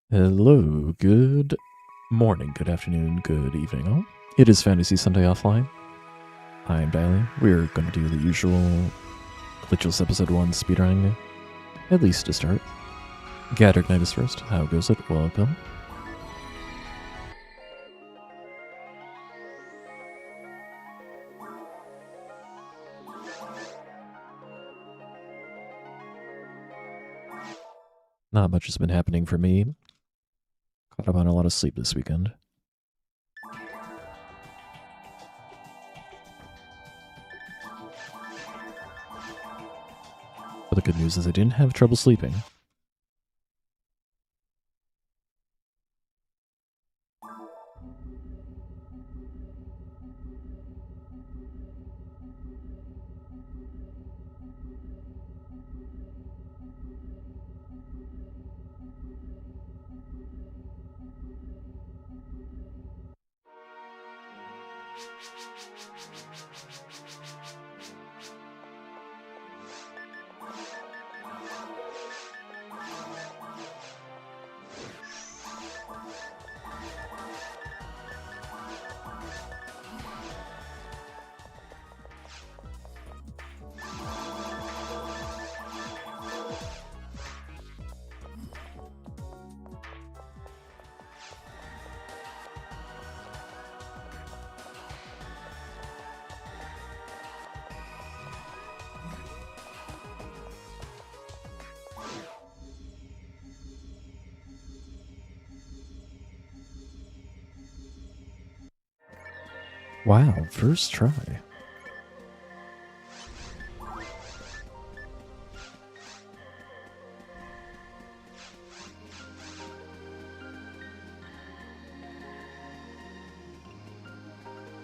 Hello, good morning, good afternoon, good evening all. It is Phantasy Sunday Offline. I am Bailey. We're going to do the usual Glitchless Episode 1 speedrunning, at least to start. Gattergnitis first. How goes it? Welcome. Not much has been happening for me. Caught up on a lot of sleep this weekend. But the good news is I didn't have trouble sleeping. Wow, first try.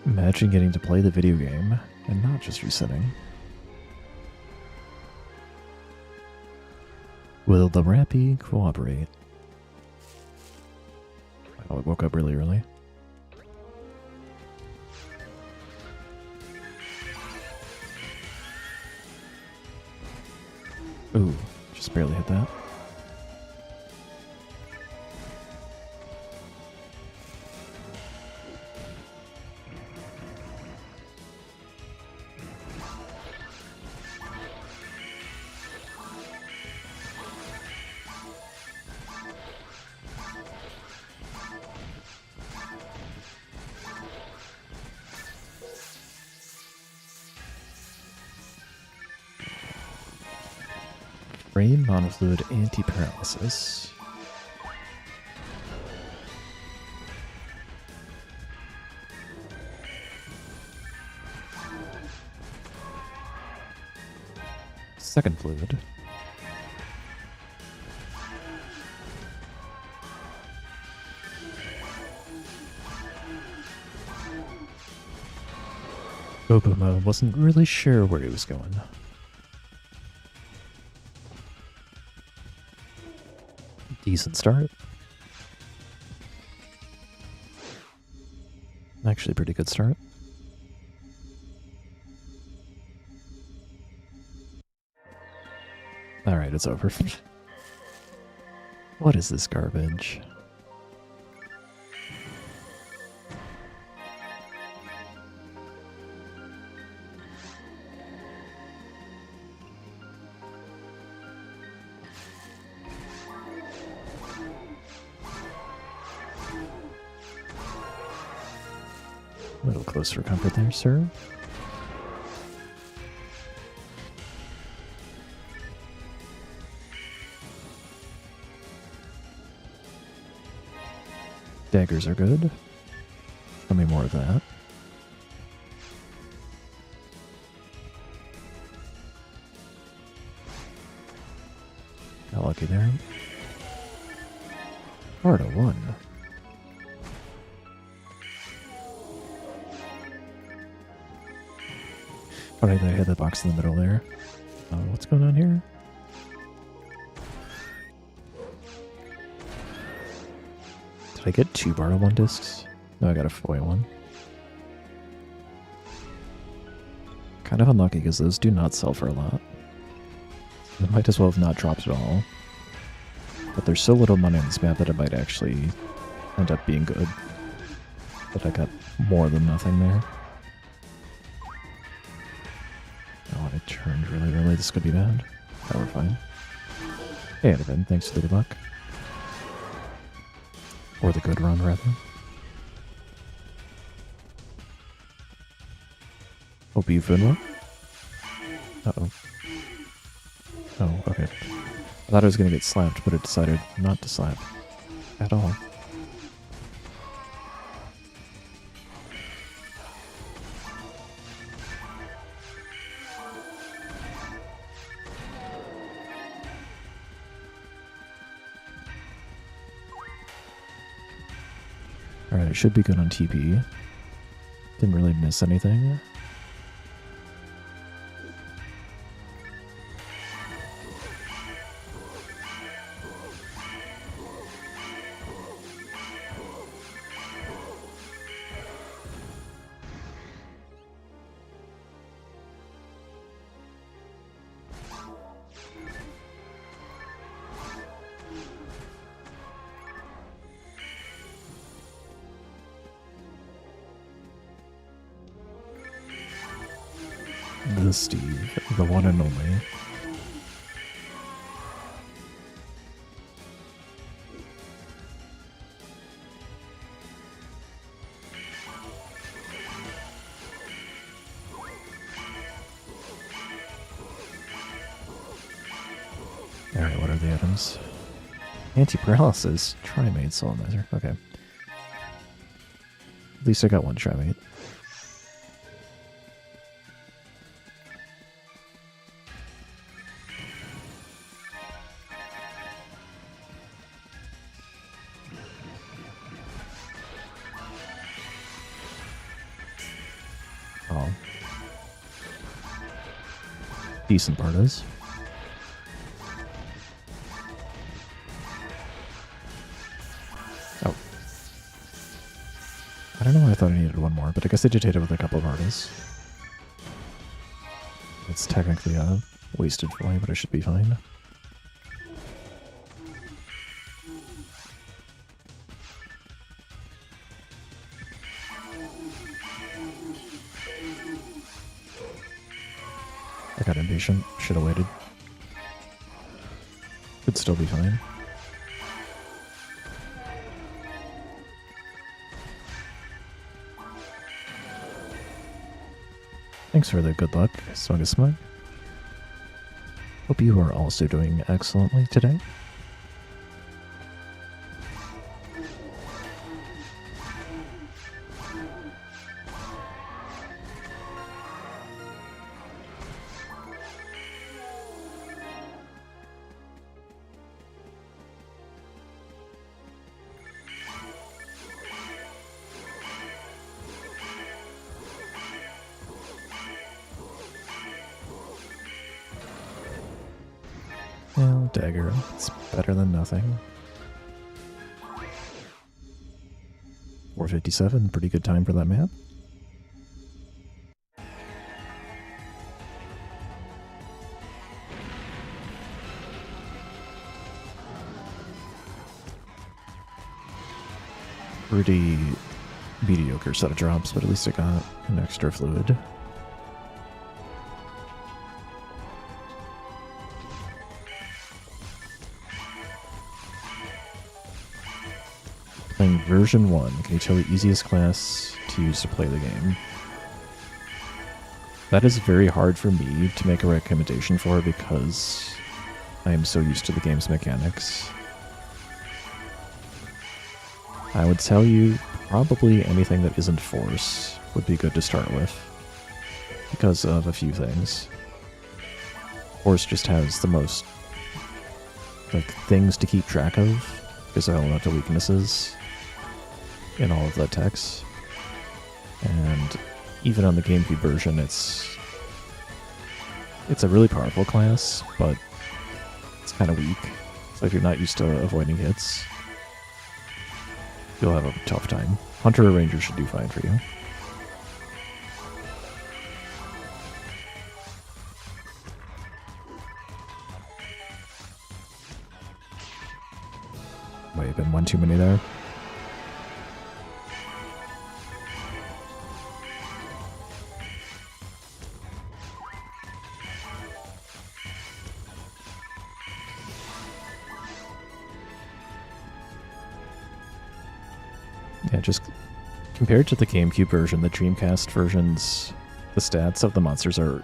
Imagine getting to play the video game and not just resetting. Will the Rappy cooperate? Oh, I woke up really early. Ooh, just barely hit that. Brain monofluid anti-paralysis. Second fluid. Obama wasn't really sure where he was going. Decent start. Actually, pretty good start. Alright, it's over. What is this garbage? A little close for comfort there, sir. Daggers are good. Tell me more of that. Got lucky there. Part of 1. Funny that I had that box in the middle there. What's going on here? Did I get 2 Bardo 1 discs? No, I got a foil one. Kind of unlucky because those do not sell for a lot. I might as well have not dropped at all. But there's so little money on this map that it might actually end up being good. But I got more than nothing there. Oh, I turned really early. This could be bad. Oh, we're fine. Hey, Evan, thanks for the good luck. Or the good run, rather. Hope you've been well. Uh-oh. Oh, okay. I thought I was going to get slapped, but it decided not to slap. At all. Alright, it should be good on TP. Didn't really miss anything. The Steve, the one and only. Alright, what are the items? Anti-paralysis, Trimate, Solenizer. Okay. At least I got one Trimate. Oh. Decent part is. Oh. I don't know why I thought I needed one more, but I guess I did hit it with a couple of artists. It's technically a wasted flame, but I should be fine. I got impatient. Should have waited. Could still be fine. Thanks for the good luck, Swugga Smug. Hope you are also doing excellently today. Well, dagger. It's better than nothing. 4:57, pretty good time for that map. Pretty mediocre set of drops, but at least I got an extra fluid. Playing version 1, can you tell the easiest class to use to play the game? That is very hard for me to make a recommendation for because I am so used to the game's mechanics. I would tell you probably anything that isn't Force would be good to start with because of a few things. Force just has the most things to keep track of because of elemental weaknesses in all of the techs. And even on the GameCube version, it's a really powerful class, but it's kind of weak. So if you're not used to avoiding hits, you'll have a tough time. Hunter or Ranger should do fine for you. might have been one too many there. Yeah, just compared to the GameCube version, the Dreamcast versions, the stats of the monsters are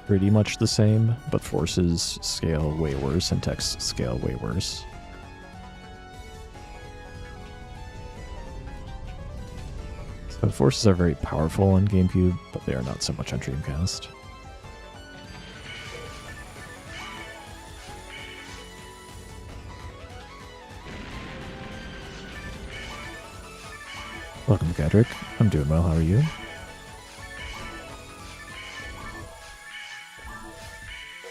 pretty much the same, but forces scale way worse and text scale way worse. So forces are very powerful on GameCube, but they are not so much on Dreamcast. Welcome, Gadrick. I'm doing well. How are you?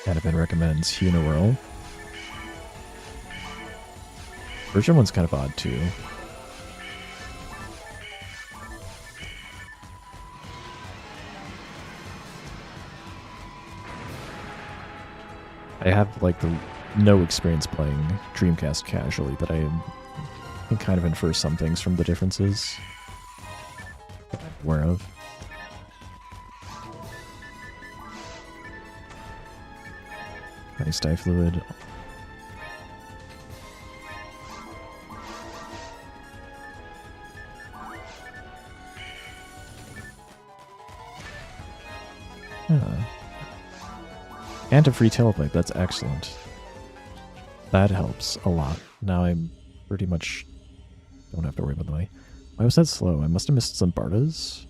Hannibin recommends Uniworld. Version 1's kind of odd, too. I have, like, no experience playing Dreamcast casually, but I can kind of infer some things from the differences that I'm aware of. Nice dye fluid. Yeah. And a free teleplay, that's excellent. That helps a lot. Now I'm pretty much don't have to worry about the way. Why was that slow? I must have missed some Bartas.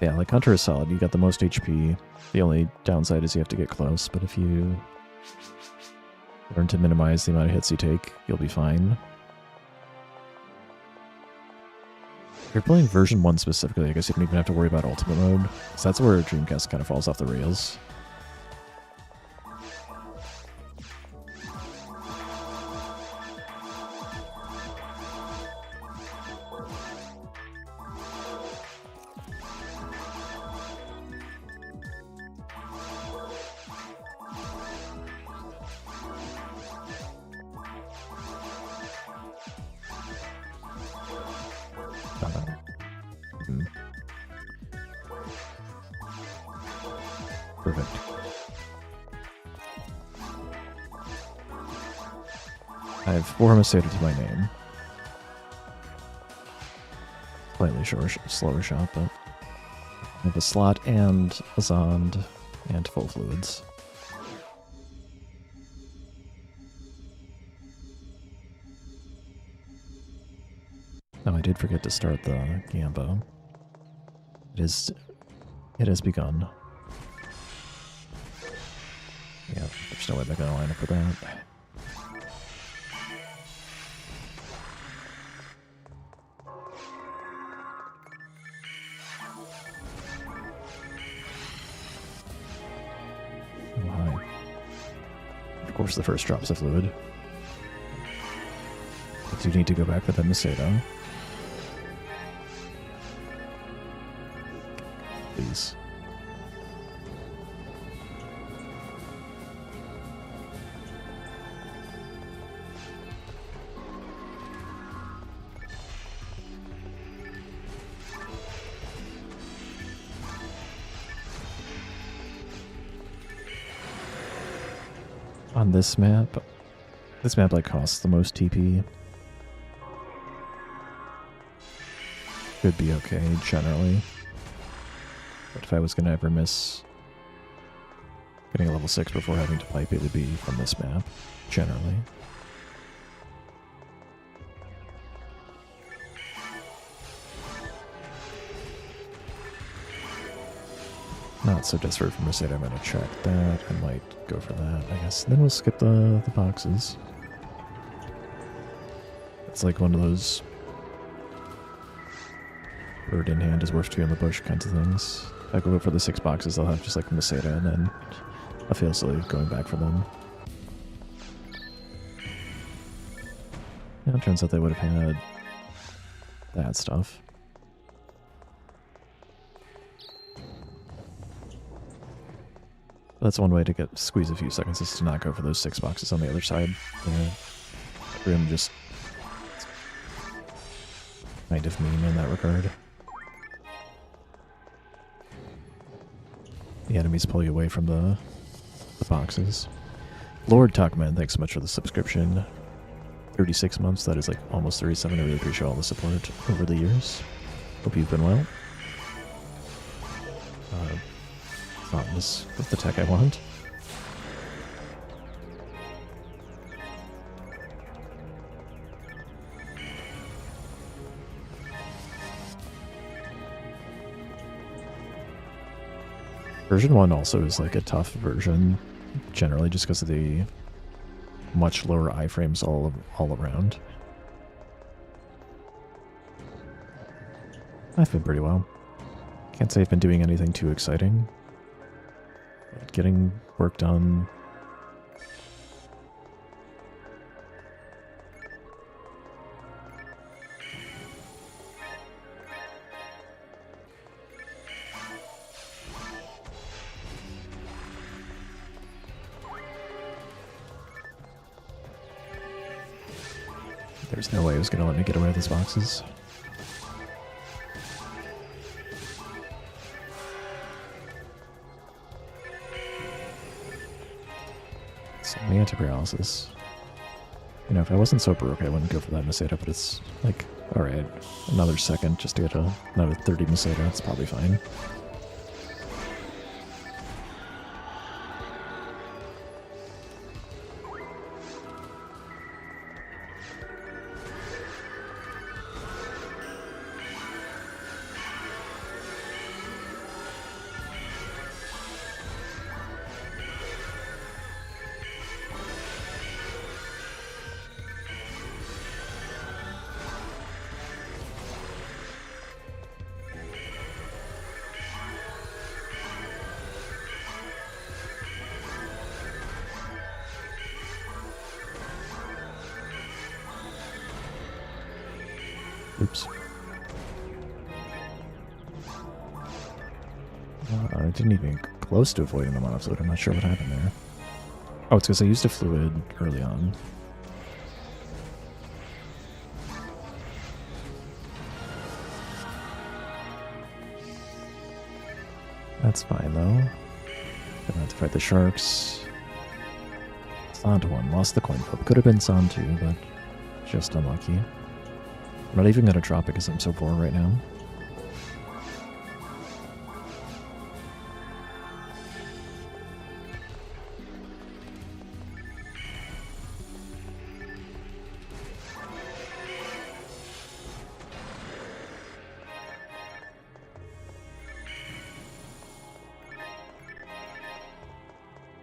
Yeah, like Hunter is solid. You got the most HP. The only downside is you have to get close, but if you learn to minimize the amount of hits you take, you'll be fine. If you're playing version 1 specifically, I guess you don't even have to worry about ultimate mode, because that's where Dreamcast kind of falls off the rails. Perfect. I have 4 Maceda to my name. Slightly slower shot, but I have a slot and a Zond and full fluids. Oh, I did forget to start the Gambo. It has begun. Yeah, there's no way they're gonna line up with that. Oh, hi. Of course, the first drop's a fluid. I do need to go back with that Maceda. Please. On this map like costs the most TP. Should be okay generally. But if I was gonna ever miss getting a level 6 before having to pipe, it would be from this map, generally. Not so desperate for Maceda, I'm gonna check that. I might go for that, I guess. Then we'll skip the boxes. It's like one of those bird in hand is worth two in the bush kinds of things. If I go for the 6 boxes, I'll have just like Maceda and then a fail silly going back for them. Yeah, it turns out they would have had that stuff. That's one way to squeeze a few seconds is to not go for those 6 boxes on the other side. Room just kind of mean in that regard. The enemies pull you away from the boxes. Lord Talkman, thanks so much for the subscription. 36 months, that is like almost 37. I really appreciate all the support over the years. Hope you've been well. Not this with the tech I want. Version 1 also is like a tough version, generally just because of the much lower iframes all around. I've been pretty well. Can't say I've been doing anything too exciting. But getting work done. There's no way it was going to let me get away with these boxes. So many anti-paralysis. You know, if I wasn't so broke, I wouldn't go for that Meseta, but it's like, alright, another second just to get another 30 Meseta, that's probably fine. Oops. I didn't even close to avoiding the mono fluid. I'm not sure what happened there. Oh, it's because I used a fluid early on. That's fine, though. Gonna have to fight the sharks. Sand 1. Lost the coin flip. Could have been Sand 2, but just unlucky. I'm not even going to drop it because I'm so poor right now.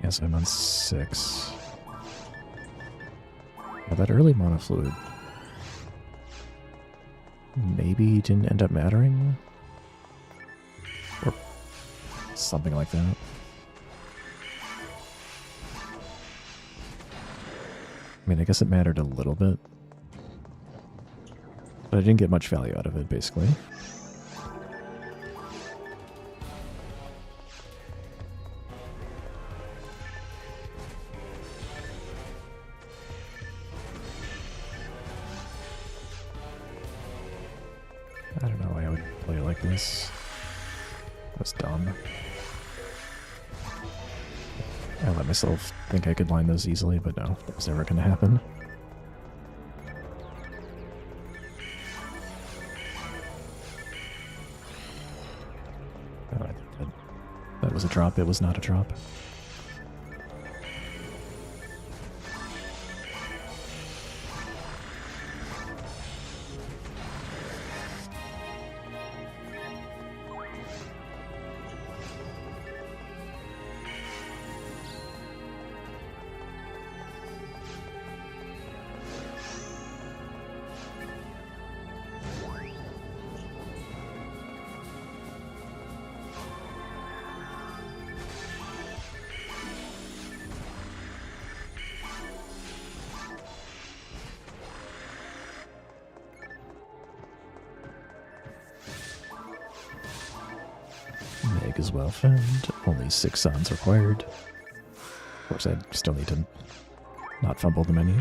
Yes, I'm on 6. Yeah, that early mono fluid maybe didn't end up mattering? Or something like that. I mean, I guess it mattered a little bit. But I didn't get much value out of it, basically. I don't know why I would play it like this. That was dumb. I let myself think I could line those easily, but no, that was never going to happen. That was a drop, it was not a drop. disc is well found. Only 6 songs required. Of course, I still need to not fumble the menu.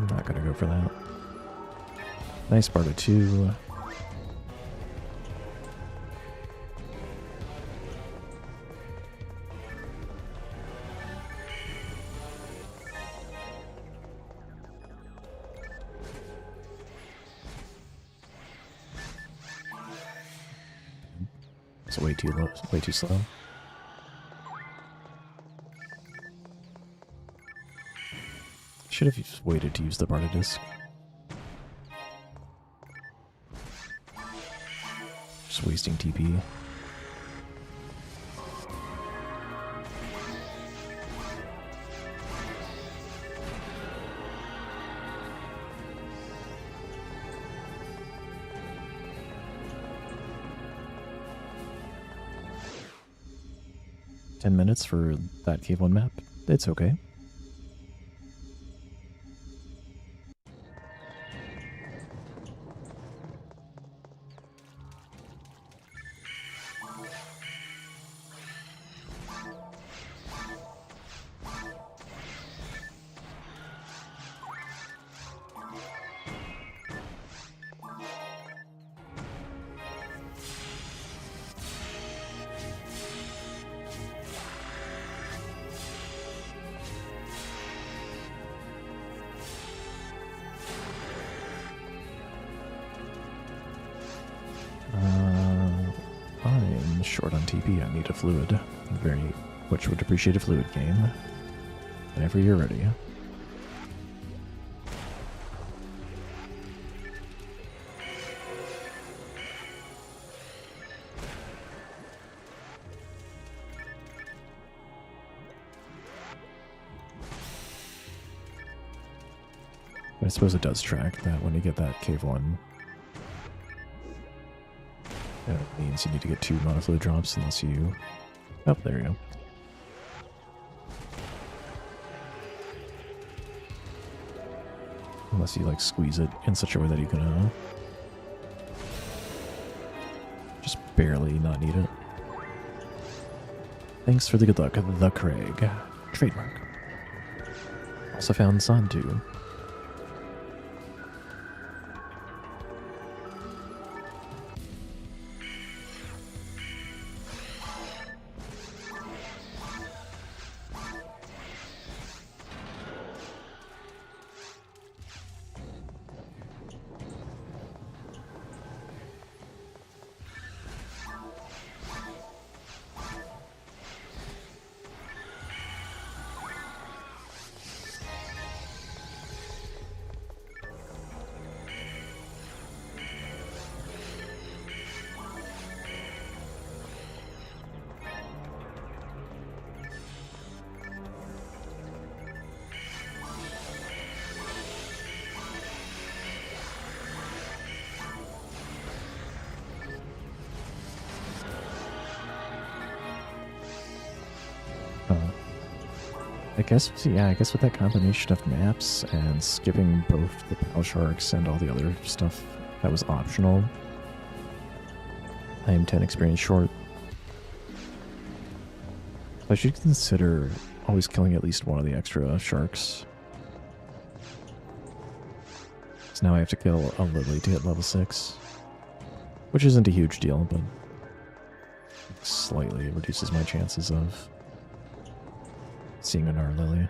Not gonna go for that. Nice Bardo 2. It's way too low, way too slow. Should have just waited to use the Bardo disc. Just wasting TP. $10 for that Cave 1 map. It's okay. I'm short on TP. I need a fluid. Which would appreciate a fluid game. Whenever you're ready. I suppose it does track that when you get that Cave 1. That means you need to get 2 monofluid drops unless you... Oh, there you go. Unless you, like, squeeze it in such a way that you can, just barely not need it. Thanks for the good luck, the Craig. Trademark. Also found Sandu. I guess with that combination of maps and skipping both the Pal Sharks and all the other stuff that was optional, I am 10 experience short. I should consider always killing at least one of the extra sharks. So now I have to kill a Lily to get level 6. Which isn't a huge deal, but slightly reduces my chances of seeing an Lily.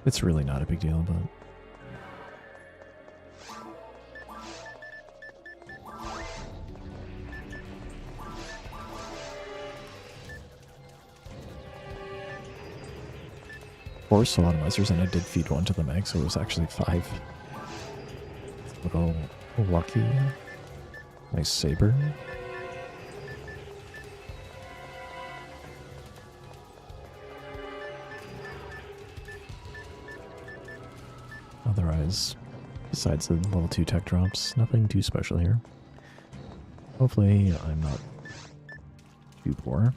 It's really not a big deal, but... 4 solemnizers, and I did feed one to the mag, so it was actually 5. Little lucky. Nice saber. Otherwise, besides the level 2 tech drops, nothing too special here. Hopefully I'm not too poor.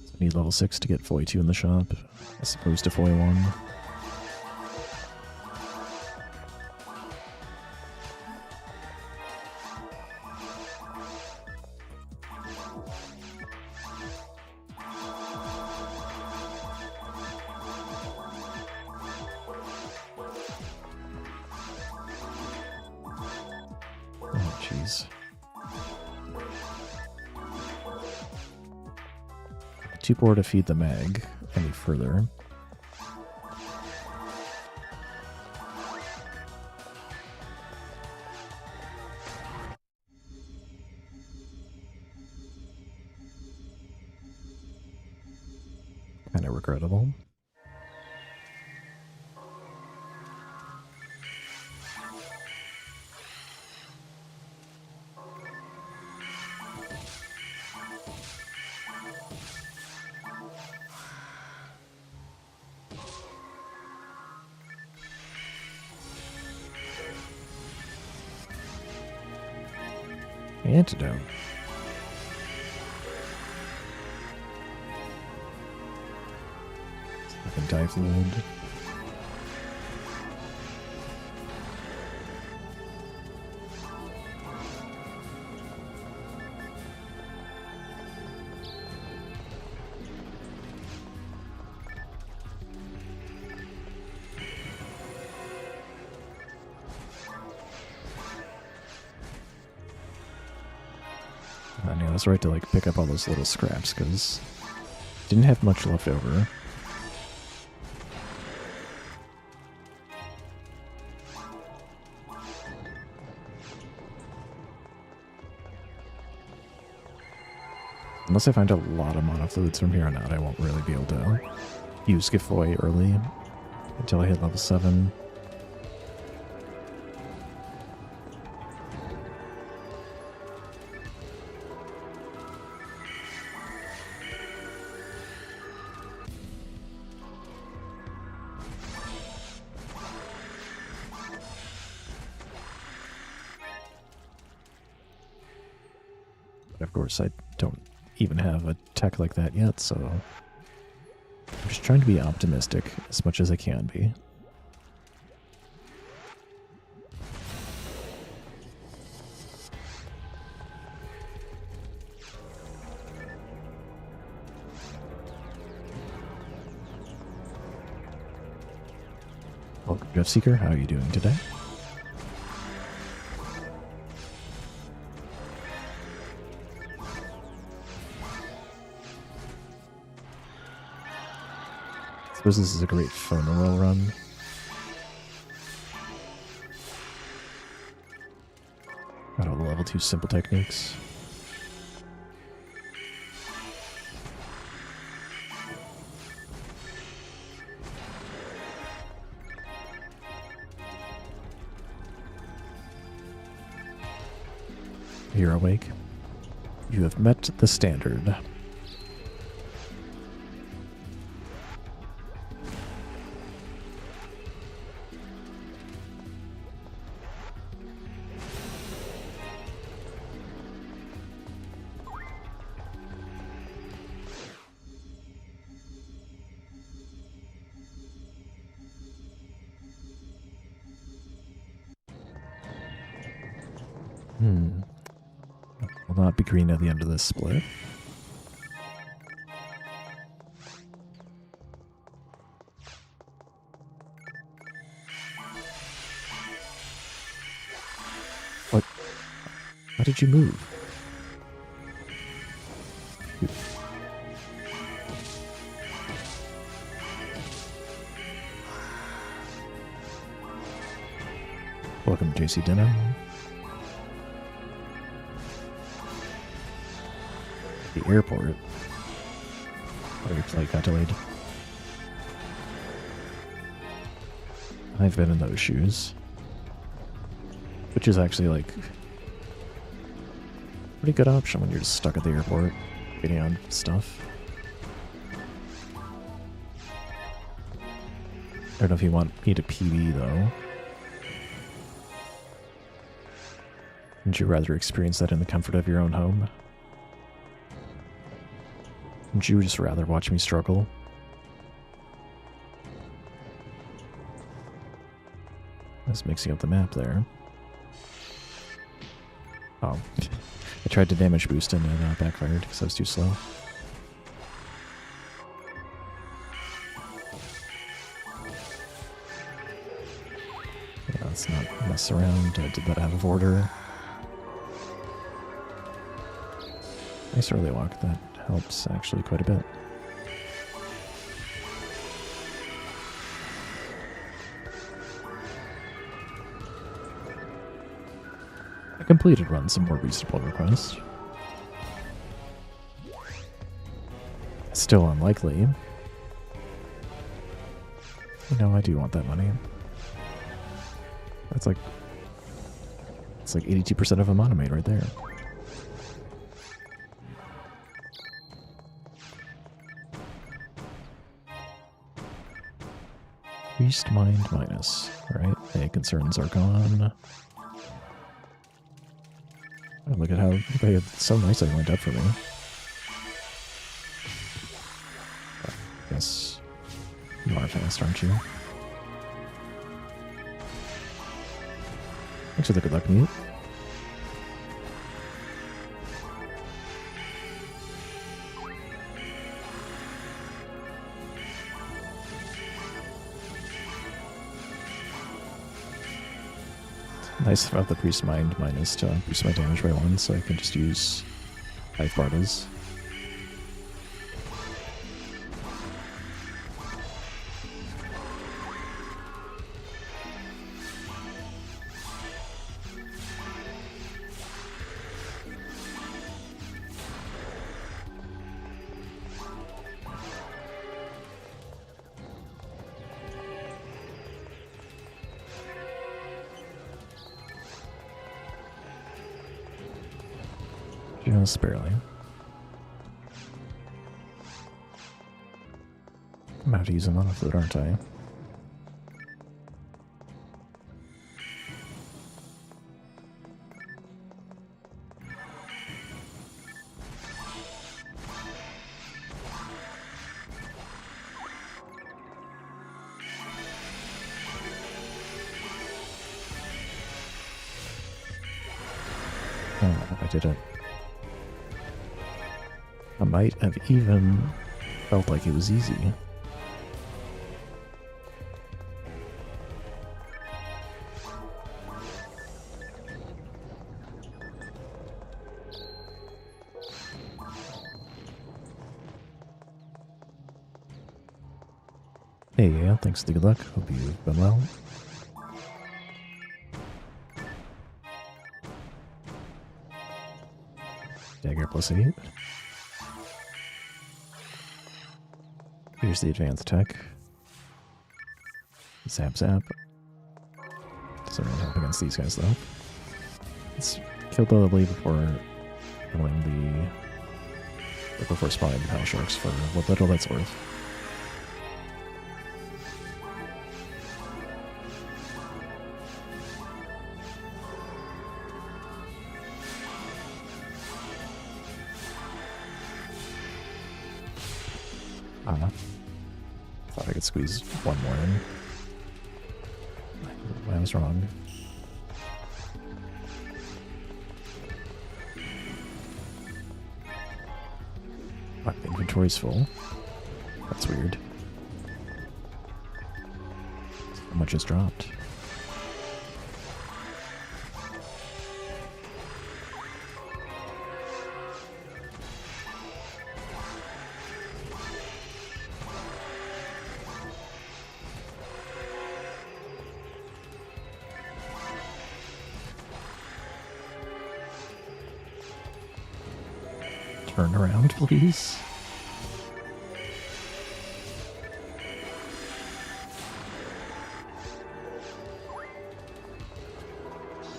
So I need level 6 to get Foy 2 in the shop, as opposed to Foy 1. Oh, jeez. Too poor to feed the mag any further. Kind of regrettable. Antidote. Fucking dive load. I was right to like pick up all those little scraps because didn't have much left over. Unless I find a lot of mana fluids from here on out, I won't really be able to use Gifoy early until I hit level 7. Of course, I don't even have a tech like that yet, so I'm just trying to be optimistic as much as I can be. Welcome, Jeff Seeker. How are you doing today? I suppose this is a great phonewm run. Got all the level 2 simple techniques. You're awake. You have met the standard. Will not be green at the end of this split. What? How did you move? Welcome to JC Dinner. The airport. Oh, your flight got delayed. I've been in those shoes. Which is actually like a pretty good option when you're just stuck at the airport waiting on stuff. I don't know if you want me to PB though. Wouldn't you rather experience that in the comfort of your own home? Wouldn't you just rather watch me struggle? That's mixing up the map there. Oh. I tried to damage boost and it backfired because I was too slow. Yeah, let's not mess around. I did that out of order. Nice early walk. That helps actually quite a bit. A completed run, some more reasonable requests. Still unlikely. You know, I do want that money. That's like... It's like 82% of a monomate right there. Beast Mind minus. Alright, any concerns are gone. Oh, look at how they so nicely lined up for me. Yes. You are fast, aren't you? Thanks for the good luck, mute. Nice about the Priest Mind minus to boost my damage by 1, so I can just use 5 Bardas. Just barely. I'm about to use a mana flute, aren't I? Oh, I did it. I might have even felt like it was easy. Hey, yeah, thanks for the good luck. Hope you've been well. Dagger +8. Here's the advanced tech. Zap zap. Doesn't really help against these guys though. Let's kill the Lily before killing before spawning the Pal Sharks for what little that's worth. Thought I could squeeze one more in. I was wrong. My inventory's full. That's weird. How much has dropped? Turn around, please.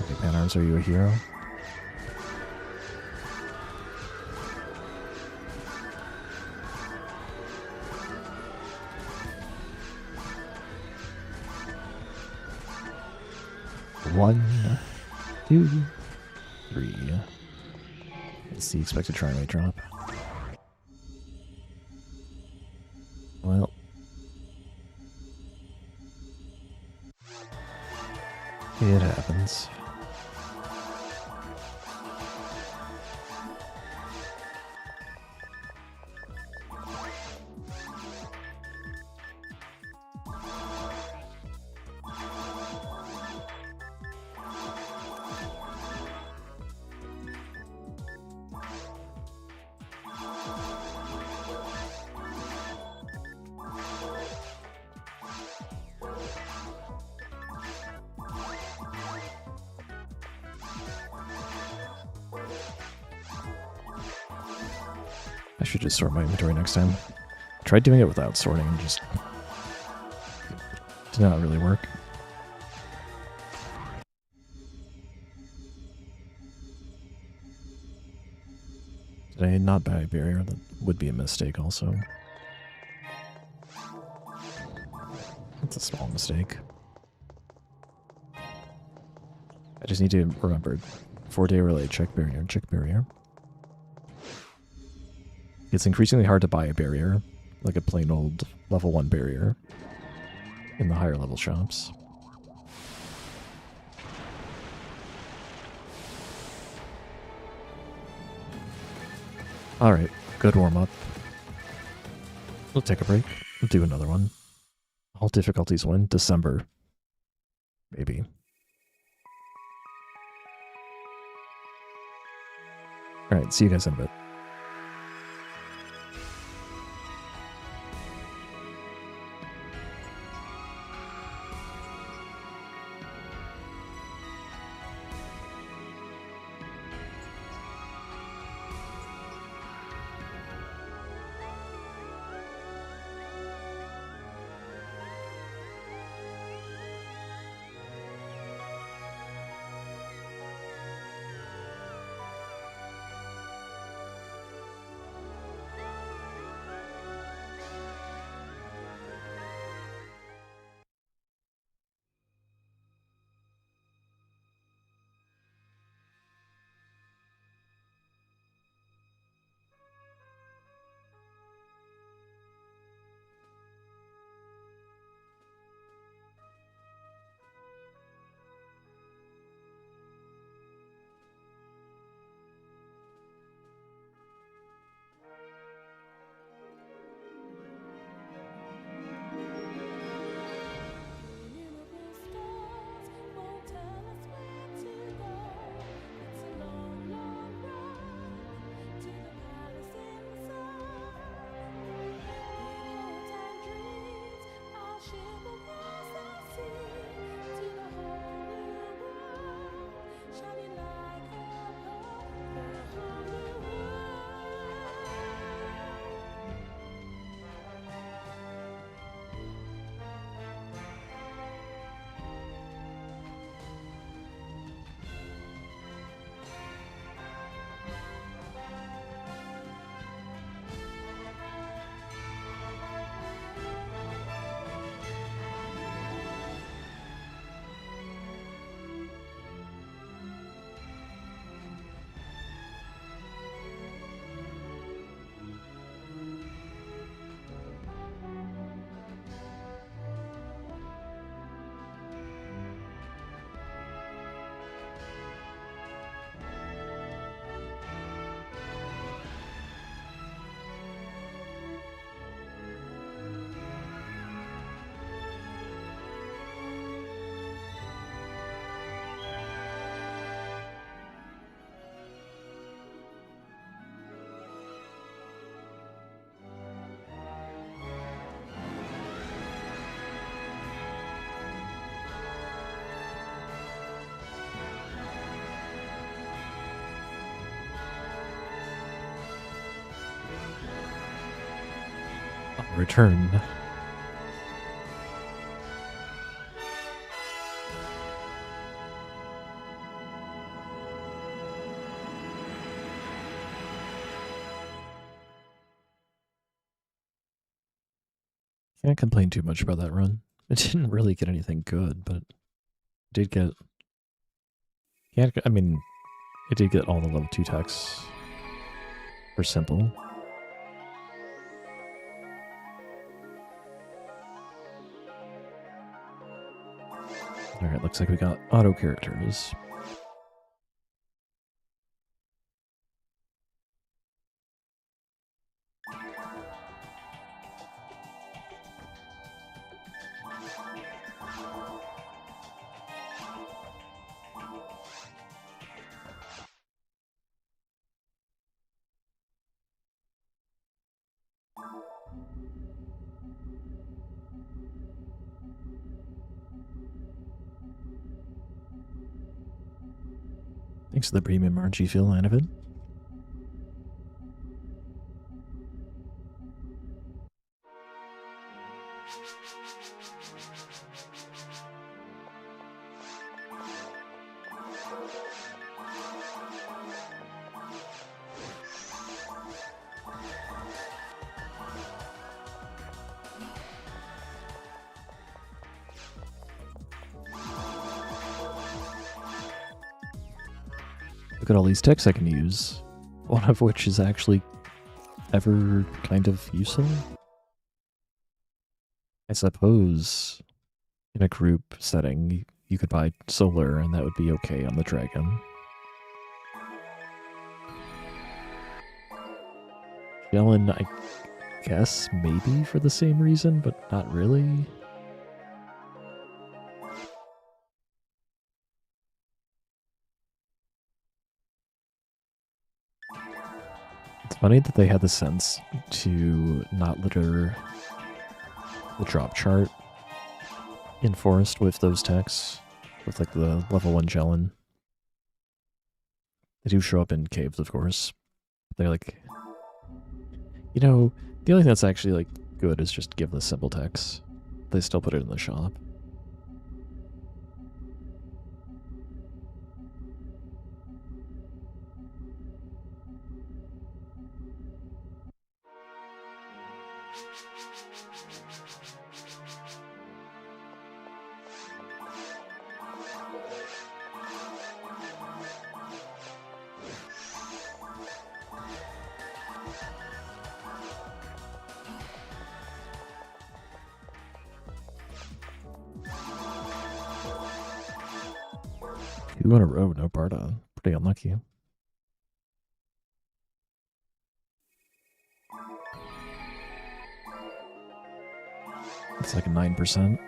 Okay, Panarms, are you a hero? One, two, three. It's the expected try rate drop. Well, it happens. I should just sort my inventory next time. Tried doing it without sorting and just did not really work. Did I not buy a barrier? That would be a mistake also. That's a small mistake. I just need to remember 4-day relay, check barrier, check barrier. It's increasingly hard to buy a barrier, like a plain old level 1 barrier, in the higher level shops. Alright, good warm-up. We'll take a break. We'll do another one. All difficulties win. December. Maybe. Alright, see you guys in a bit. return. Can't complain too much about that run. It didn't really get anything good, but it did get... Yeah, I mean, it did get all the level 2 techs for simple. Alright, looks like we got auto characters. Thanks for the premium RNG feel, Anavid. Look at all these techs I can use, one of which is actually ever kind of useful. I suppose in a group setting you could buy solar and that would be okay on the dragon. Yellen, I guess maybe for the same reason, but not really. It's funny that they had the sense to not litter the drop chart in Forest with those techs, with like the level 1 Jellin. They do show up in caves, of course. They're like, you know, the only thing that's actually like good is just give the simple techs. They still put it in the shop. Two in a row, no Barda. Pretty unlucky. It's like a 9%.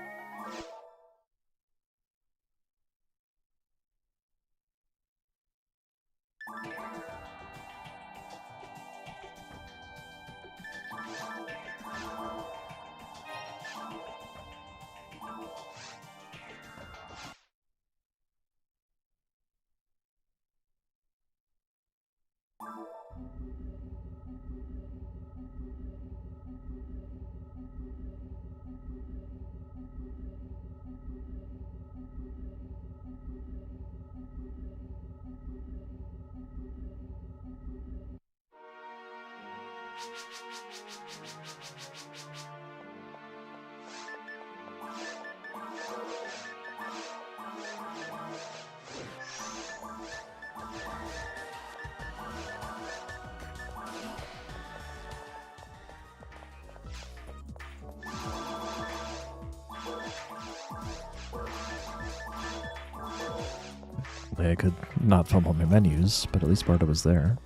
I could not fumble my menus, but at least Barda was there.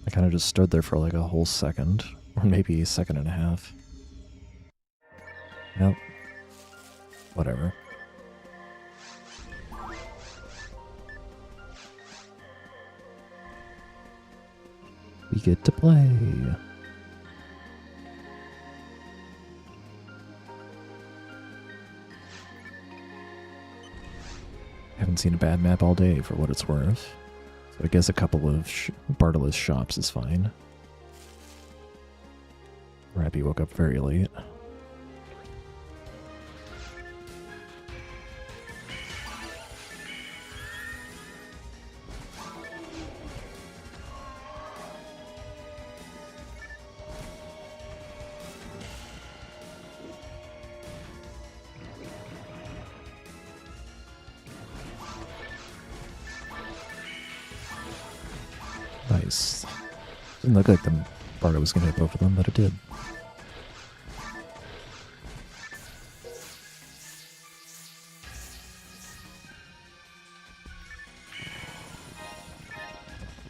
I kind of just stood there for like a whole second, or maybe a second and a half. Yep. Whatever. We get to play. haven't seen a bad map all day for what it's worth. So I guess a couple of Bartolus shops is fine. Rappy woke up very late. Nice. Didn't look like the Bardo was going to hit both of them, but it did.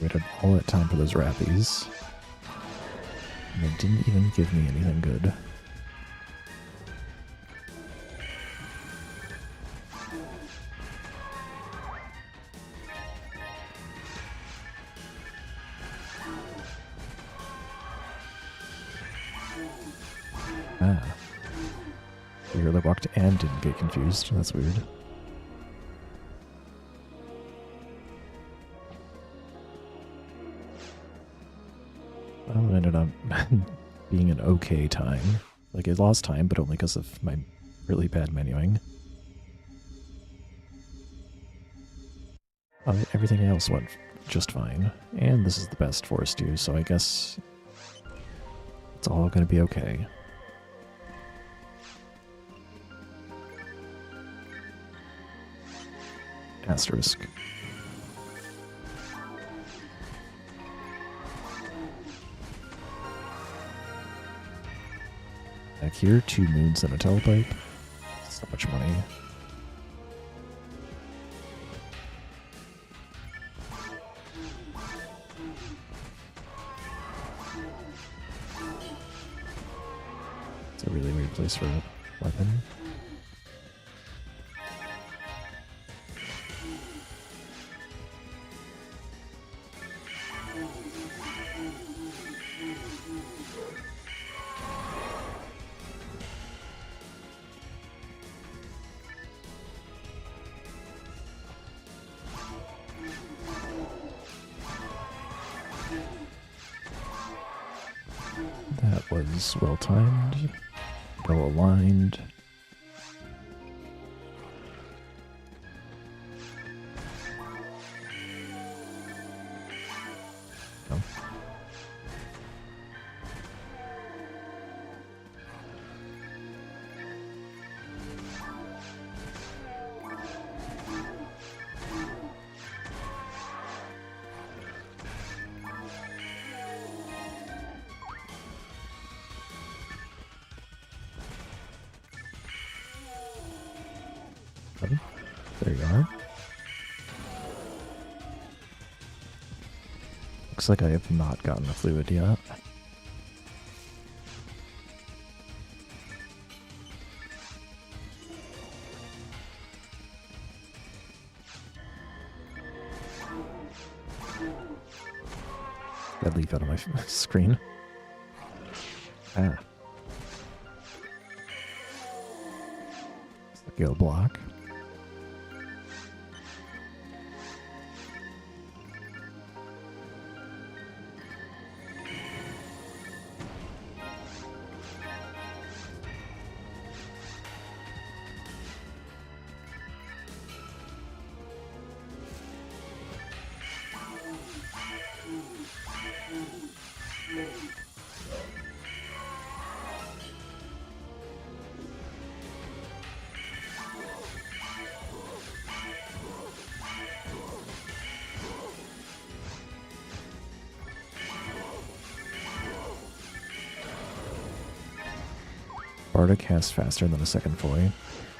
Waited all that time for those Rappies. And they didn't even give me anything good. Ah. You really walked and didn't get confused. That's weird. Well, it ended up being an okay time. Like, it lost time, but only because of my really bad menuing. Everything else went just fine. And this is the best forest stew, so I guess it's all going to be okay. Asterisk. Back here, 2 moons and a telepipe. So much money. It's a really weird place for a weapon. That was well timed, well aligned. Oh. There you are. Looks like I have not gotten a fluid yet. That leaf out of my screen. Ah. It's the gill block. Barda casts faster than a second Foy.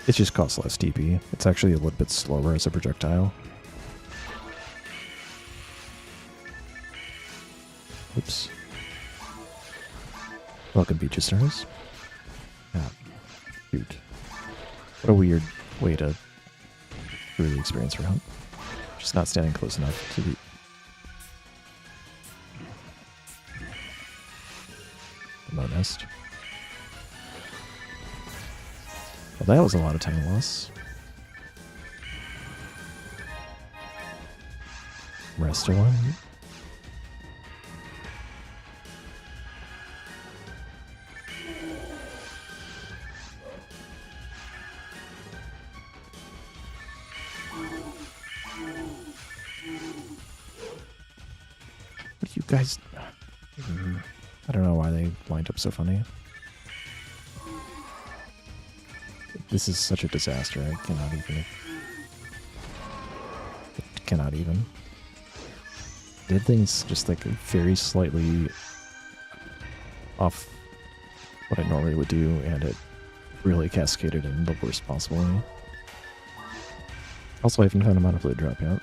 It just costs less TP. It's actually a little bit slower as a projectile. Oops. Welcome, Beach Stars. Ah, shoot. What a weird way to really experience route. Just not standing close enough to the... Nest. Well, that was a lot of time loss. Rest of one. What do you guys... I don't know why they lined up so funny. This is such a disaster, I cannot even... Cannot even. Did things just like very slightly off what I normally would do, and it really cascaded in the worst possible way. Also, I haven't found a mono fluid drop yet.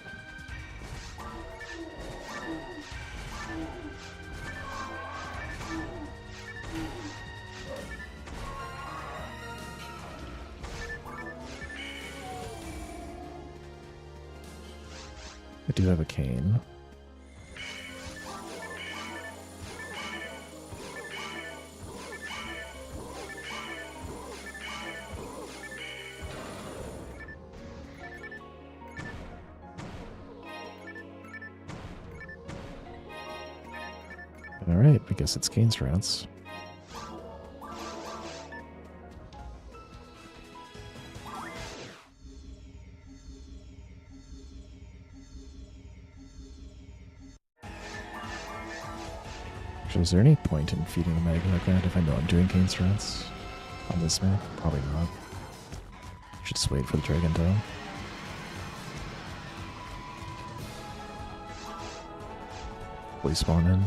I do have a cane. Alright, I guess it's cane strats. Is there any point in feeding the mag like that if I know I'm doing cane strats on this map? Probably not. Should just wait for the dragon toe. Please spawn in.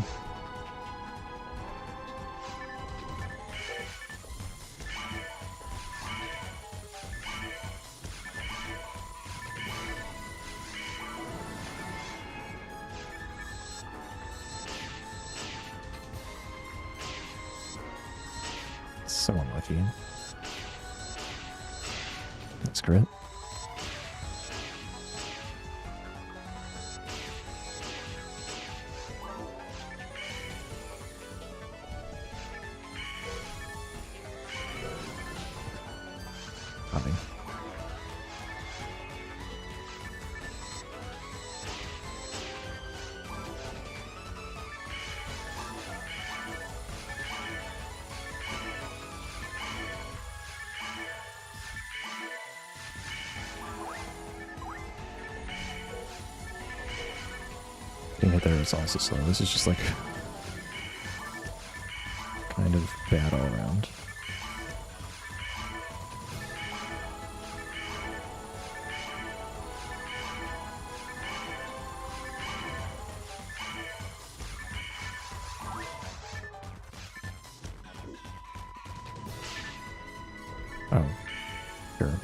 So unlucky. That's great. Funny. Getting it there is also slow. This is just like kind of bad all around. Oh, sure.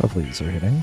Hopefully these are hitting.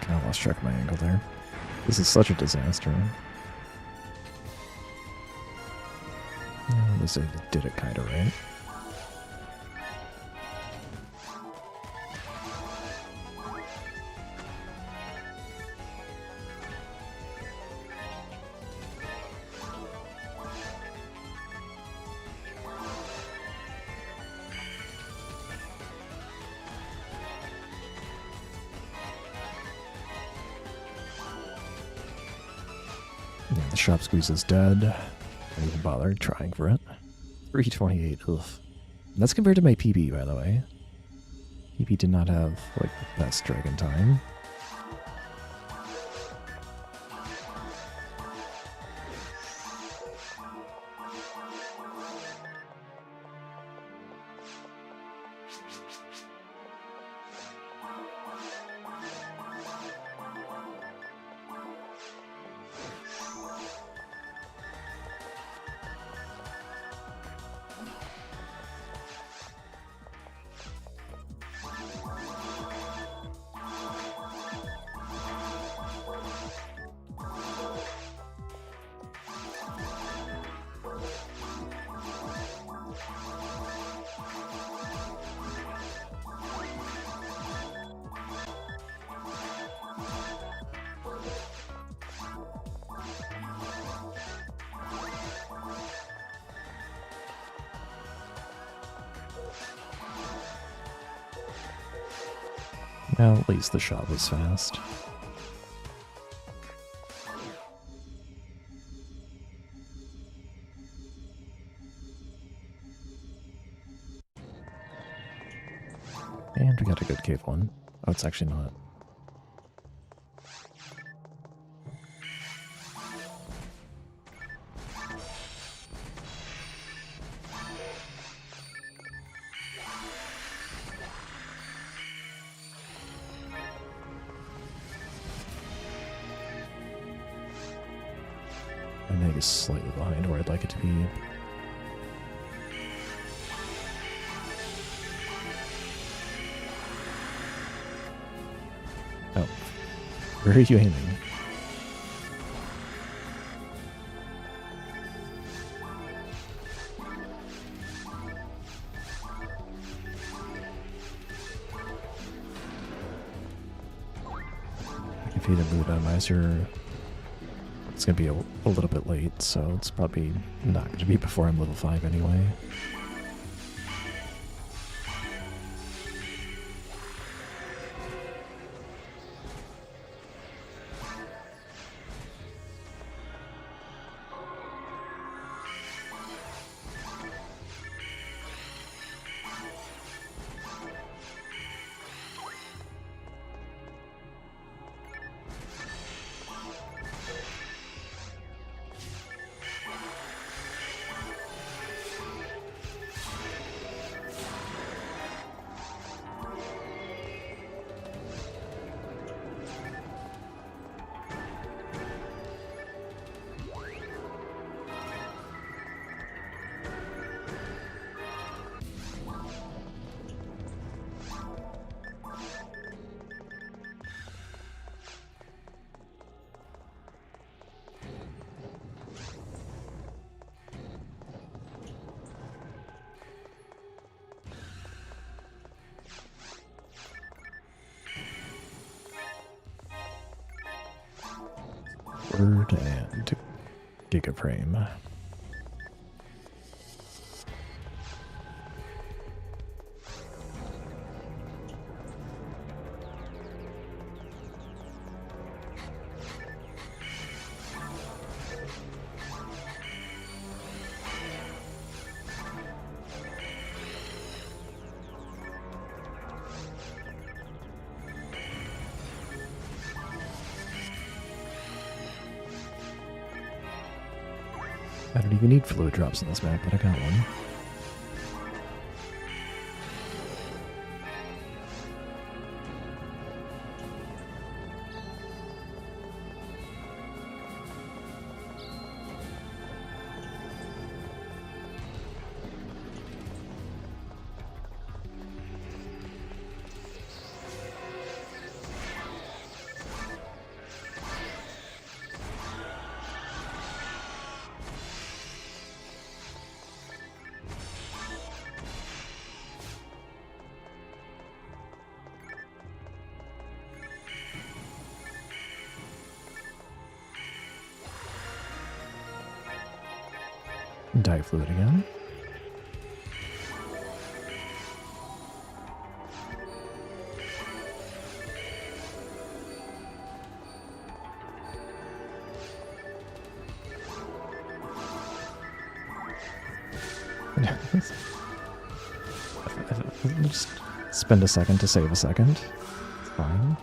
I lost track of my angle there. This is such a disaster. At least I did it kind of right. Yeah, the shop squeeze is dead. Don't even bother trying for it. 328. Ugh. And that's compared to my PB, by the way. He did not have, like, the best dragon time. Well, at least the shot was fast. And we got a good cave one. Oh, it's actually not. My meg is slightly behind where I'd like it to be. Oh. Where are you aiming? If you hit a boot atomizer, it's going to be a little bit late, so it's probably not going to be before I'm level 5 anyway. Word and Gigaframe. I don't even need fluid drops in this map, but I got one. Die fluid again. I'm just spend a second to save a second. It's fine.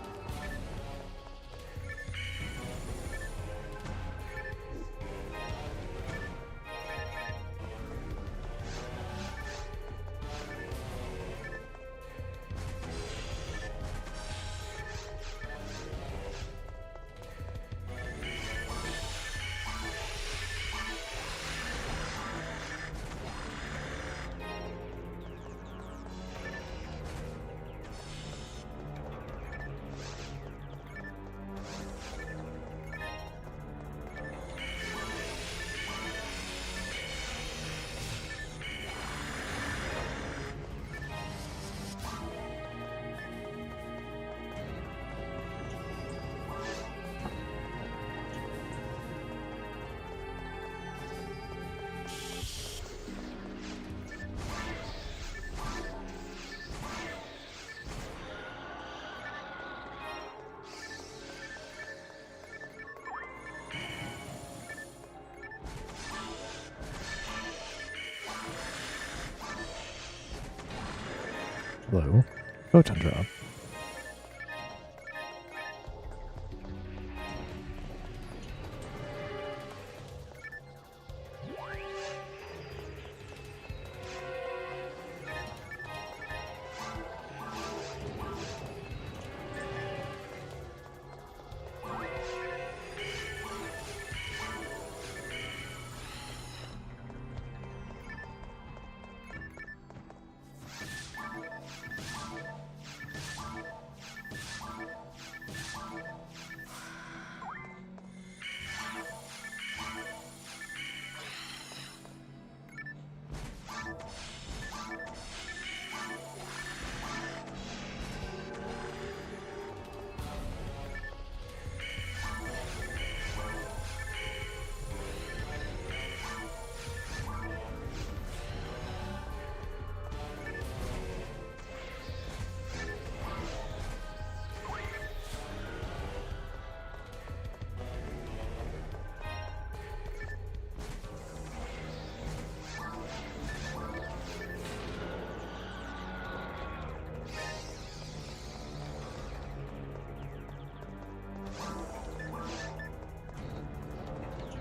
Hello. Photon drop.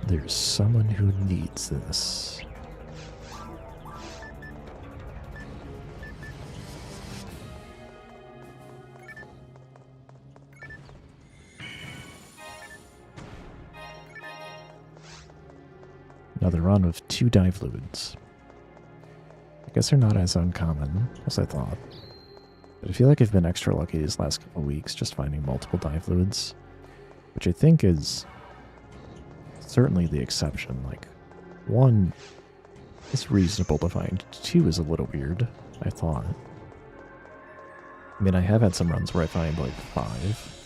There's someone who needs this. Another run of 2 dye fluids. I guess they're not as uncommon as I thought. But I feel like I've been extra lucky these last couple of weeks just finding multiple dye fluids, which I think is certainly the exception. Like, 1 is reasonable to find, 2 is a little weird, I thought. I mean, I have had some runs where I find like 5.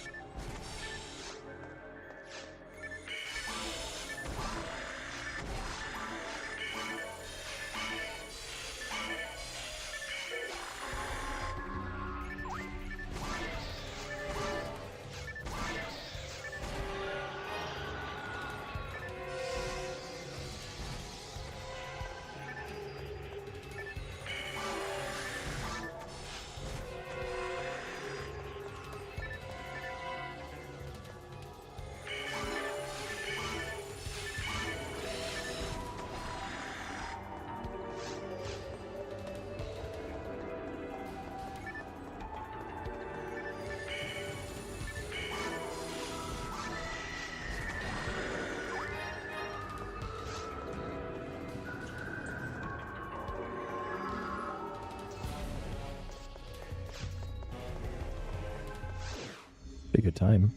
Be a good time.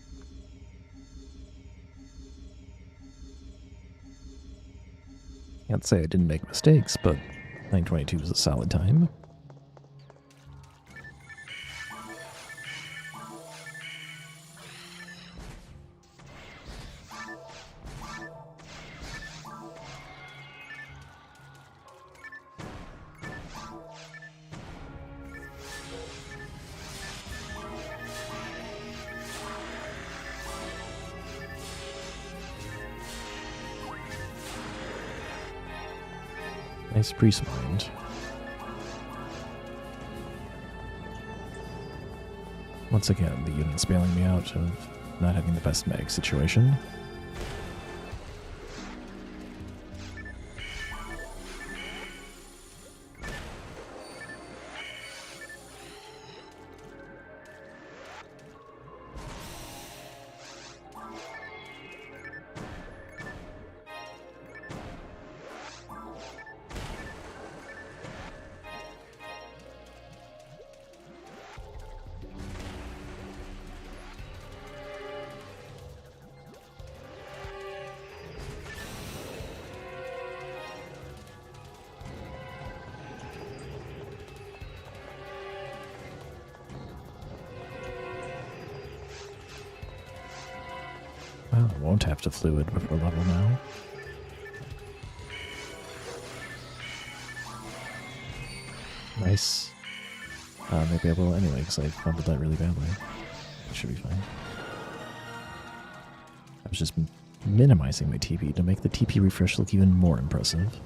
Can't say I didn't make mistakes, but 9:22 was a solid time. Nice priest mind. once again, the unit's bailing me out of not having the best mag situation. Well, I won't have to fluid before level now. Nice. Maybe I will anyway, because I fumbled that really badly. It should be fine. I was just minimizing my TP to make the TP refresh look even more impressive.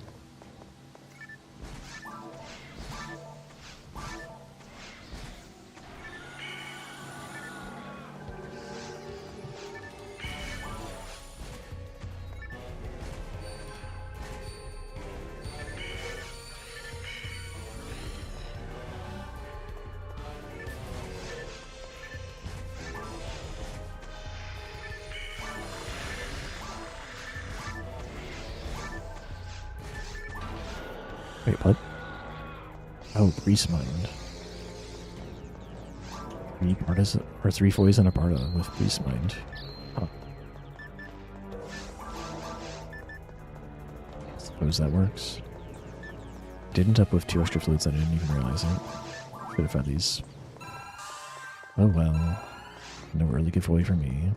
Wait, what? Oh, Grease Mind. 3 Bardas, or 3 Foys and a Barda with Grease Mind. Huh. Suppose that works. Didn't up with 2 extra fluids, I didn't even realize it. Could have had these. Oh well. No early giveaway for me.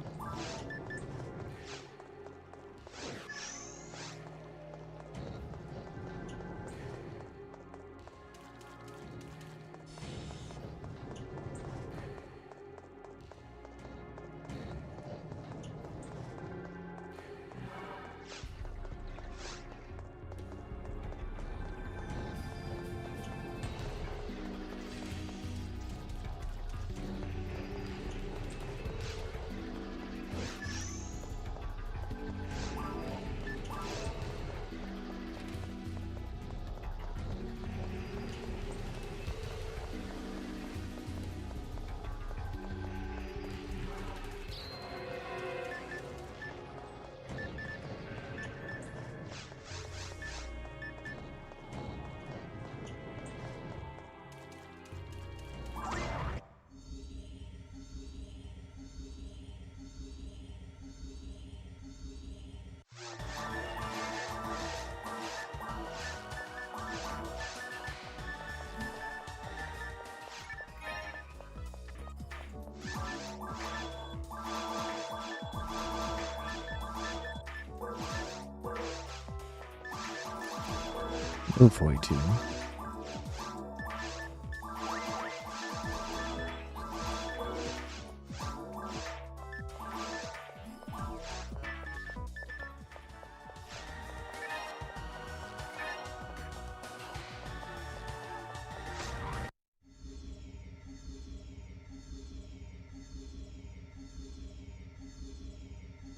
Oh, 42.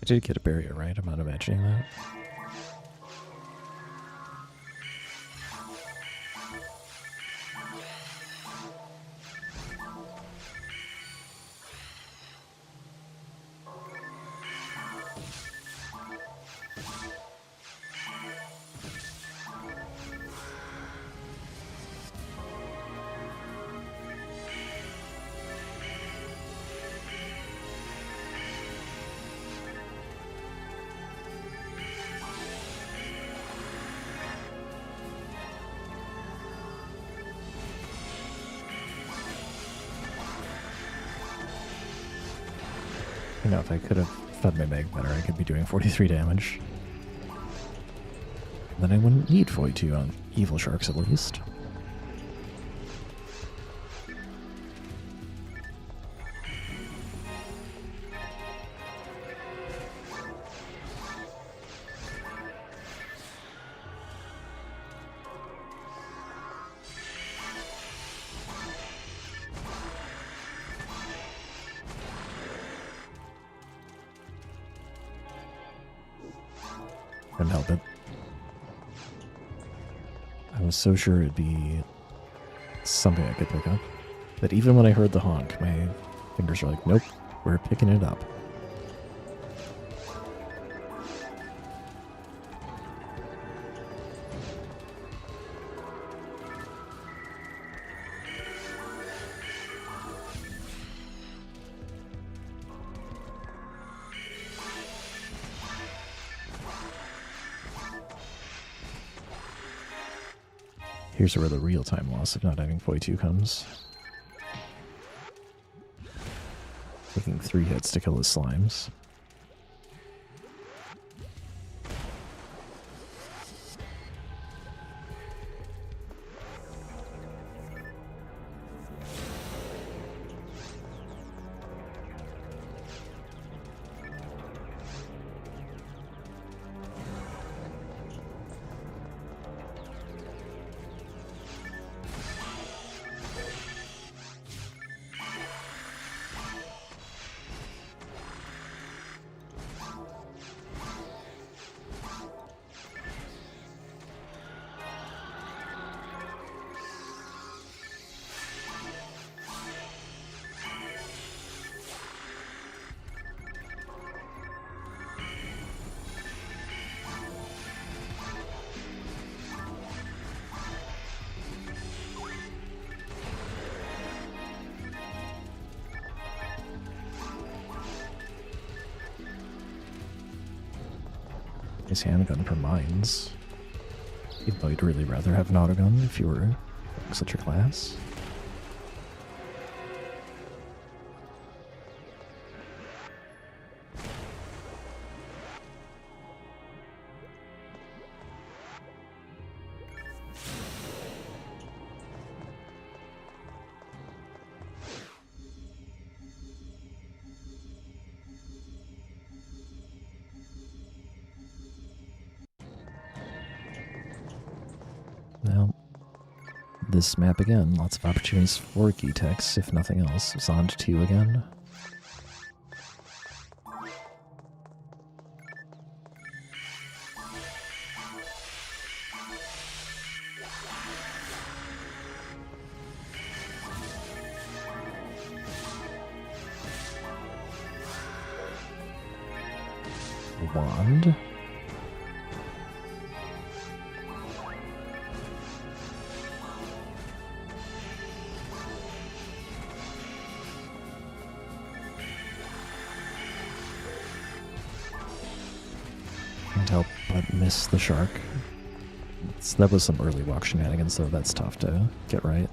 I did get a barrier, right? I'm not imagining that. You know, if I could have fed my mag better, I could be doing 43 damage. Then I wouldn't need 42 on Evil Sharks, at least. Couldn't help it. I was so sure it'd be something I could pick up, that even when I heard the honk, my fingers were like, nope, we're picking it up. Here's where the real-time loss of not having Poi-2 comes. Taking 3 hits to kill his slimes. His handgun for mines. Even though you'd really rather have an autogun if you were such a class. Now, this map again, lots of opportunities for Getex, if nothing else. Zond 2 again. Wand. Can't help but miss the shark. That was some early walk shenanigans, though. That's tough to get right.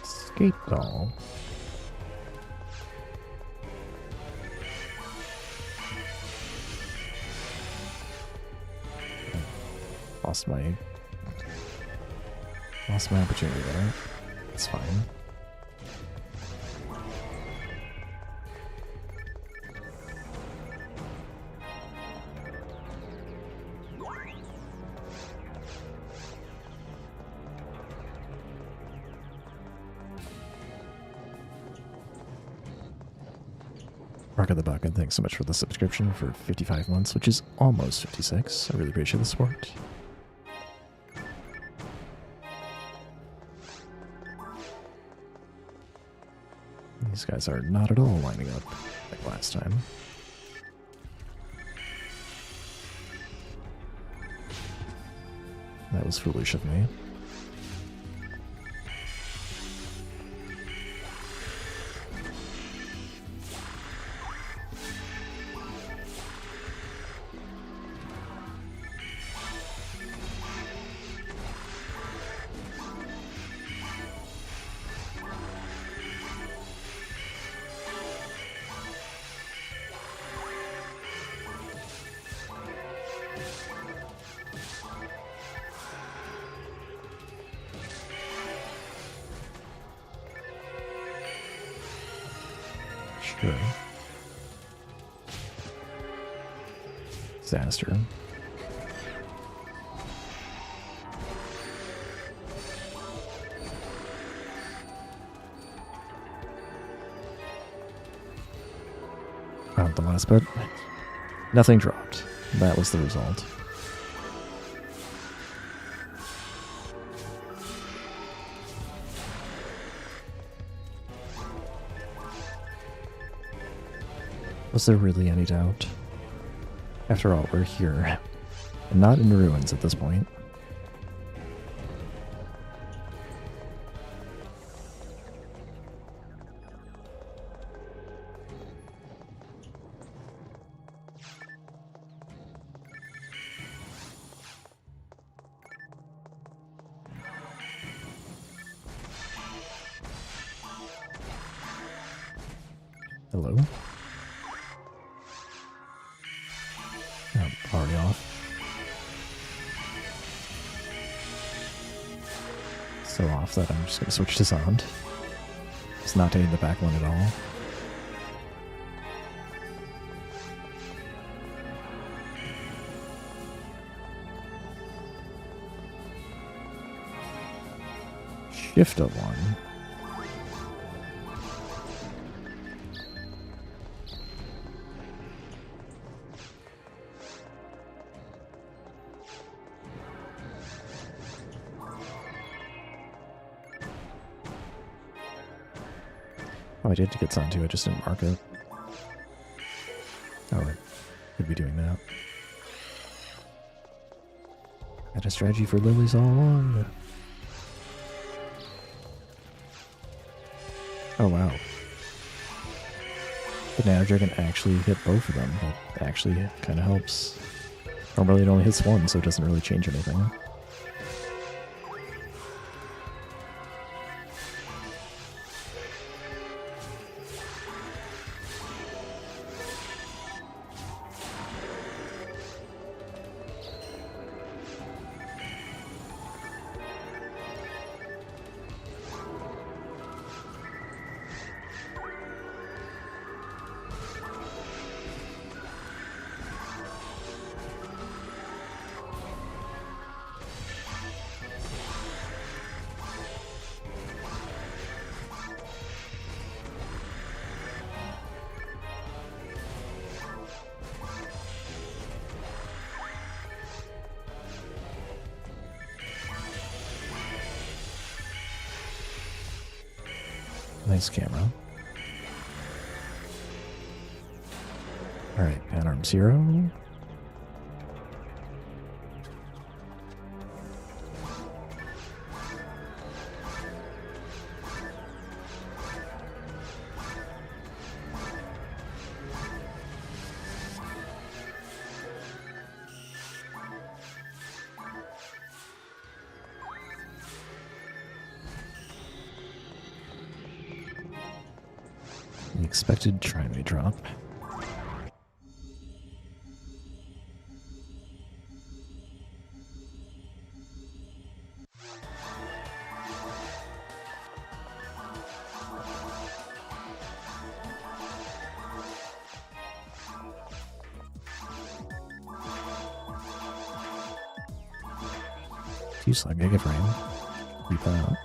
Escape doll. Lost my opportunity there. It's fine. Rock of the Bucket, thanks so much for the subscription for 55 months, which is almost 56. I really appreciate the support. These guys are not at all lining up like last time. That was foolish of me. Good. Disaster. The last bit. Nothing dropped. That was the result. Was there really any doubt? After all, we're here. And not in ruins at this point. Hello? Oh, already off. So off that I'm just going to switch to sound. It's not taking the back one at all. Shift of one. Oh, I did get sound too, I just didn't mark it. Oh, I could be doing that. Had a strategy for lilies all along. Oh, wow. The Nano Dragon actually hit both of them. That actually kind of helps. Normally it only hits one, so it doesn't really change anything. Nice camera. Alright, Pan-Arm 0. The expected try-me drop. Use like Mega Frame. Keep that.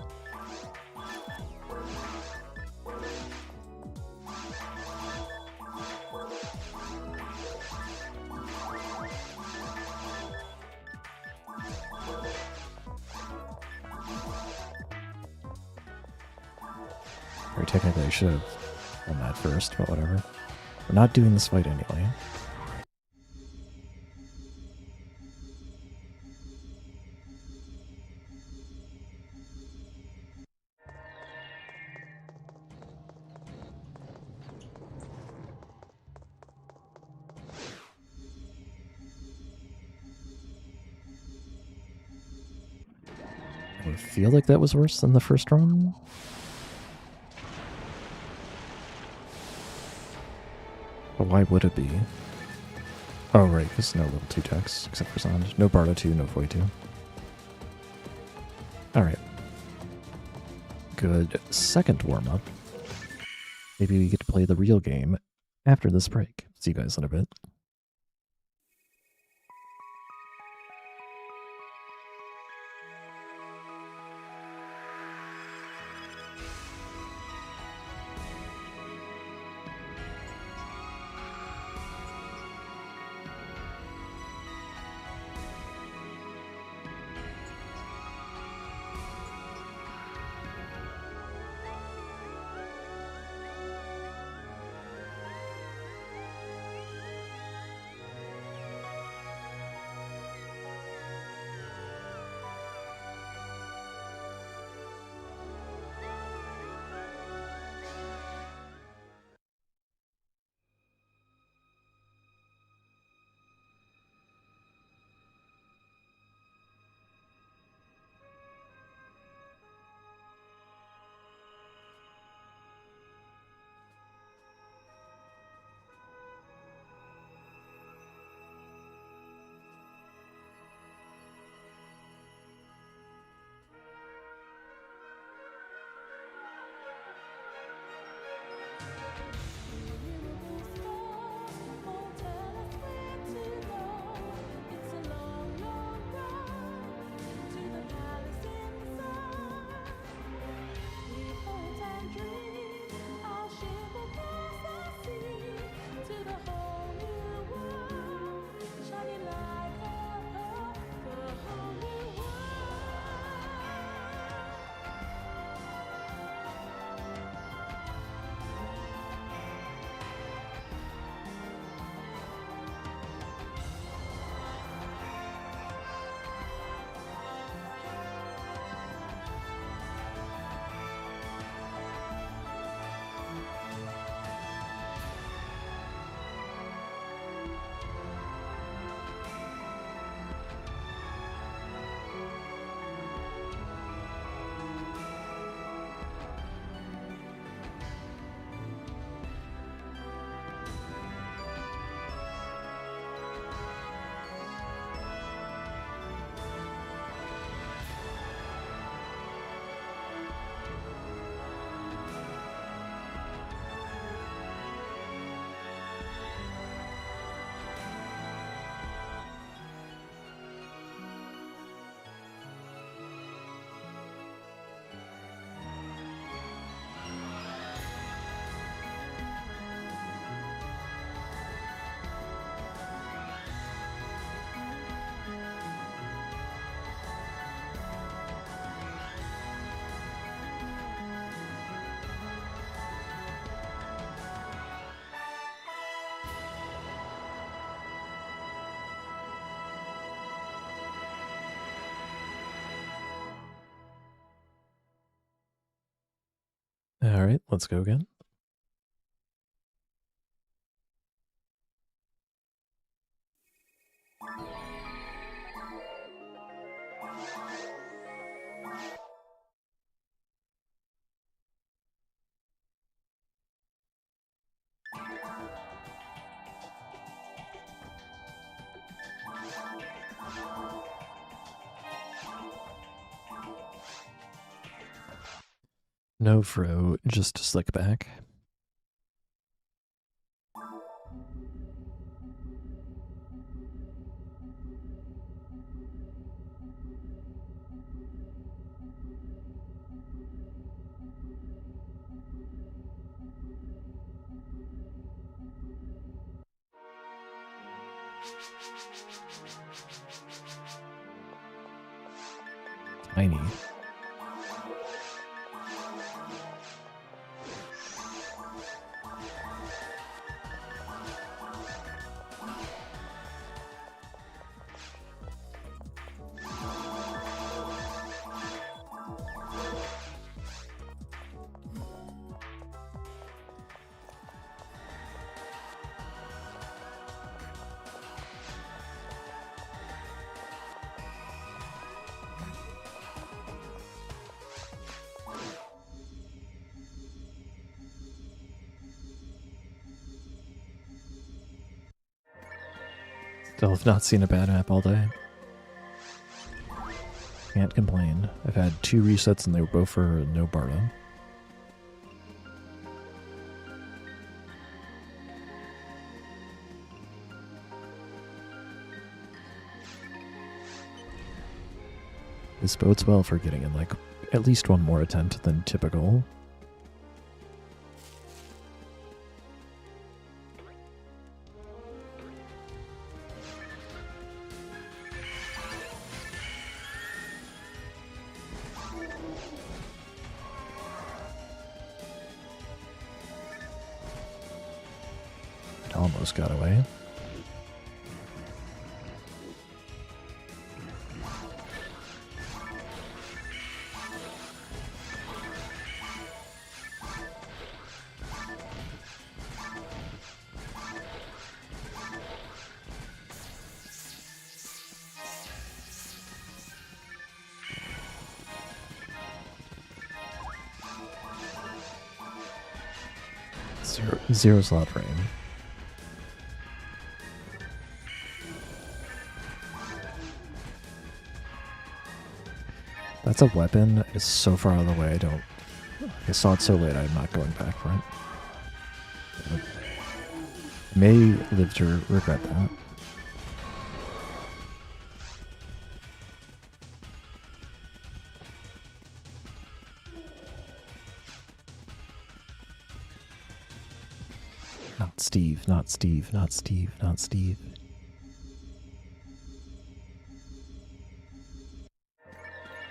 Or technically I should have done that first, but whatever. We're not doing this fight anyway. I feel like that was worse than the first run. But why would it be? Oh, right, because no level 2 techs, except for sound. No Bardo 2, no Void 2. Alright. Good second warm-up. maybe we get to play the real game after this break. See you guys in a bit. All right, let's go again. No fro, just slick back. Tiny. Still have not seen a bad map all day. Can't complain. I've had 2 resets and they were both for no Bardo. This bodes well for getting in, like, at least one more attempt than typical. It almost got away. Zero slot frame. That's a weapon. It's so far out of the way. I saw it so late. I'm not going back for it. I may live to regret that. Not Steve, not Steve, not Steve, not Steve.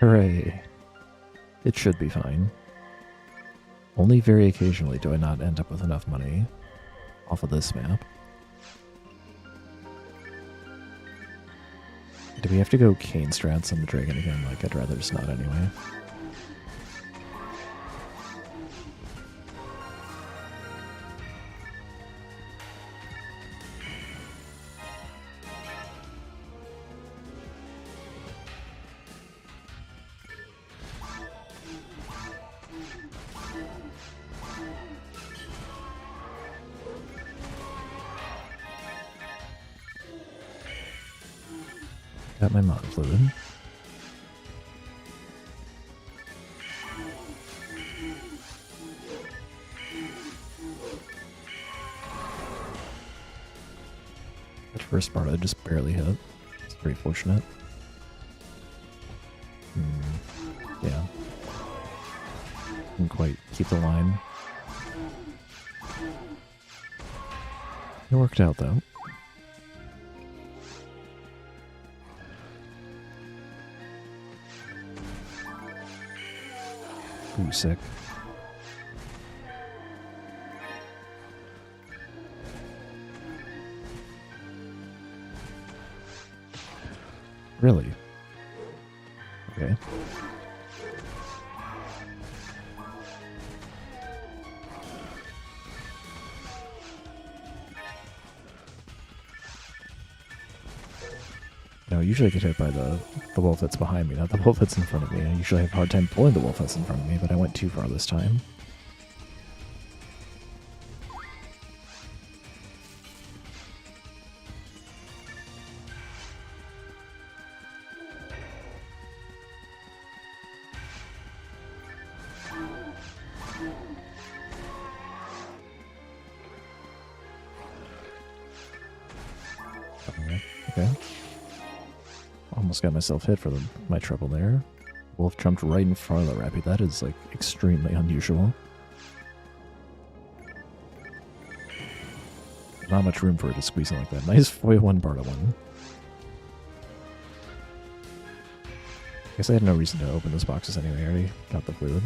Hooray. It should be fine. Only very occasionally do I not end up with enough money off of this map. Do we have to go cane strats on the dragon again? Like, I'd rather just not anyway. Got my mod fluid. That first part I just barely hit. It's pretty fortunate. Yeah. Didn't quite keep the line. It worked out though. Ooh, sick. Really? Okay. No, usually I get hit by the wolf that's behind me, not the wolf that's in front of me. I usually have a hard time pulling the wolf that's in front of me, but I went too far this time. Okay. Almost got myself hit for my trouble there. Wolf jumped right in front of the rabbit. That is, like, extremely unusual. Not much room for it to squeeze in like that. Nice foil one, Barta one. Guess I had no reason to open those boxes anyway. I already got the fluid.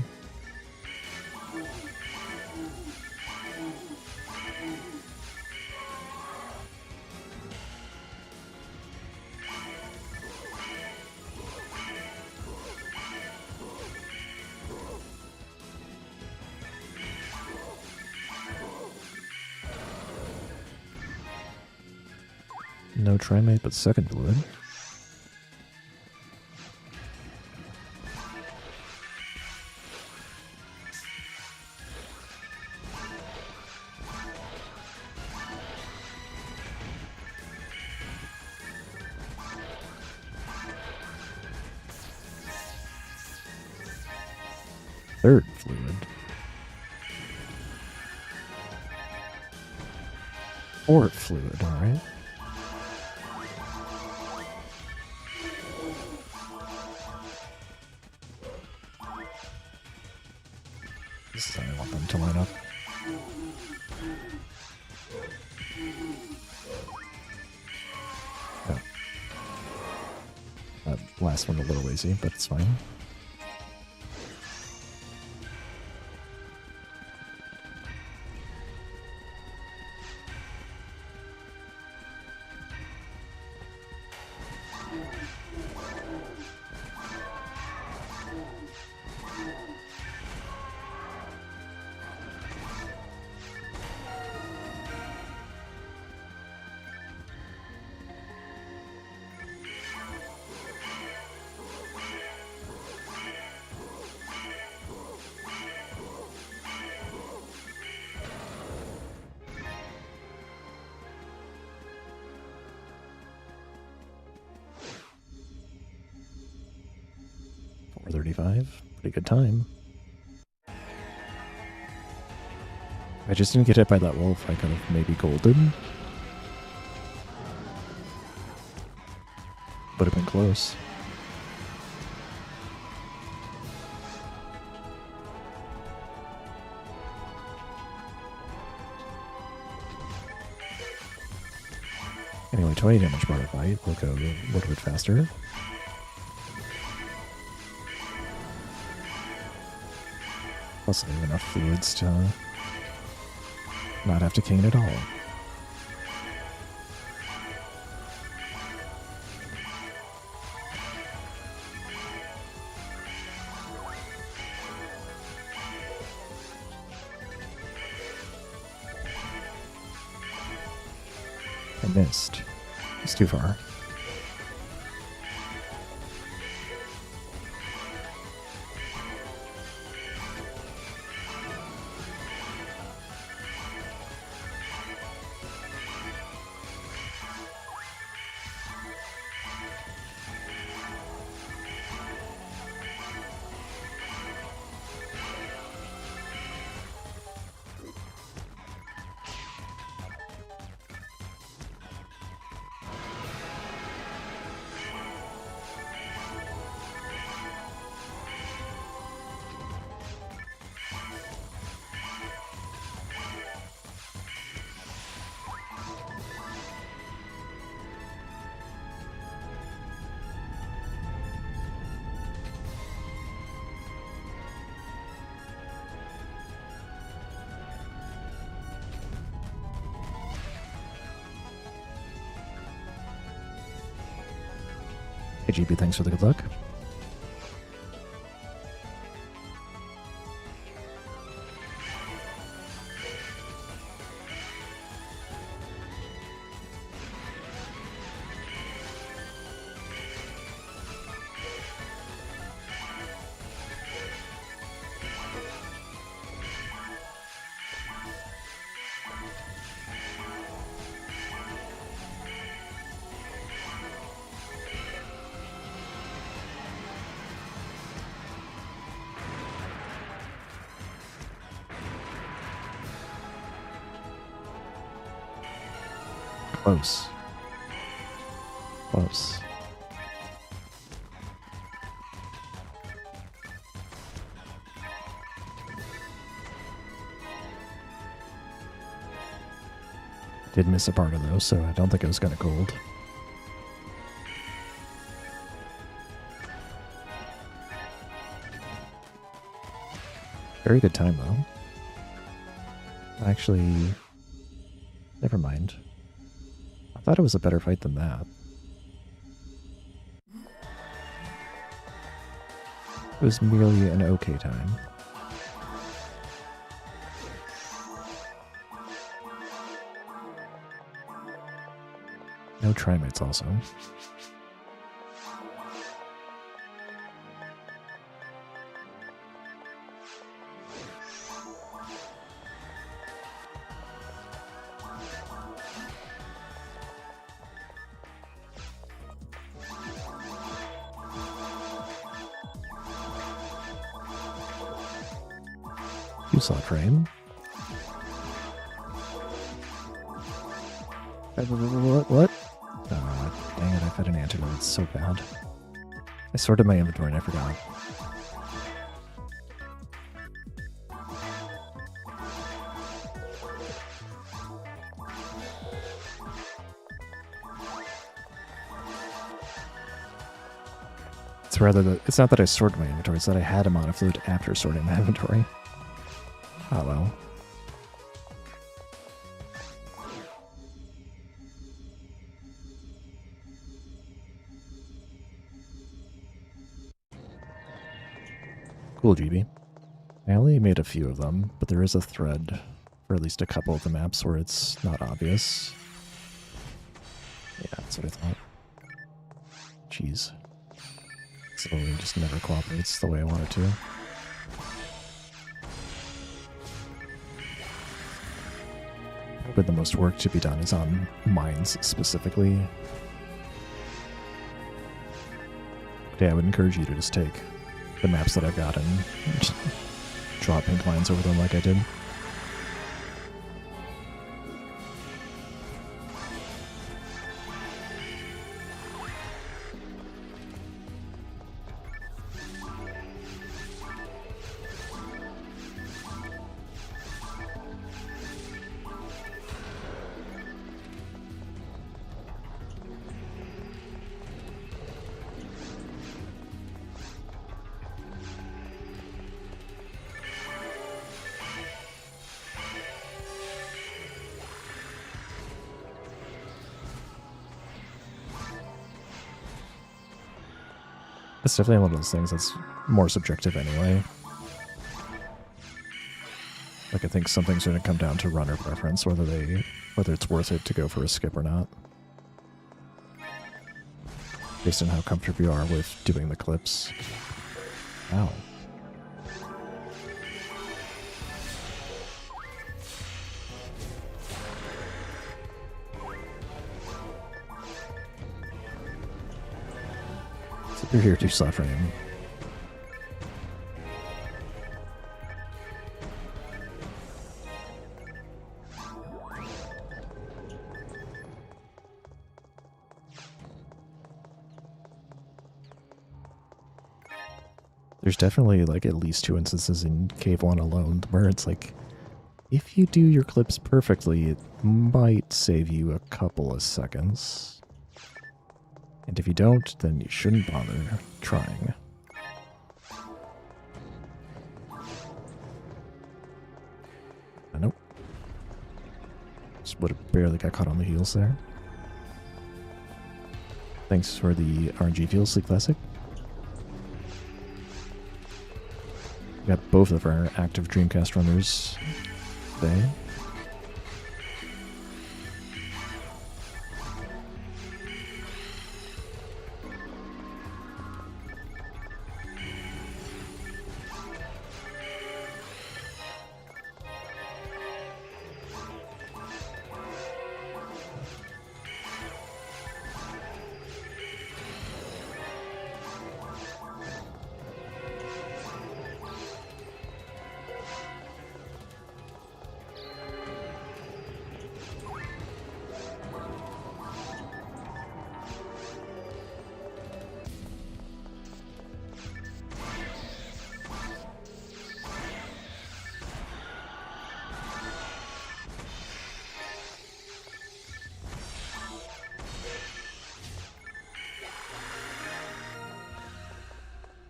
No trimate, but second fluid. Third fluid. Fourth fluid, alright. This is how I want them to line up. Oh. That last one a little lazy, but it's fine. $4.35, pretty good time. I just didn't get hit by that wolf. I could have maybe golden. Would have been close. Anyway, 20 damage bar fight. We'll go a little bit faster. Plus, I have enough fluids to not have to cane at all. I missed. It's too far. Hey GB, thanks for the good luck. Close. Close. Did miss a part of those, so I don't think it was gonna gold. Very good time though. Actually, never mind. I thought it was a better fight than that. It was merely an okay time. No trimates also. You saw frame. What? Dang it, I've had an antidote. It's so bad. I sorted my inventory and I forgot. It's rather that it's not that I sorted my inventory, it's that I had him on a flute after sorting my inventory. Oh well. Cool, GB. I only made a few of them, but there is a thread for at least a couple of the maps where it's not obvious. Yeah, that's what I thought. Jeez. Slowly just never cooperates the way I want it to. But the most work to be done is on mines specifically. But yeah, I would encourage you to just take the maps that I've got and just draw pink lines over them like I did. It's definitely one of those things that's more subjective anyway. Like, I think something's going to come down to runner preference, whether it's worth it to go for a skip or not. Based on how comfortable you are with doing the clips. Ow. You're here to suffering. There's definitely like at least 2 instances in Cave 1 alone where it's like, if you do your clips perfectly, it might save you a couple of seconds. And if you don't, then you shouldn't bother trying. Nope. Just would have barely got caught on the heels there. Thanks for the RNG fuel, Sleek Classic. We got both of our active Dreamcast runners today.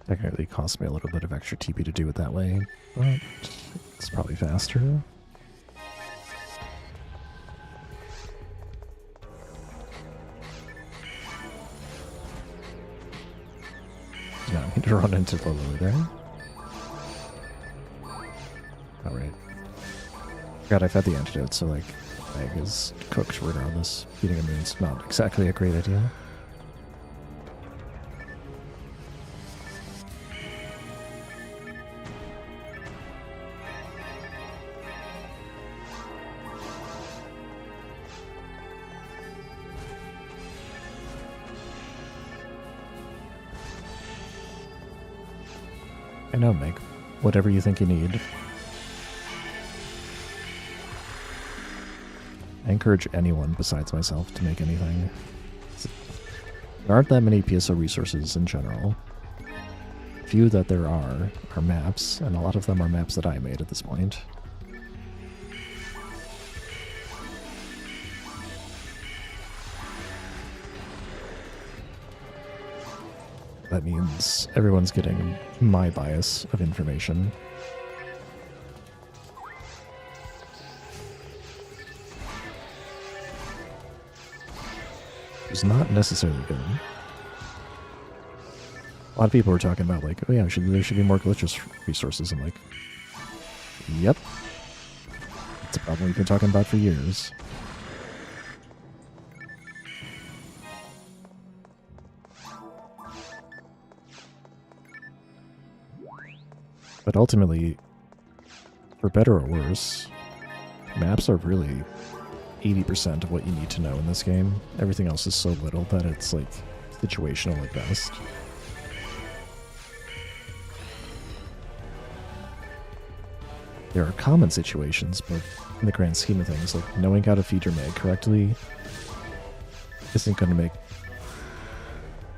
Technically cost me a little bit of extra TP to do it that way, but it's probably faster. Yeah, I need to run into the lower there. Alright. God, I've had the antidote, so like, egg is cooked regardless. Eating a moon's not exactly a great idea. I know, Meg. Whatever you think you need. I encourage anyone besides myself to make anything. There aren't that many PSO resources in general. Few that there are maps, and a lot of them are maps that I made at this point. That means everyone's getting my bias of information. It's not necessarily good. A lot of people were talking about like, oh yeah, there should be more glitchless resources. I'm like, yep. It's a problem we've been talking about for years. But ultimately, for better or worse, maps are really 80% of what you need to know in this game. Everything else is so little that it's like situational at best. There are common situations, but in the grand scheme of things, like knowing how to feed your mag correctly isn't going to make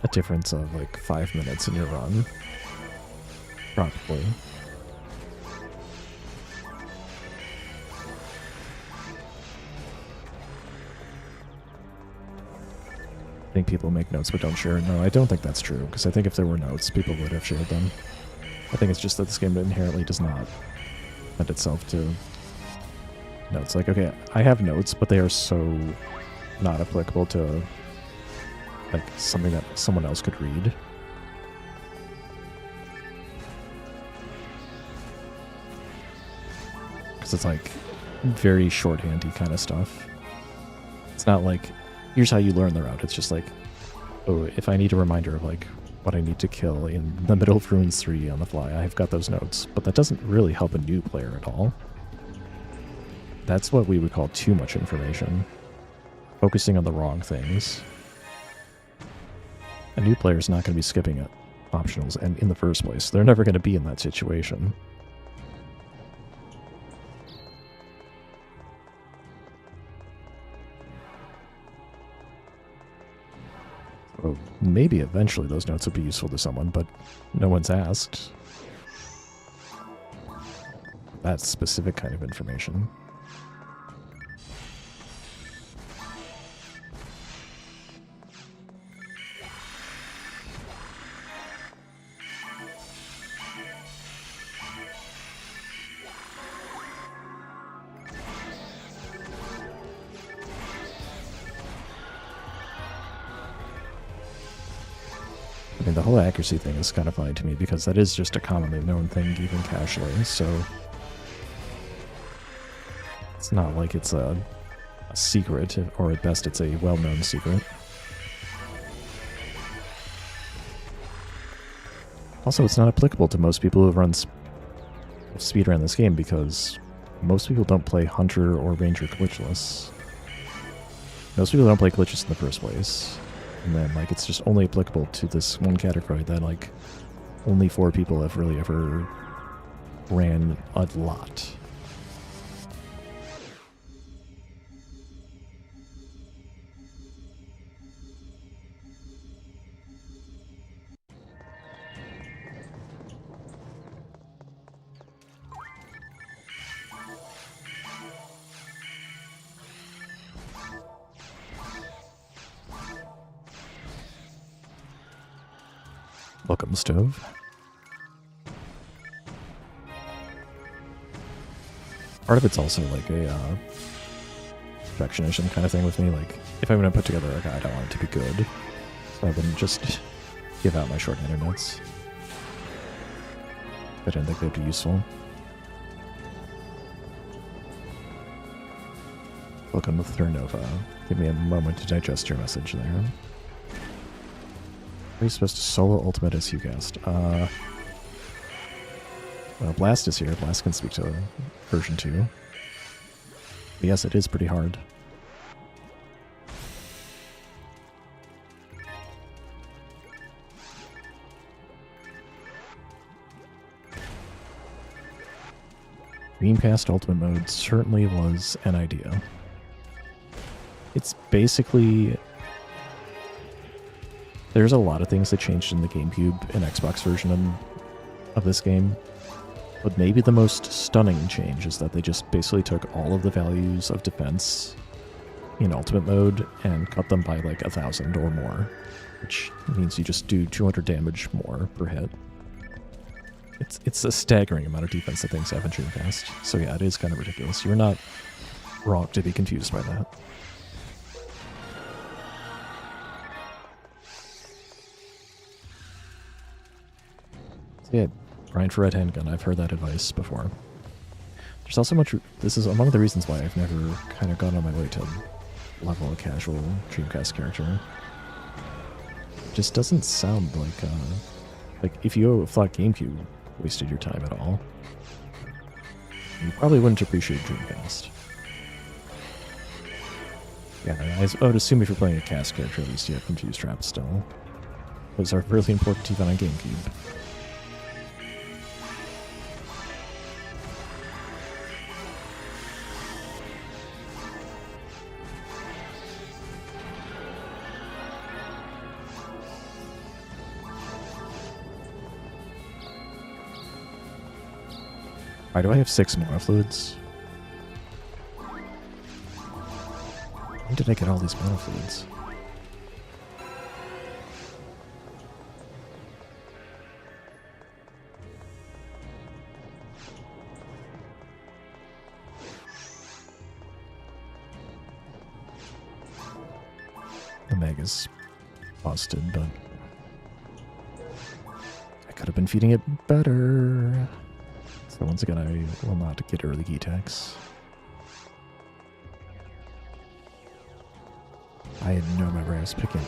a difference of like 5 minutes in your run. Probably. I think people make notes but don't share. No, I don't think that's true, because I think if there were notes, people would have shared them. I think it's just that this game inherently does not lend itself to notes. Like, okay, I have notes, but they are so not applicable to like something that someone else could read. Because it's like very shorthandy kind of stuff. It's not like, here's how you learn the route. It's just like, oh, if I need a reminder of like what I need to kill in the middle of Ruins 3 on the fly, I've got those notes. But that doesn't really help a new player at all. That's what we would call too much information. Focusing on the wrong things. A new player is not going to be skipping it, optionals, and in the first place. They're never going to be in that situation. Well, maybe eventually those notes would be useful to someone, but no one's asked. That specific kind of information. I mean, the whole accuracy thing is kind of funny to me because that is just a commonly known thing, even casually, so it's not like it's a secret, or at best it's a well-known secret. Also, it's not applicable to most people who run speedrun this game because most people don't play Hunter or Ranger glitchless. Most people don't play glitches in the first place. And then, like, it's just only applicable to this one category that, like, only 4 people have really ever ran a lot. Welcome, Stove. Part of it's also like a perfectionism kind of thing with me. Like, if I'm going to put together a guide, I want it to be good. So I wouldn't just give out my shorthanded notes. I didn't think they'd be useful. Welcome to Thernova. Give me a moment to digest your message there. Are you supposed to solo ultimate as you guessed? Well, Blast is here. Blast can speak to version 2. But yes, it is pretty hard. Dreamcast Ultimate Mode certainly was an idea. It's basically... There's a lot of things that changed in the GameCube and Xbox version of this game, but maybe the most stunning change is that they just basically took all of the values of defense in Ultimate Mode and cut them by like 1,000 or more. which means you just do 200 damage more per hit. It's a staggering amount of defense that things have in Dreamcast. So yeah, it is kind of ridiculous. You're not wrong to be confused by that. So yeah, grind for red handgun. I've heard that advice before. There's also much... This is one of the reasons why I've never kind of gone on my way to level a casual Dreamcast character. It just doesn't sound like if you thought GameCube wasted your time at all, you probably wouldn't appreciate Dreamcast. Yeah, I would assume if you're playing a cast character, at least you have confuse traps still. Those are really important even on GameCube. Why do I have 6 mana fluids? When did I get all these mana fluids? The Mega's busted, but I could have been feeding it better. So once again, I will not get early key attacks. I had no memory I was picking.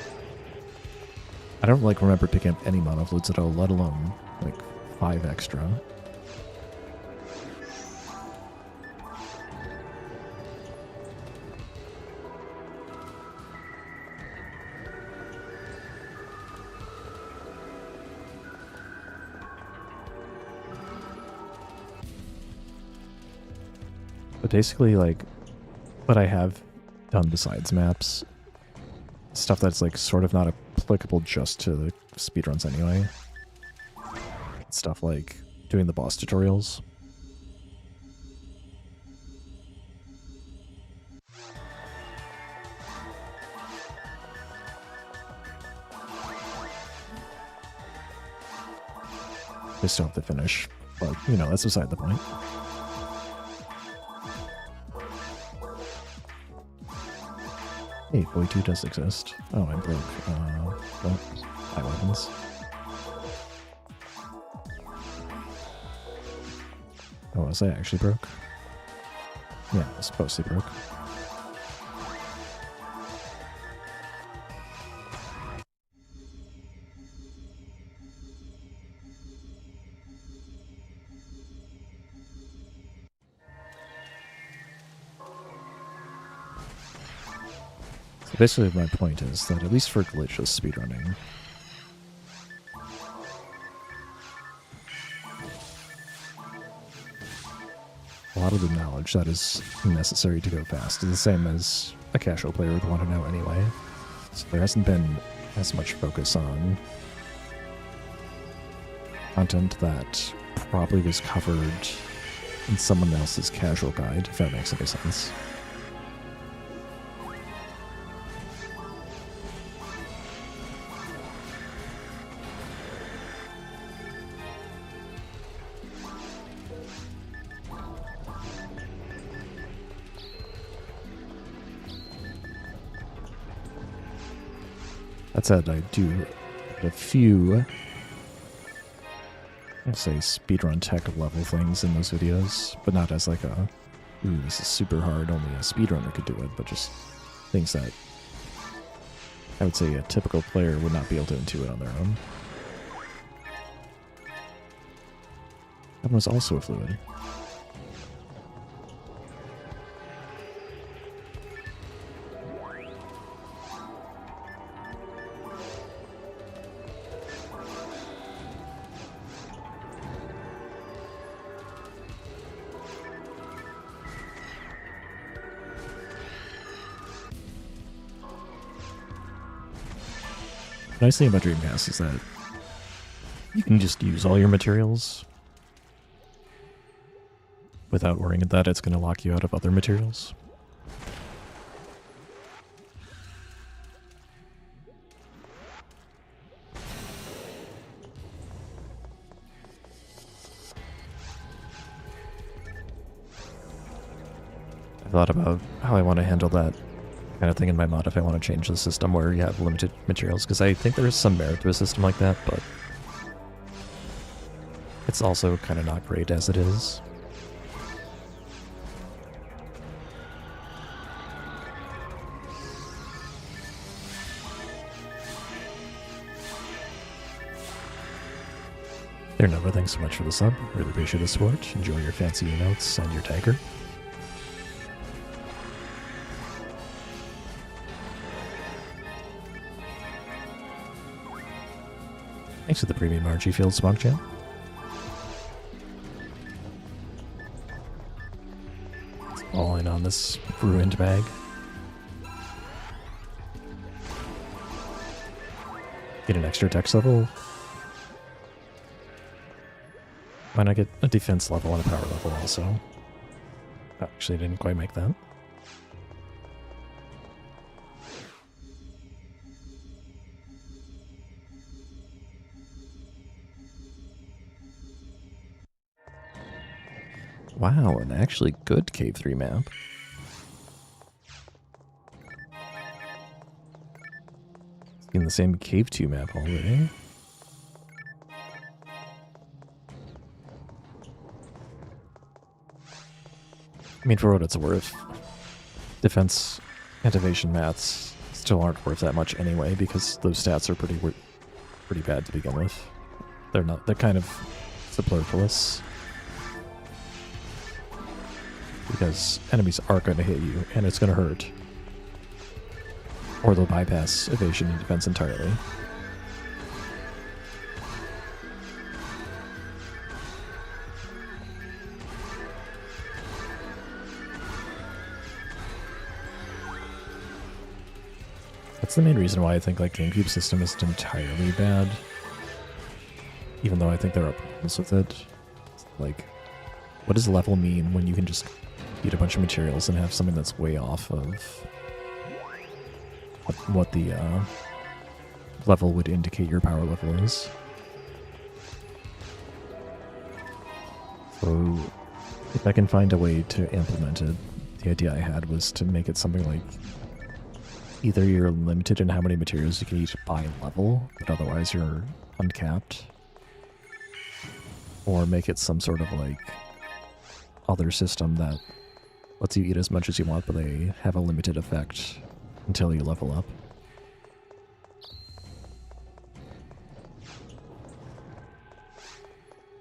I don't remember picking up any mana fluids at all, let alone 5 extra. But basically, what I have done besides maps, stuff that's sort of not applicable just to the speedruns anyway. Stuff like doing the boss tutorials. I still have to finish, but that's beside the point. Hey, Boy 2 does exist. Oh, I broke, my weapons. Oh, was I actually broke? Yeah, I was mostly broke. Basically, my point is that at least for glitchless speedrunning, a lot of the knowledge that is necessary to go fast is the same as a casual player would want to know anyway. So there hasn't been as much focus on content that probably was covered in someone else's casual guide, if that makes any sense. That said, I do a few, I'll say, speedrun tech level things in those videos, but not as ooh, this is super hard, only a speedrunner could do it, but just things that I would say a typical player would not be able to intuit on their own. That one was also a fluid. The nice thing about Dreamcast is that you can just use all your materials without worrying that it's going to lock you out of other materials. thought about how I want to handle that kind of thing in my mod if I want to change the system where you have limited materials, because I think there is some merit to a system like that, but it's also kind of not great as it is. There, Nova, thanks so much for the sub. Really appreciate the support. Enjoy your fancy notes and your tiger. Thanks for the premium RG Field Smog Jam. All in on this ruined bag. Get an extra dex level. Why not get a defense level and a power level also? Actually, didn't quite make that. Wow, an actually good Cave 3 map. In the same Cave 2 map already. I mean, for what it's worth, defense activation mats still aren't worth that much anyway, because those stats are pretty bad to begin with. They're kind of superfluous. Because enemies are going to hit you, and it's going to hurt. Or they'll bypass evasion and defense entirely. That's the main reason why I think like GameCube system isn't entirely bad. Even though I think there are problems with it. Like, what does level mean when you can just eat a bunch of materials and have something that's way off of what the level would indicate your power level is? So, if I can find a way to implement it, the idea I had was to make it something like either you're limited in how many materials you can eat by level, but otherwise you're uncapped, or make it some sort of like other system that lets you eat as much as you want, but they have a limited effect until you level up.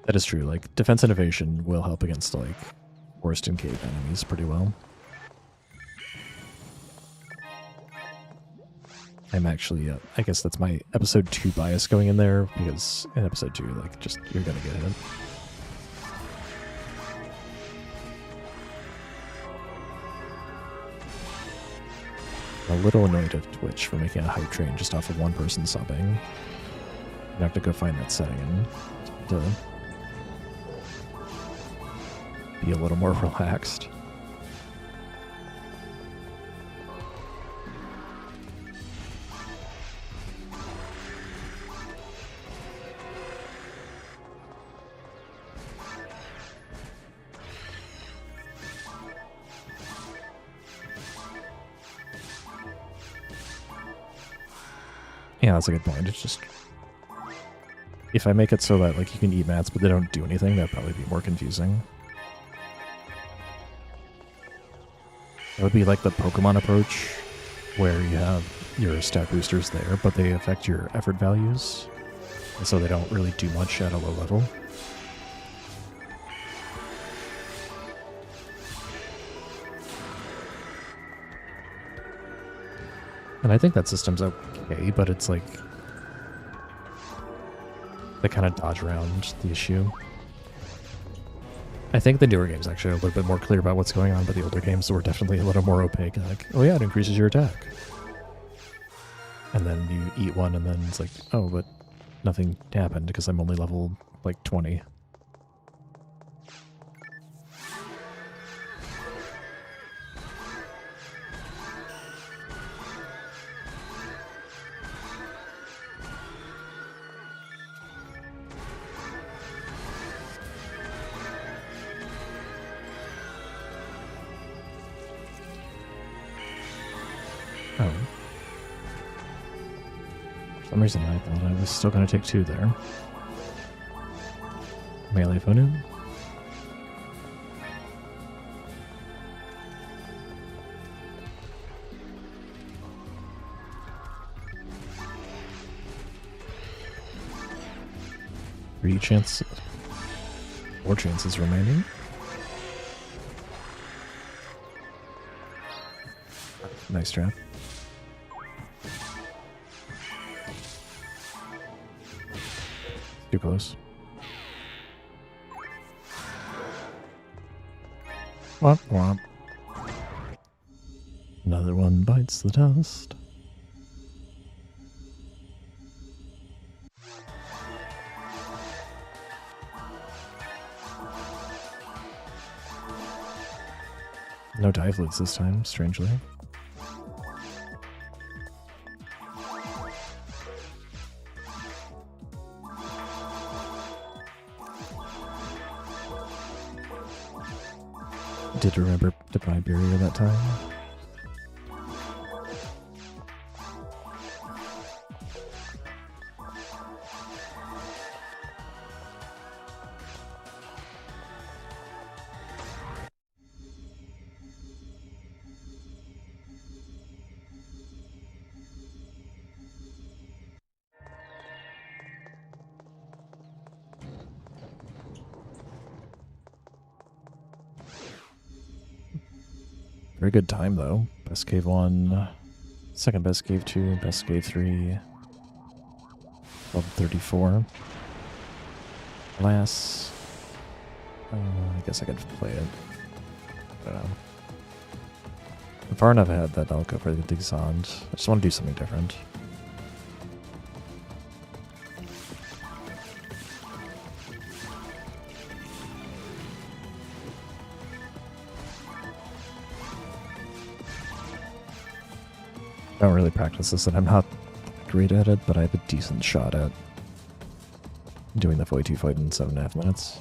That is true, like defense innovation will help against like forest and cave enemies pretty well. I'm actually, I guess that's my episode 2 bias going in there, because in episode 2, like, just, you're gonna get hit. A little annoyed at Twitch for making a hype train just off of one person subbing. I have to go find that setting to be a little more relaxed. Yeah, that's a good point. It's just, if I make it so that like you can eat mats but they don't do anything, that'd probably be more confusing. That would be like the Pokemon approach, where you have your stat boosters there, but they affect your effort values, and so they don't really do much at a low level. And I think that system's okay, but it's like they kind of dodge around the issue. I think the newer games actually are a little bit more clear about what's going on, but the older games were definitely a little more opaque. Like, oh yeah, it increases your attack. And then you eat one and then it's like, oh, but nothing happened because I'm only level like 20. Oh. For some reason I thought I was still going to take 2 there. Melee FOnewm. Four chances remaining. Nice trap. Too close. Womp womp. Another one bites the dust. No dive leads this time, strangely. Did remember to buy barrier that time. Very good time though. Best cave 1, second best cave 2, best cave 3, level 34. Last, I guess I could play it. I don't know. I'm far enough ahead that I'll go for the Descent. I just want to do something different. I don't really practice this, and I'm not great at it, but I have a decent shot at doing the 42 fight in 7.5 minutes.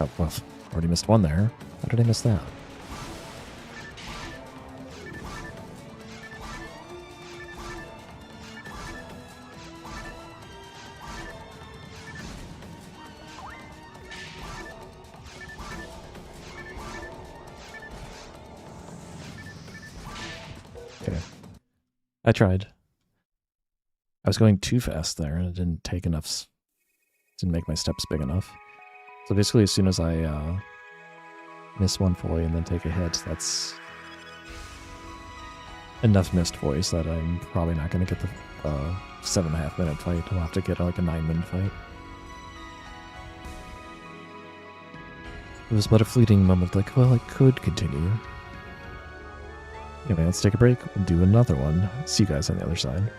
Oh, well, already missed one there. How did I miss that? Okay. I tried. I was going too fast there, and it didn't take enough. Didn't make my steps big enough. So basically, as soon as I miss one volley and then take a hit, that's enough missed voice that I'm probably not going to get the 7.5 minute fight. I'll have to get like a 9-minute fight. It was but a fleeting moment, like, well, I could continue. Anyway, let's take a break. We'll do another one. See you guys on the other side.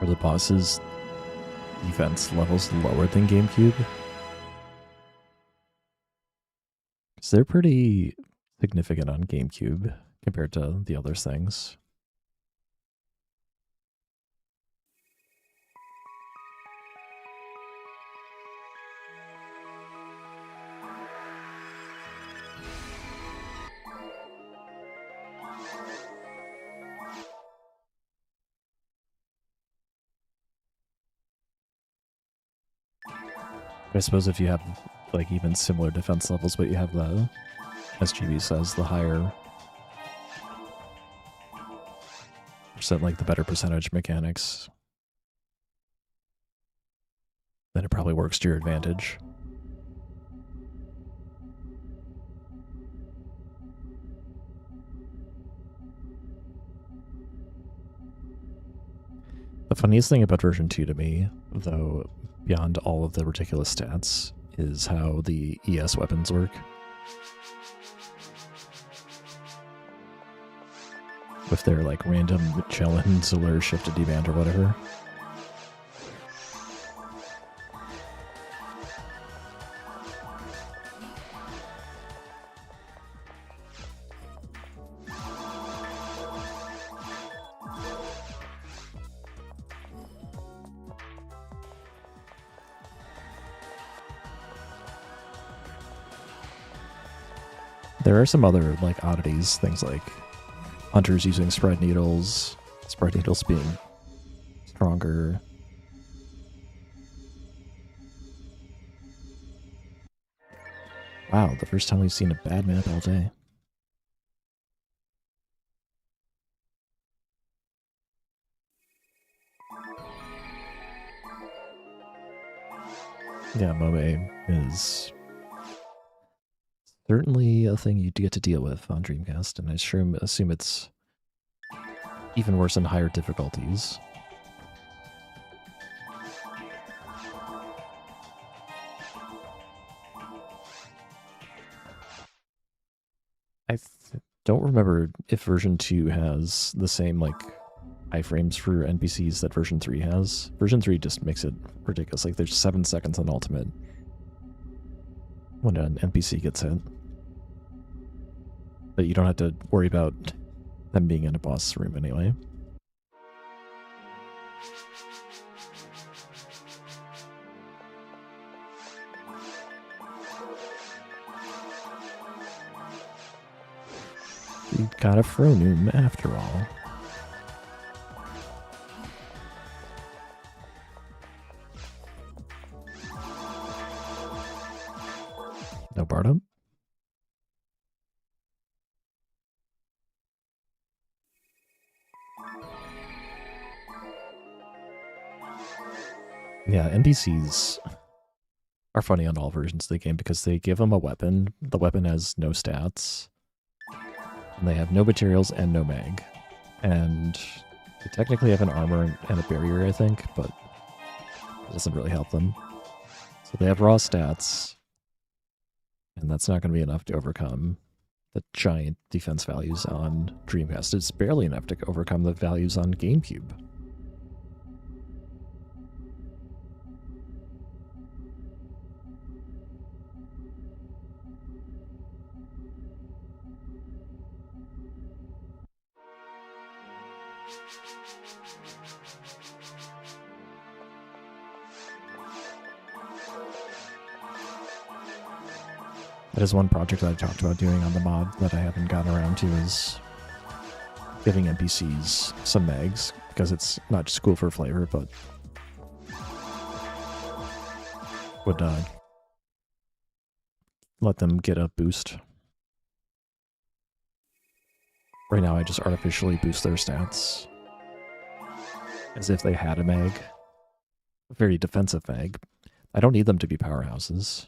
Are the bosses' defense levels lower than GameCube? Because they're pretty significant on GameCube compared to the other things. I suppose if you have like even similar defense levels, but you have the, as GB says, the higher percent, like the better percentage mechanics, then it probably works to your advantage. The funniest thing about version 2 to me, though, beyond all of the ridiculous stats, is how the ES weapons work. With their like random challenge or shifted demand or whatever. There are some other like oddities, things like hunters using spread needles being stronger. Wow, the first time we've seen a bad map all day. Yeah, Moe is certainly a thing you get to deal with on Dreamcast, and I sure assume it's even worse in higher difficulties. I don't remember if version 2 has the same like iframes for NPCs that version 3 has. Version 3 just makes it ridiculous. Like there's 7 seconds on ultimate when an NPC gets hit. But you don't have to worry about them being in a boss room anyway. You got a FOnewm after all. No Bartum? Yeah, NPCs are funny on all versions of the game because they give them a weapon. The weapon has no stats. And they have no materials and no mag. And they technically have an armor and a barrier, I think, but it doesn't really help them. So they have raw stats. And that's not going to be enough to overcome the giant defense values on Dreamcast. It's barely enough to overcome the values on GameCube. That is one project that I've talked about doing on the mod that I haven't gotten around to, is giving NPCs some mags, because it's not just cool for flavor, but would let them get a boost. Right now I just artificially boost their stats as if they had a mag. A very defensive mag. I don't need them to be powerhouses.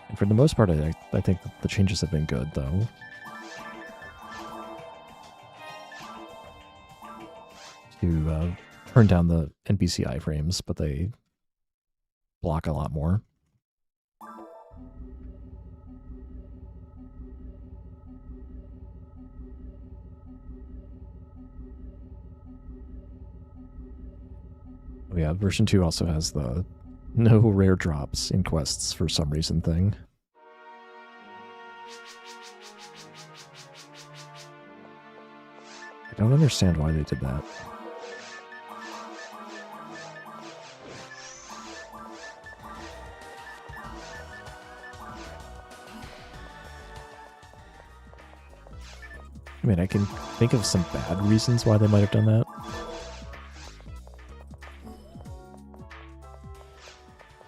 And for the most part, I think that the changes have been good, though. To turn down the NPC iframes, but they block a lot more. Oh yeah, version 2 also has the no rare drops in quests for some reason thing. I don't understand why they did that. I mean, I can think of some bad reasons why they might have done that.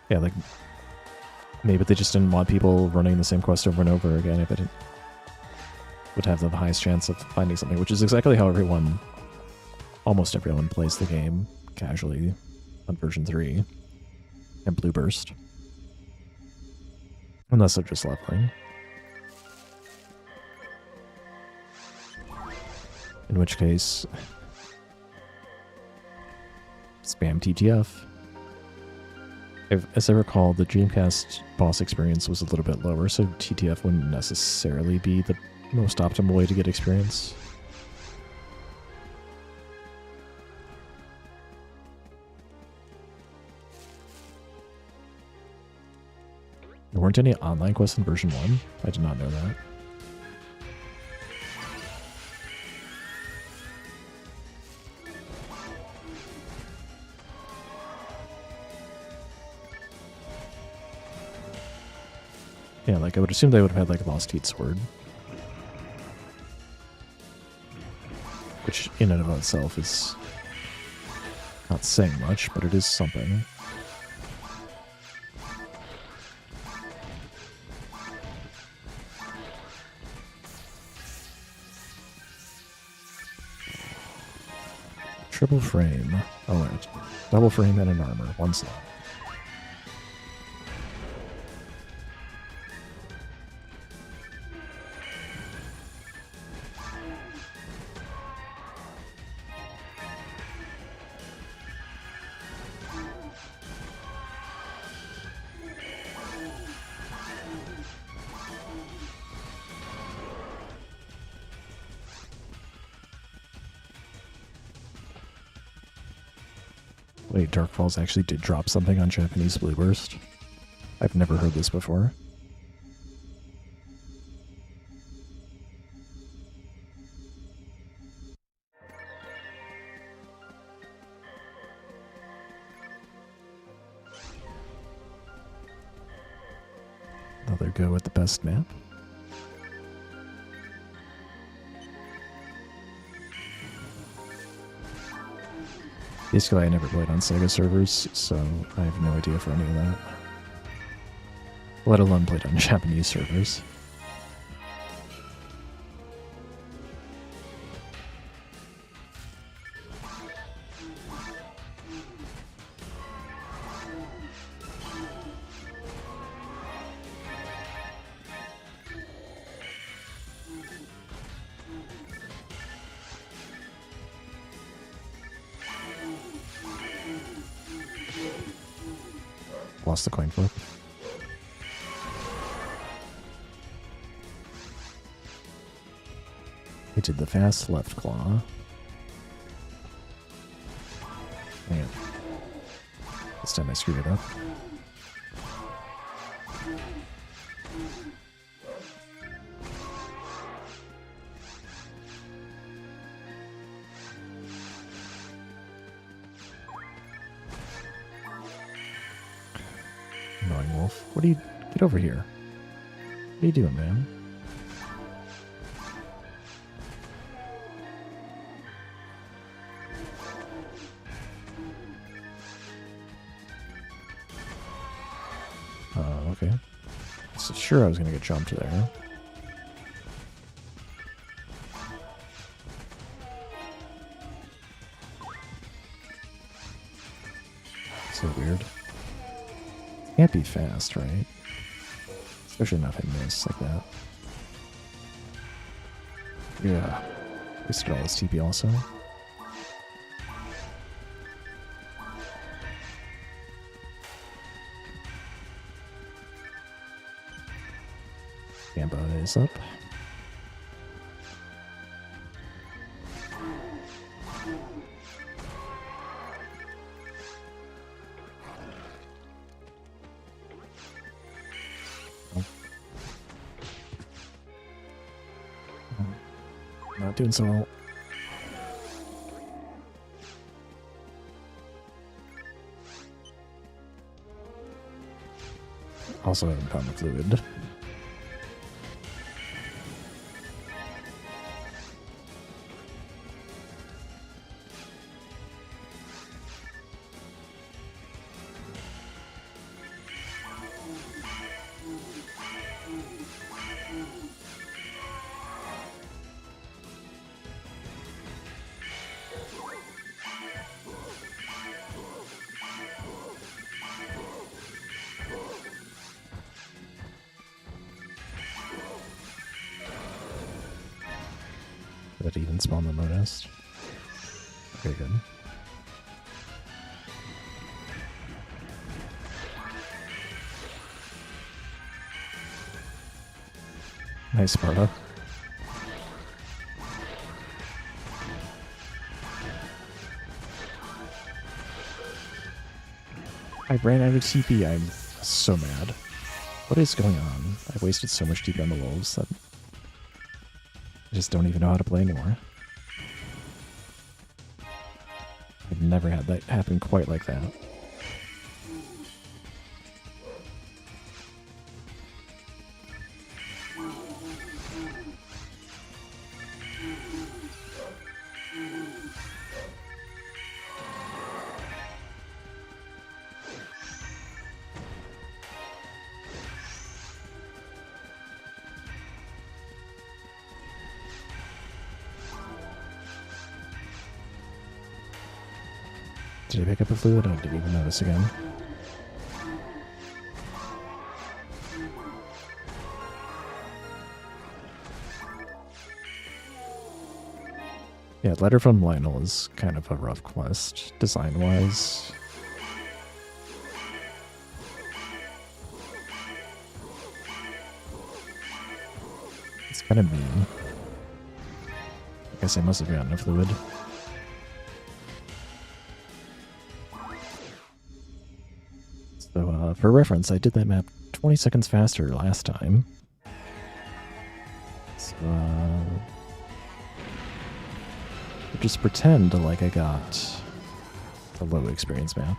Yeah, like, maybe they just didn't want people running the same quest over and over again if it would have the highest chance of finding something, which is exactly how almost everyone plays the game casually on version 3 and Blue Burst. Unless they're just leveling. In which case, spam TTF. As I recall, the Dreamcast boss experience was a little bit lower, so TTF wouldn't necessarily be the most optimal way to get experience. There weren't any online quests in version 1? I did not know that. Yeah, like I would assume they would have had like Lost Heat Sword. Which in and of itself is not saying much, but it is something. Triple frame. Oh wait. Double frame and an armor. One slot. Wait, Dark Falls actually did drop something on Japanese Blue Burst? I've never heard this before. Another go at the best map. Basically, I never played on Sega servers, so I have no idea for any of that. Let alone played on Japanese servers. Lost the coin flip. He did the fast left claw. Man. This time I screwed it up. Annoying wolf. What are you... Get over here. What are you doing, man? Okay. So sure I was gonna get jumped there. So weird. Can't be fast, right? Especially not hitting miss like that. Yeah. Wasted all this TP also. Gamba is up. not doing so well. Also haven't found the fluid. Did it even spawn the nest? Okay, good. Nice, Sparta. I ran out of TP. I'm so mad. What is going on? I wasted so much TP on the wolves that I just don't even know how to play anymore. I've never had that happen quite like that. Did I pick up a fluid? I didn't even notice again. Yeah, Letter from Lionel is kind of a rough quest, design-wise. It's kind of mean. I guess I must have gotten a fluid. So, for reference, I did that map 20 seconds faster last time. So, just pretend like I got the low experience map.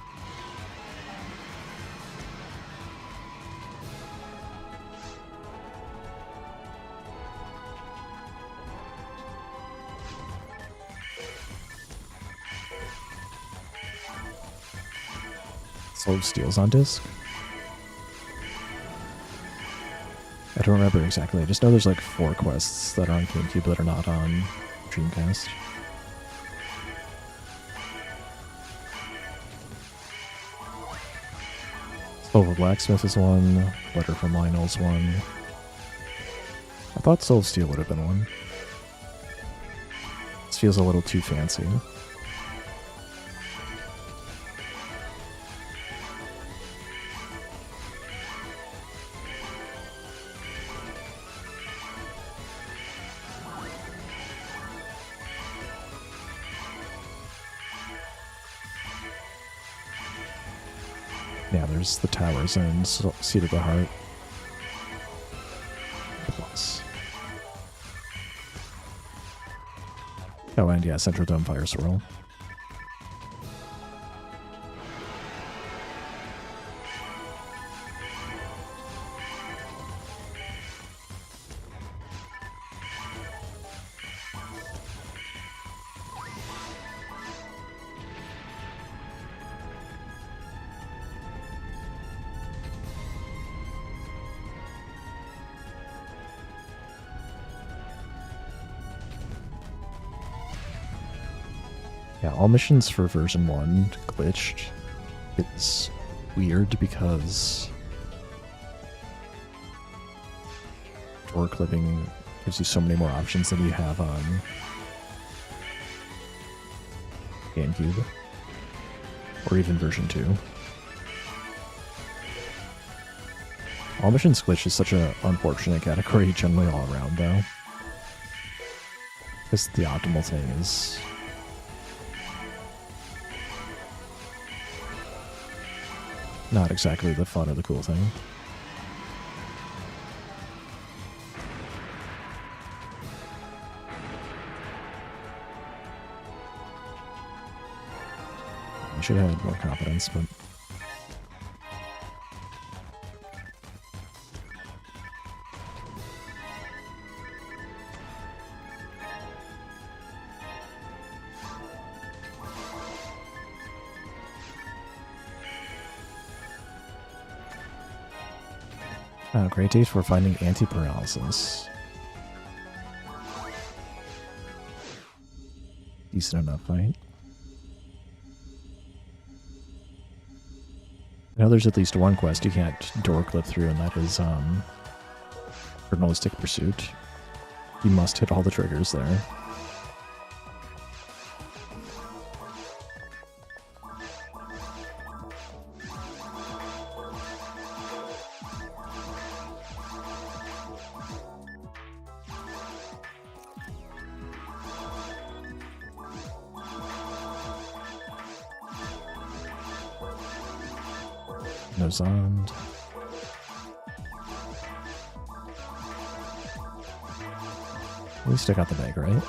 Soul of Steel's on disc. I don't remember exactly. I just know there's like 4 quests that are on GameCube that are not on Dreamcast. Soul of a Blacksmith is one. Letter from Lionel's one. I thought Soul of Steel would have been one. This feels a little too fancy. Yeah, there's the towers and Seat of the Heart. Oh, and yeah, Central Dome Fire Swirl. Yeah, all missions for version 1 glitched. It's weird because door clipping gives you so many more options than you have on GameCube. Or even version 2. All missions glitch is such an unfortunate category generally all around though. Because the optimal thing is not exactly the fun or the cool thing. should have had more confidence, but... Great date for finding anti-paralysis. Decent enough fight. I know there's at least one quest you can't door clip through, and that is journalistic pursuit. You must hit all the triggers there. No Zond. At least I got the bag, right?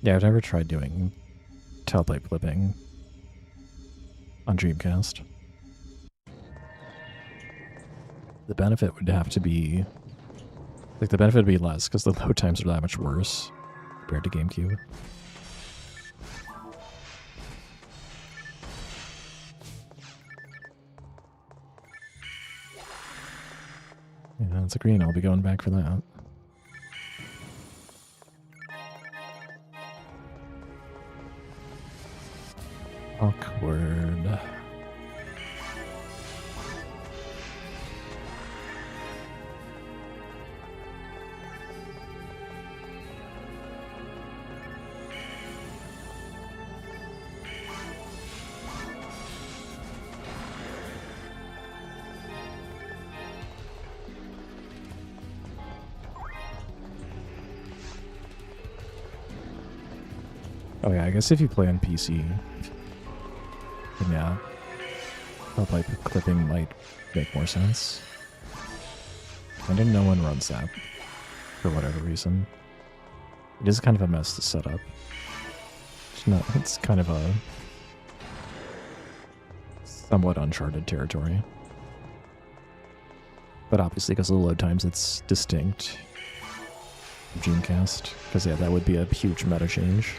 Yeah, I've never tried doing tailpipe clipping on Dreamcast. The benefit would have to be... Like, the benefit would be less, because the load times are that much worse compared to GameCube. Yeah, it's a green. I'll be going back for that. Awkward. Oh yeah, I guess if you play on PC, then yeah, tailpipe clipping might make more sense. I didn't know one runs that, for whatever reason. It is kind of a mess to set up. It's kind of a somewhat uncharted territory. But obviously, because of the load times, it's distinct from Dreamcast. Because yeah, that would be a huge meta change.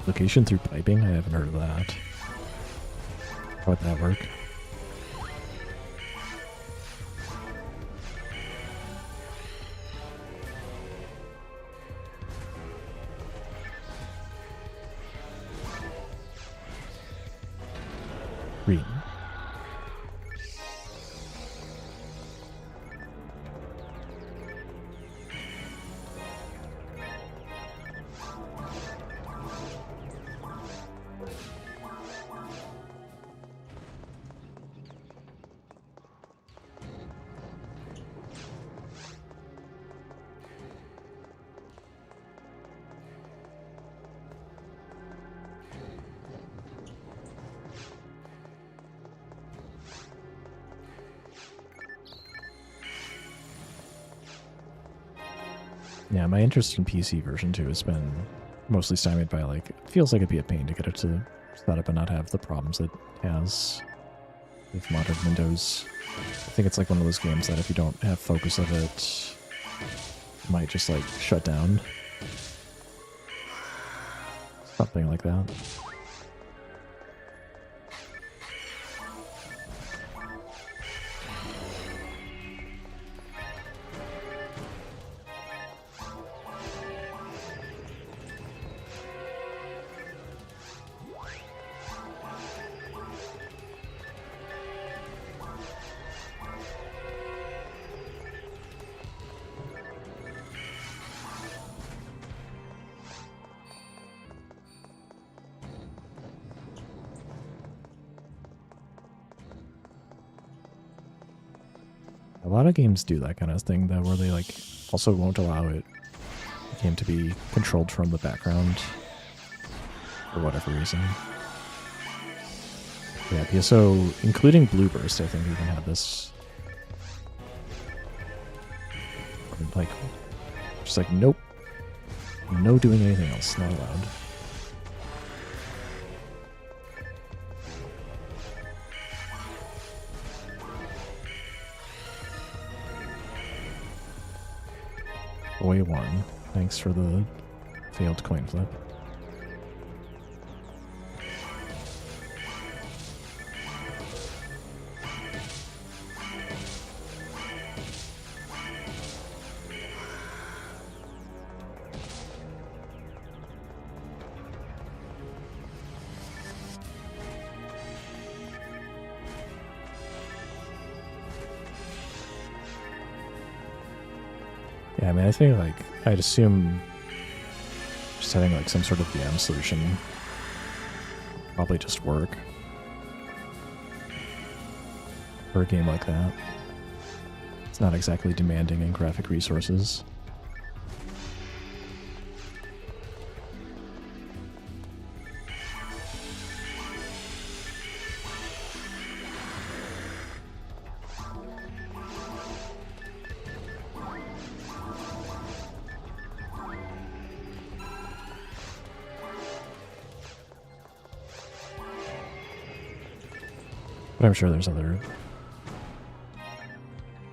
Location through piping? I haven't heard of that. How would that work? Green. Yeah, my interest in PC version 2 has been mostly stymied by, like, it feels like it'd be a pain to get it to set up and not have the problems it has with modern Windows. I think it's like one of those games that if you don't have focus of it, it might just, like, shut down. Something like that. lot of games do that kind of thing though, where they like also won't allow the game to be controlled from the background for whatever reason. Yeah, PSO, including Blueburst, I think even had this. Like, just like, nope. No doing anything else, not allowed. Boy won. Thanks for the failed coin flip. Yeah, I mean, I think, like, I'd assume just having, like, some sort of VM solution would probably just work for a game like that. It's not exactly demanding in graphic resources. But I'm sure there's other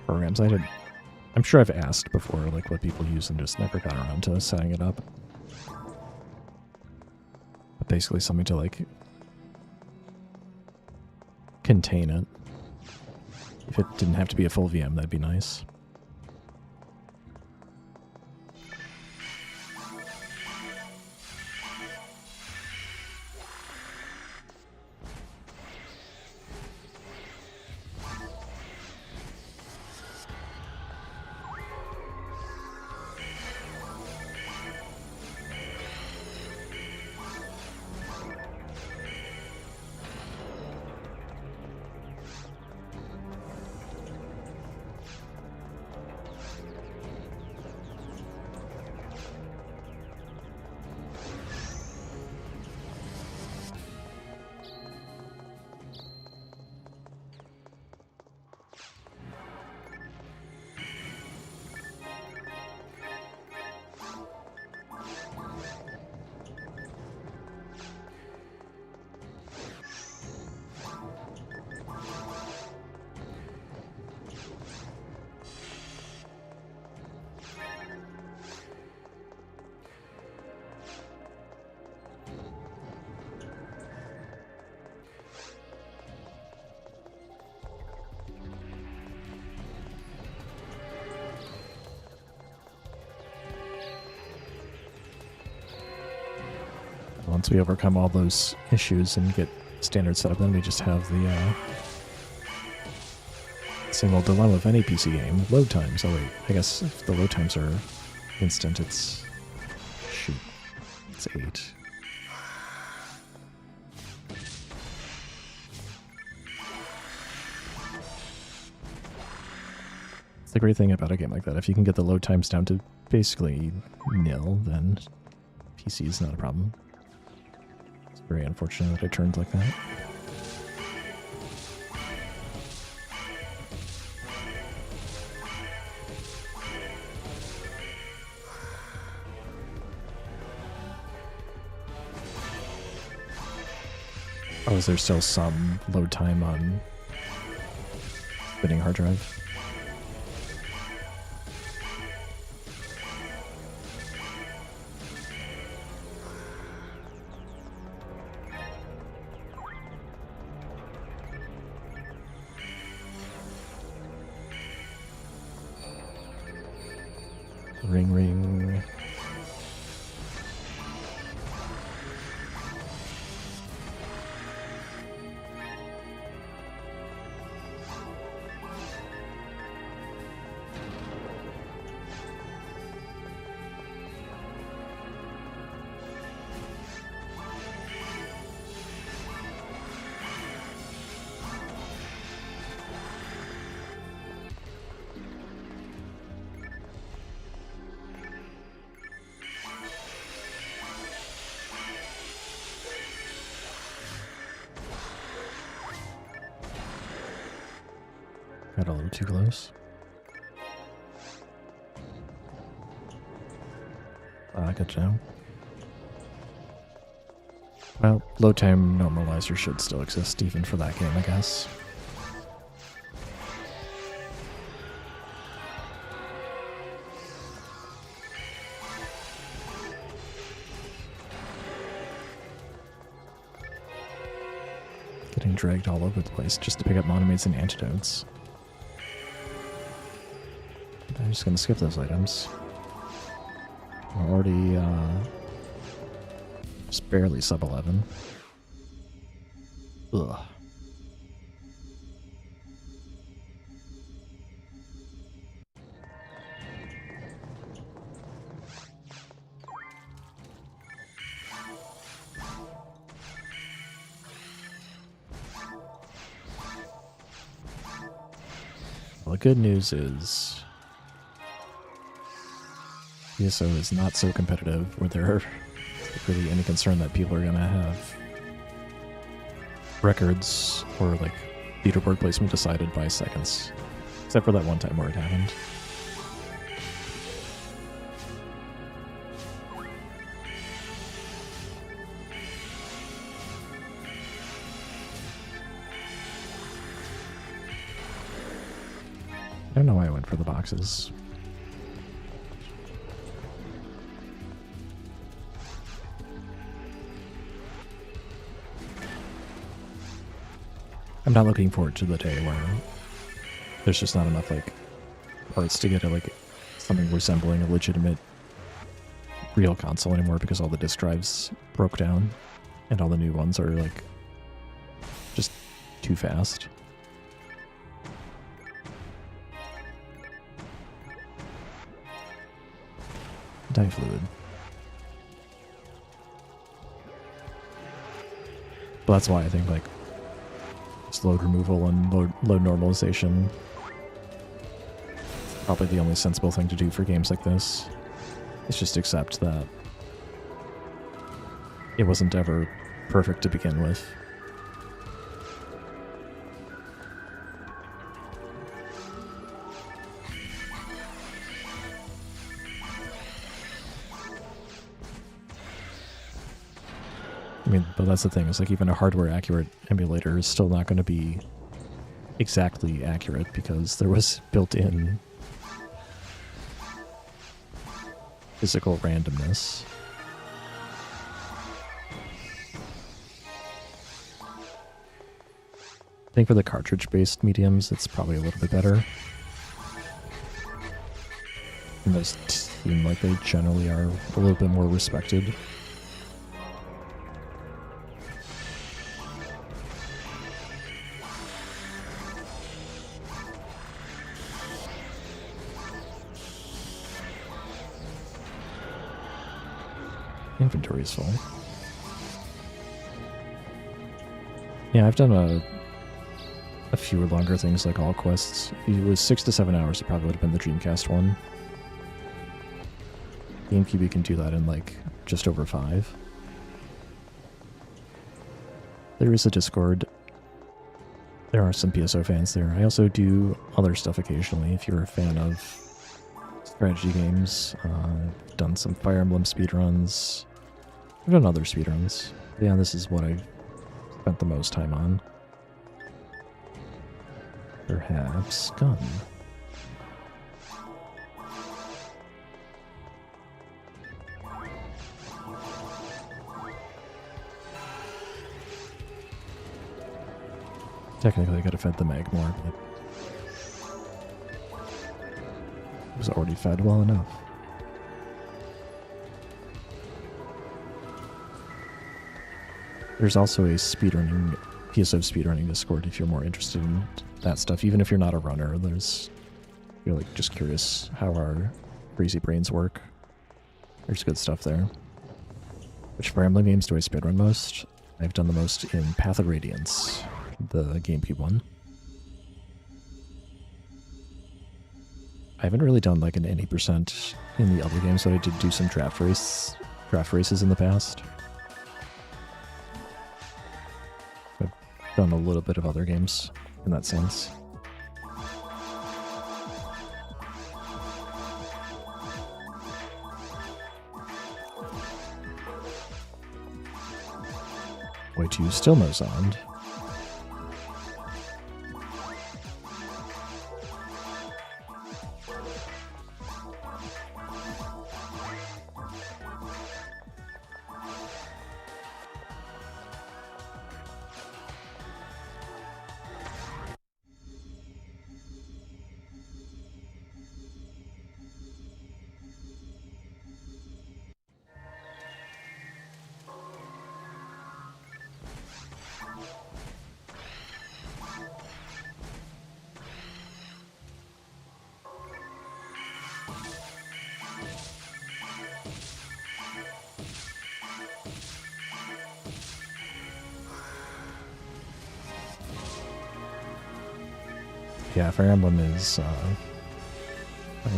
programs. I'm sure I've asked before, like, what people use and just never got around to setting it up. But basically something to, like, contain it. If it didn't have to be a full VM, that'd be nice. Once we overcome all those issues and get standard set up, then we just have the single dilemma of any PC game, load times. Oh wait, I guess if the load times are instant, it's... shoot, it's 8. It's the great thing about a game like that. If you can get the load times down to basically nil, then PC is not a problem. Very unfortunate that it turned like that. Oh, is there still some load time on spinning hard drive? Ring, ring. Got a little too close. Good to know. Well, load time normalizer should still exist even for that game, I guess. Getting dragged all over the place just to pick up monomates and antidotes. I'm just gonna skip those items. We're already just barely sub 11. Ugh. Well, the good news is PSO is not so competitive where there are really any concern that people are going to have records or like leaderboard placement decided by seconds. Except for that one time where it happened. I don't know why I went for the boxes. I'm not looking forward to the day where there's just not enough like parts to get like something resembling a legitimate real console anymore because all the disk drives broke down and all the new ones are like just too fast. Difluid. But that's why I think like load removal and load normalization is probably the only sensible thing to do for games like this. It's just accept that it wasn't ever perfect to begin with. I mean, but that's the thing, is like even a hardware accurate emulator is still not going to be exactly accurate because there was built-in physical randomness. I think for the cartridge-based mediums, it's probably a little bit better. And those seem like they generally are a little bit more respected. Inventory is full. Yeah, I've done a few longer things like all quests. If it was 6 to 7 hours, it probably would have been the Dreamcast one. GameCube, you can do that in like just over 5. There is a Discord. There are some PSO fans there. I also do other stuff occasionally if you're a fan of strategy games. I've done some Fire Emblem speedruns. I've done other speedruns. Yeah, this is what I've spent the most time on. Perhaps gun. Technically I could have fed the mag more, but it was already fed well enough. There's also a speedrunning, PSO speedrunning Discord if you're more interested in that stuff. Even if you're not a runner, you're like just curious how our crazy brains work. There's good stuff there. Which Fire Emblem games do I speedrun most? I've done the most in Path of Radiance, the GameCube one. I haven't really done like an any percent in the other games, but I did do some draft races in the past. I've done a little bit of other games in that sense. Way to still no sound. Yeah, Fire Emblem is,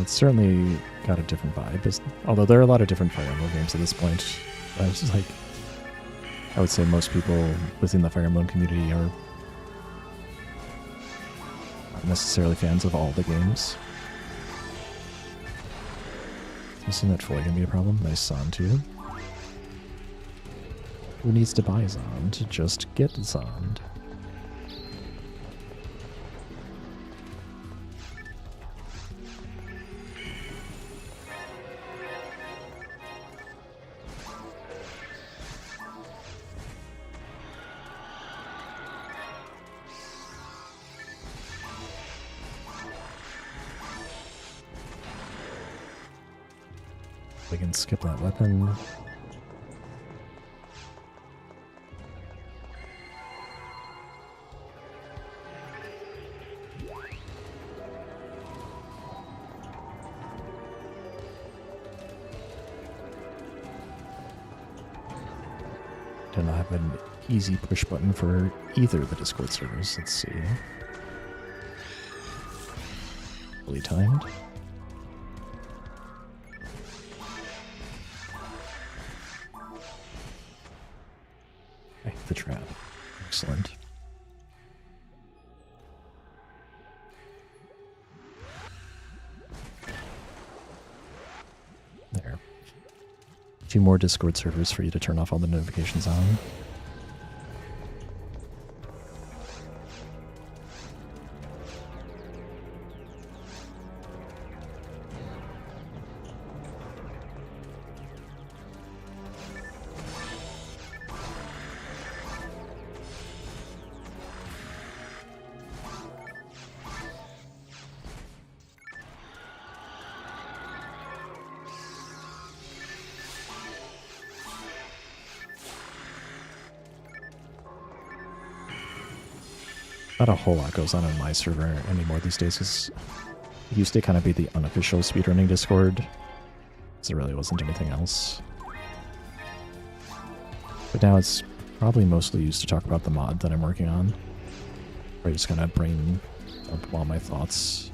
it's certainly got a different vibe. Although there are a lot of different Fire Emblem games at this point. It's just like, I would say most people within the Fire Emblem community are not necessarily fans of all the games. Isn't that fully going to be a problem? Nice Zond too. Who needs to buy Zond? Just get Zond. We can skip that weapon. Don't have an easy push button for either of the Discord servers. Let's see. Fully timed. The trap. Excellent. There. 2 more Discord servers for you to turn off all the notifications on. Not a whole lot goes on my server anymore these days, because it used to kind of be the unofficial speedrunning Discord, because there really wasn't anything else. But now it's probably mostly used to talk about the mod that I'm working on, where I just kind of bring up all my thoughts.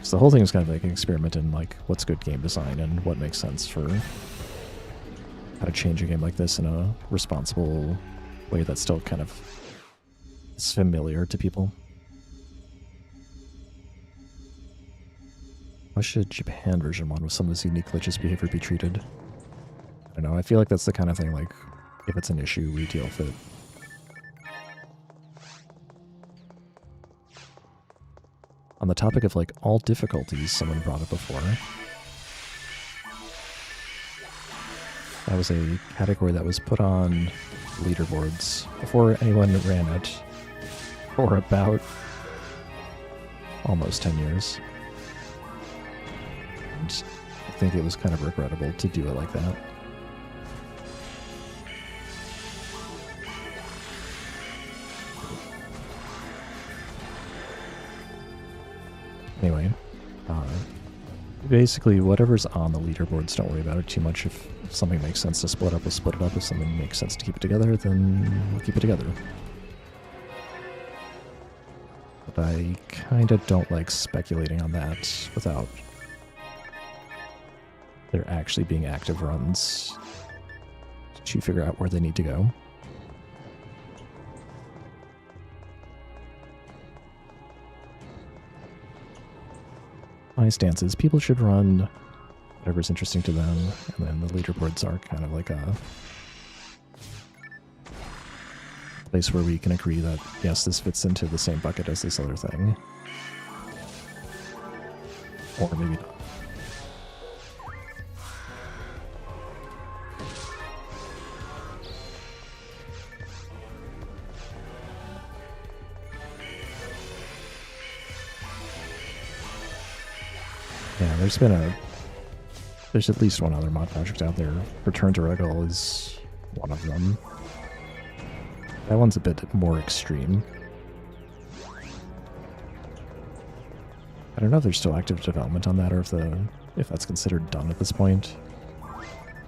So the whole thing is kind of like an experiment in like what's good game design and what makes sense for how to change a game like this in a responsible way that still kind of is familiar to people. How should Japan version 1 with some of this unique glitches behavior be treated? I don't know, I feel like that's the kind of thing, like, if it's an issue, we deal with it. On the topic of, like, all difficulties, someone brought up before. That was a category that was put on leaderboards before anyone ran it for about almost 10 years. And I think it was kind of regrettable to do it like that. Anyway, basically whatever's on the leaderboards, don't worry about it too much. If something makes sense to split up, we'll split it up. If something makes sense to keep it together, then we'll keep it together. But I kind of don't like speculating on that without there actually being active runs to figure out where they need to go. My stance is people should run whatever's interesting to them, and then the leaderboards are kind of like a place where we can agree that, yes, this fits into the same bucket as this other thing. Or maybe not. Yeah, there's at least one other mod project out there. Return to Regal is one of them. That one's a bit more extreme. I don't know if there's still active development on that or if that's considered done at this point.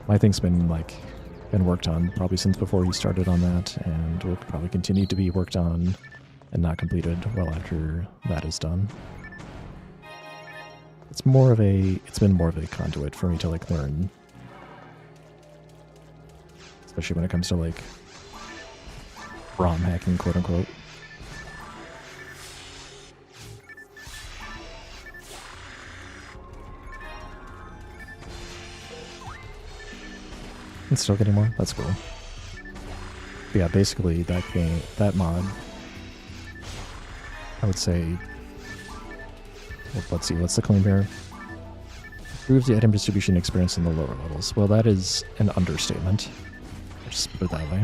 My thing's been worked on probably since before he started on that, and will probably continue to be worked on and not completed well after that is done. It's been more of a conduit for me to learn. Especially when it comes to ROM hacking, quote unquote. And still getting more? That's cool. But yeah, basically that mod, I would say, well, let's see, what's the claim here? Improves the item distribution experience in the lower levels. Well, that is an understatement. Just put it that way.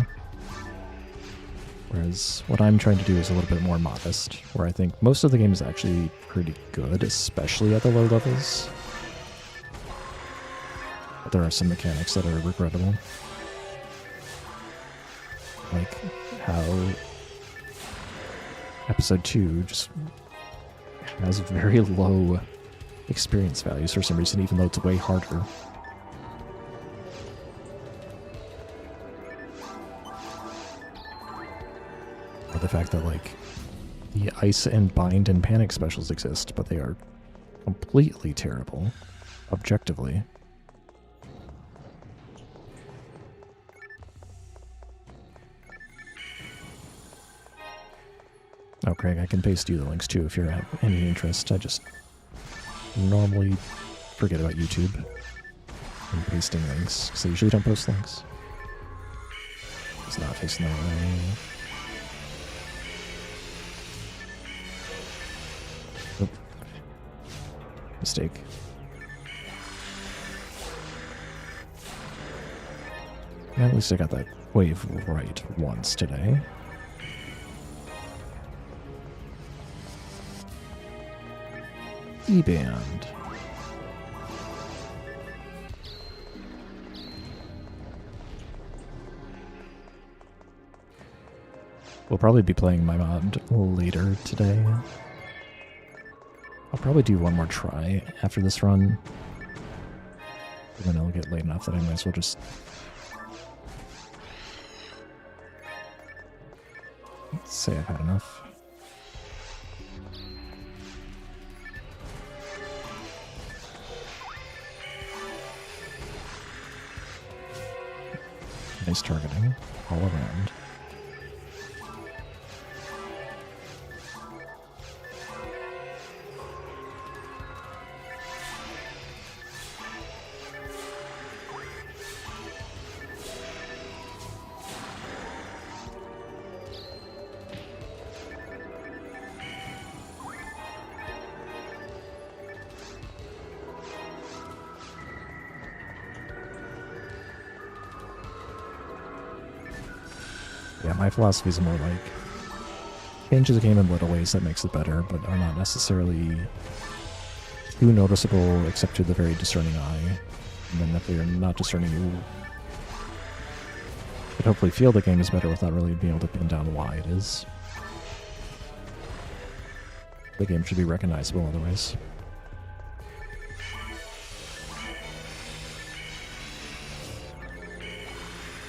Whereas what I'm trying to do is a little bit more modest, where I think most of the game is actually pretty good, especially at the low levels. But there are some mechanics that are regrettable. Like how episode 2 just has very low experience values for some reason, even though it's way harder. Or the fact that the ice and bind and panic specials exist, but they are completely terrible, objectively. Oh, Craig, I can paste you the links too if you're at any interest. I just normally forget about YouTube and pasting links, because I usually don't post links. It's not facing the way. Oop. Mistake. Yeah, at least I got that wave right once today. E-band. We'll probably be playing my mod later today. I'll probably do one more try after this run. And then it'll get late enough that I might as well just say I've had enough. Nice targeting all around. Yeah, my philosophy is more change the game in little ways that makes it better, but are not necessarily too noticeable except to the very discerning eye. And then if they're not discerning, you could hopefully feel the game is better without really being able to pin down why it is. The game should be recognizable otherwise.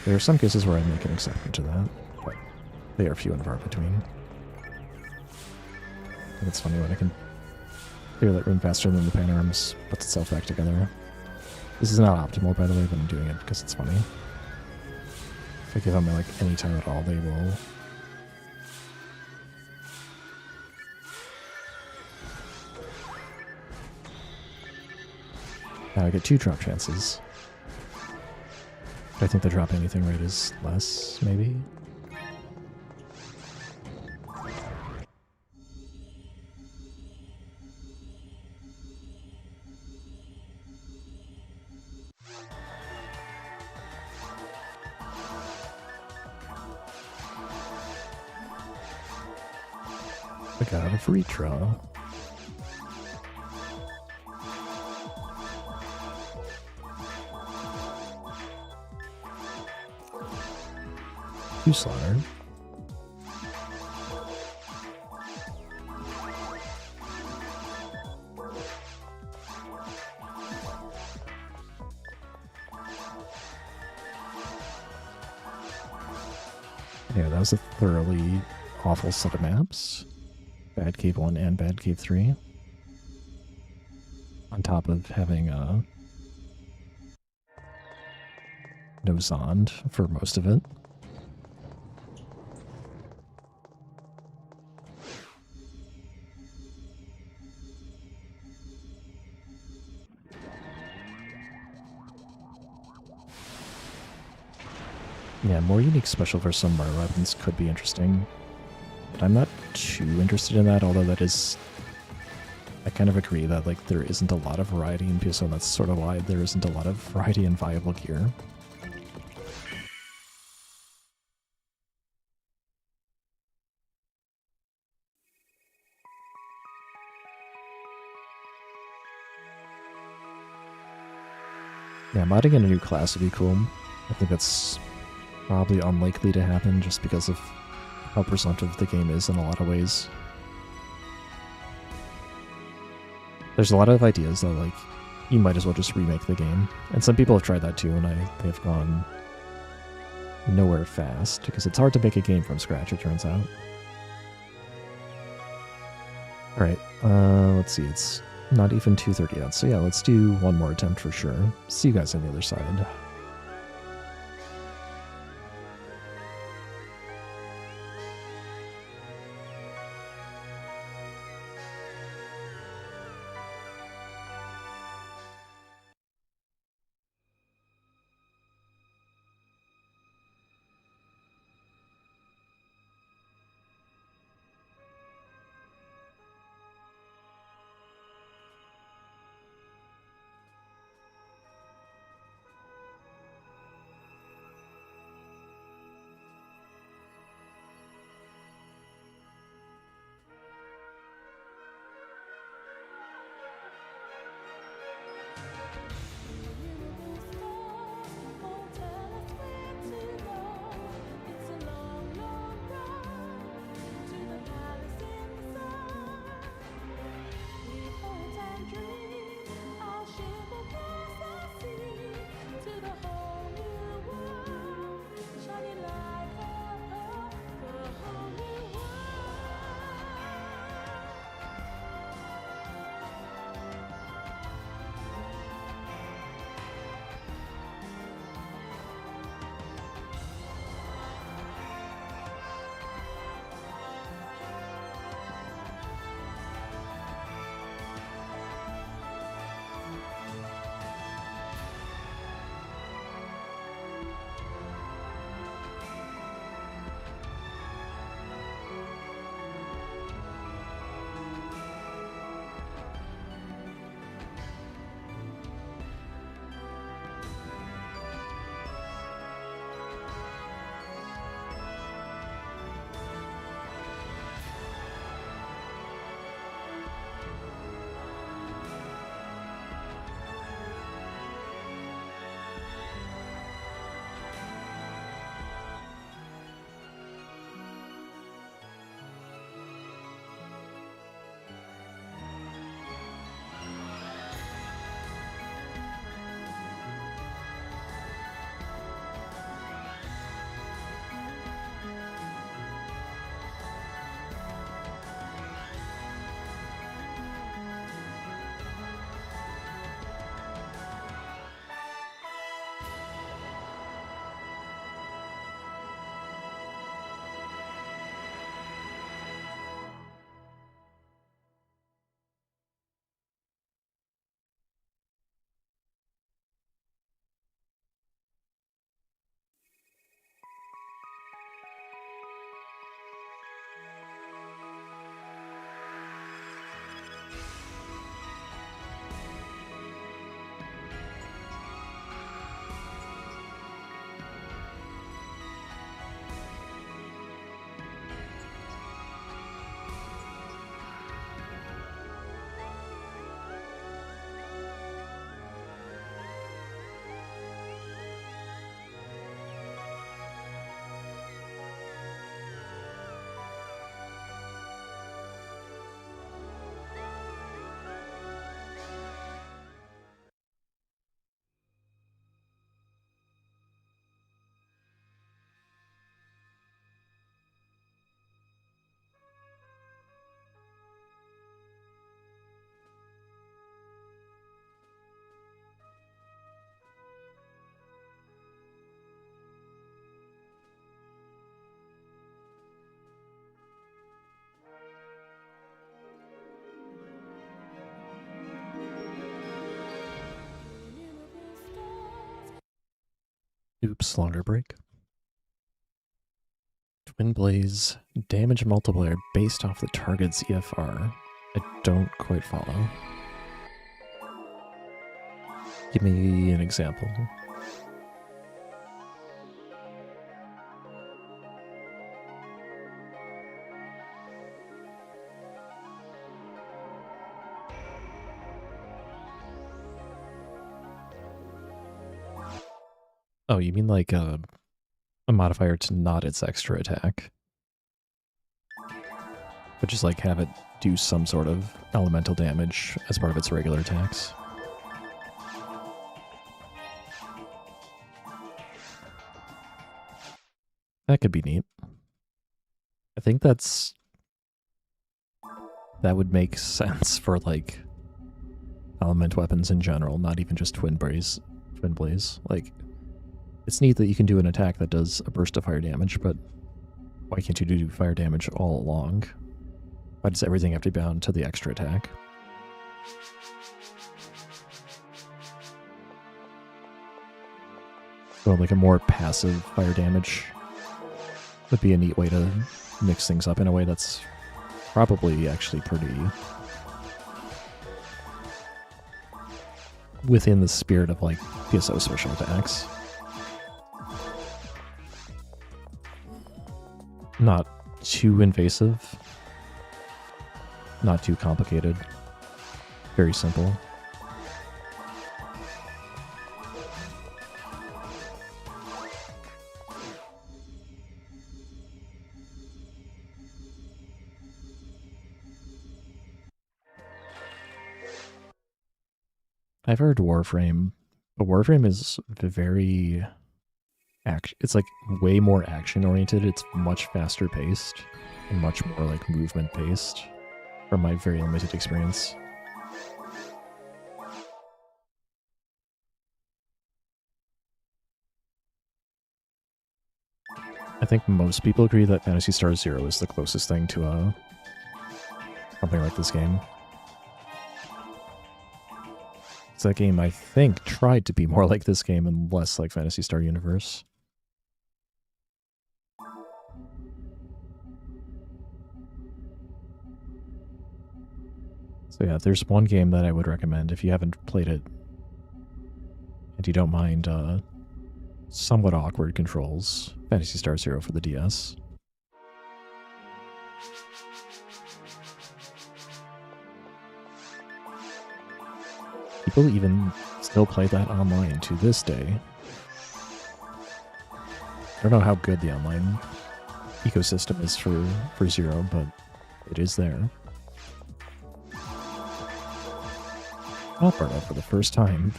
There are some cases where I make an exception to that, but they are few and far between. I think it's funny when I can clear that room faster than the panoramas puts itself back together. This is not optimal, by the way, but I'm doing it because it's funny. If I give them any time at all, they will. Now I get 2 drop chances. But I think the drop anything rate is less, maybe? I got a free draw. Two slaughter. Yeah, that was a thoroughly awful set of maps. Bad Cave 1 and Bad Cave 3. On top of having no Zond for most of it. Yeah, more unique special for some murder weapons could be interesting. But I'm not too interested in that, although that is... I kind of agree that like there isn't a lot of variety in PSO, and that's sort of why there isn't a lot of variety in viable gear. Yeah, modding in a new class would be cool. I think that's probably unlikely to happen just because of how presumptive the game is in a lot of ways. There's a lot of ideas that, like, you might as well just remake the game. And some people have tried that too, and they've gone nowhere fast, because it's hard to make a game from scratch, it turns out. Alright, let's see, it's not even 2:30 yet, so yeah, let's do one more attempt for sure. See you guys on the other side. Oops, longer break. Twin Blaze damage multiplier based off the target's EFR. I don't quite follow. Give me an example. Oh, you mean like a modifier to not its extra attack? But just like have it do some sort of elemental damage as part of its regular attacks. That could be neat. I think that would make sense for like element weapons in general, not even just Twin Blaze. Like, it's neat that you can do an attack that does a burst of fire damage, but why can't you do fire damage all along? Why does everything have to be bound to the extra attack? So like a more passive fire damage would be a neat way to mix things up in a way that's probably actually pretty within the spirit of like PSO special attacks. Not too invasive, not too complicated, very simple. I've heard Warframe, but Warframe is very it's like way more action oriented. It's much faster paced and much more like movement based from my very limited experience. I think most people agree that Phantasy Star Zero is the closest thing to something like this game. It's that game I think tried to be more like this game and less like Phantasy Star Universe. So yeah, there's one game that I would recommend if you haven't played it and you don't mind somewhat awkward controls. Phantasy Star Zero for the DS. People even still play that online to this day. I don't know how good the online ecosystem is for Zero, but it is there. Alberta for the first time.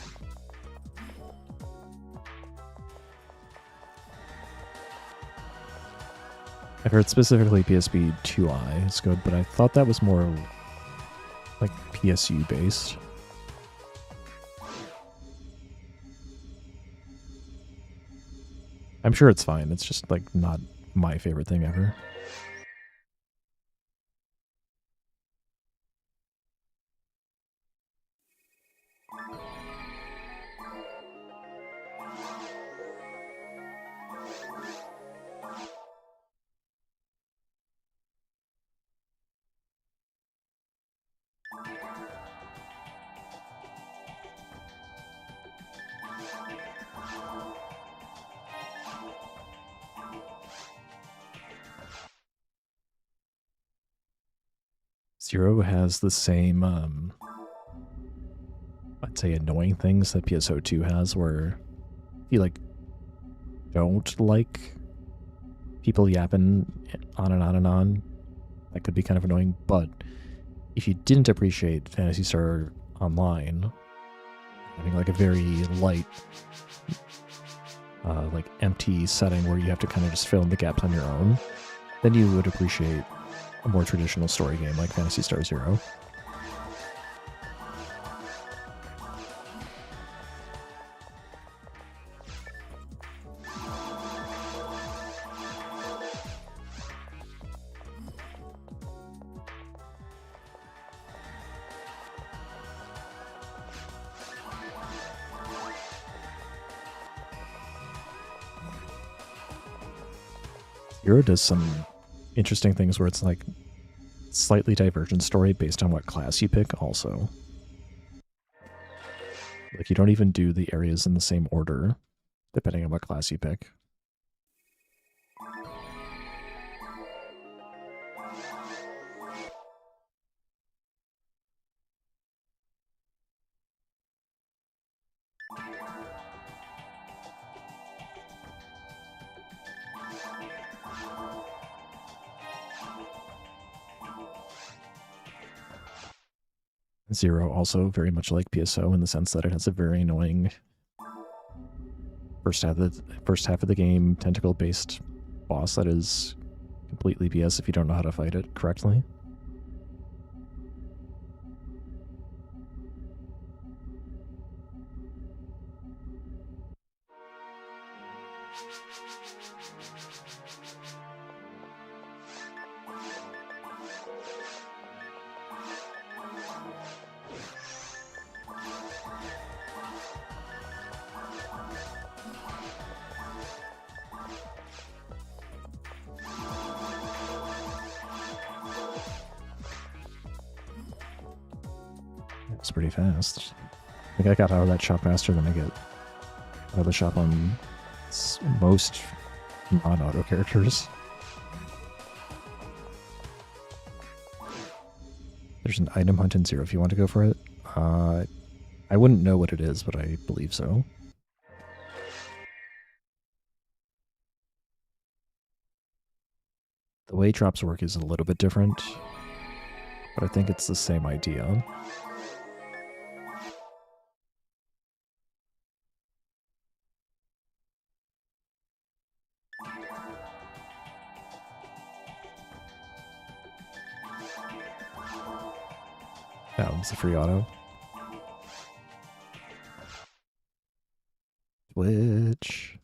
I've heard specifically PSP 2i is good, but I thought that was more like PSU based. I'm sure it's fine, it's just like not my favorite thing ever. Zero has the same, I'd say annoying things that PSO2 has, where you like don't like people yapping on and on and on. That could be kind of annoying, but if you didn't appreciate Phantasy Star Online, having like a very light, like empty setting where you have to kind of just fill in the gaps on your own, then you would appreciate a more traditional story game like Phantasy Star Zero. Zero does some interesting things where it's like slightly divergent story based on what class you pick also. Like you don't even do the areas in the same order, depending on what class you pick. Zero also very much like PSO in the sense that it has a very annoying first half of the game tentacle based boss that is completely BS if you don't know how to fight it correctly. It's pretty fast. I think I got out of that shop faster than I get out of the shop on most non-auto characters. There's an item hunt in Zero if you want to go for it. I wouldn't know what it is, but I believe so. The way drops work is a little bit different, but I think it's the same idea. That one's a free auto. Which...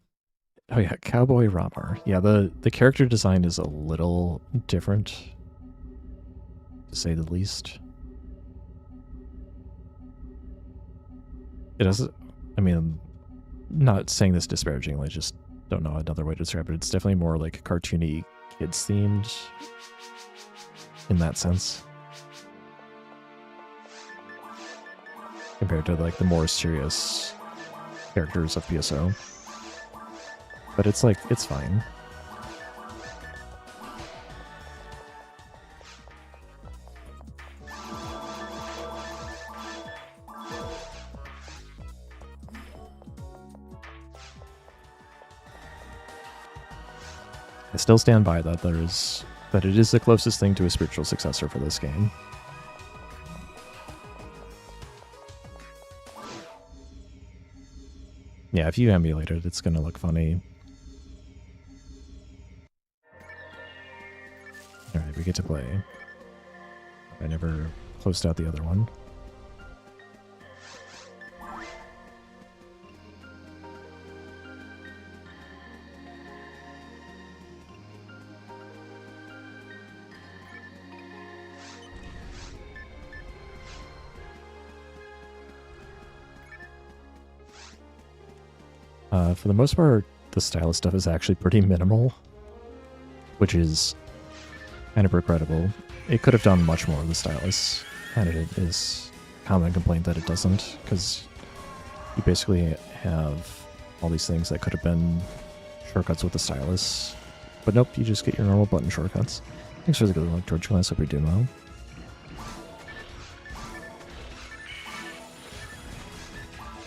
Oh yeah, Cowboy Ramar. Yeah, the character design is a little different, to say the least. It doesn't... I mean, I'm not saying this disparagingly, just don't know another way to describe it. It's definitely more like cartoony, kids-themed in that sense. Compared to like the more serious characters of PSO. But it's like, it's fine. I still stand by that that it is the closest thing to a spiritual successor for this game. Yeah, if you emulate it, it's gonna look funny. Alright, we get to play. I never closed out the other one. For the most part, the stylus stuff is actually pretty minimal, which is kind of regrettable. It could have done much more with the stylus, and it is a common complaint that it doesn't, because you basically have all these things that could have been shortcuts with the stylus. But nope, you just get your normal button shortcuts. Thanks for the good luck, George Glass. Hope you're doing well.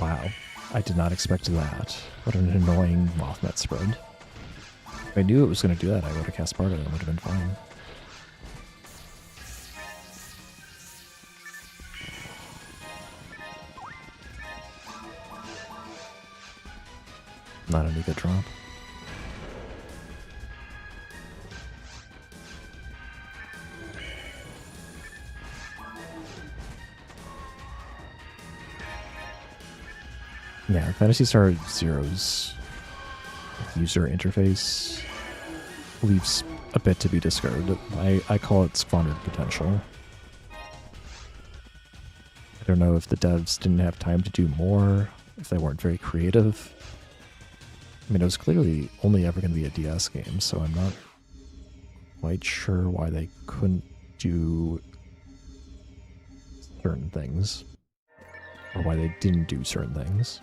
Wow. I did not expect that. What an annoying Mothmet spread. If I knew it was going to do that, I would have cast part of it. It would have been fine. Not any good drop. Yeah, Phantasy Star Zero's user interface leaves a bit to be desired. I call it squandered potential. I don't know if the devs didn't have time to do more, if they weren't very creative. I mean, it was clearly only ever going to be a DS game, so I'm not quite sure why they couldn't do certain things, or why they didn't do certain things.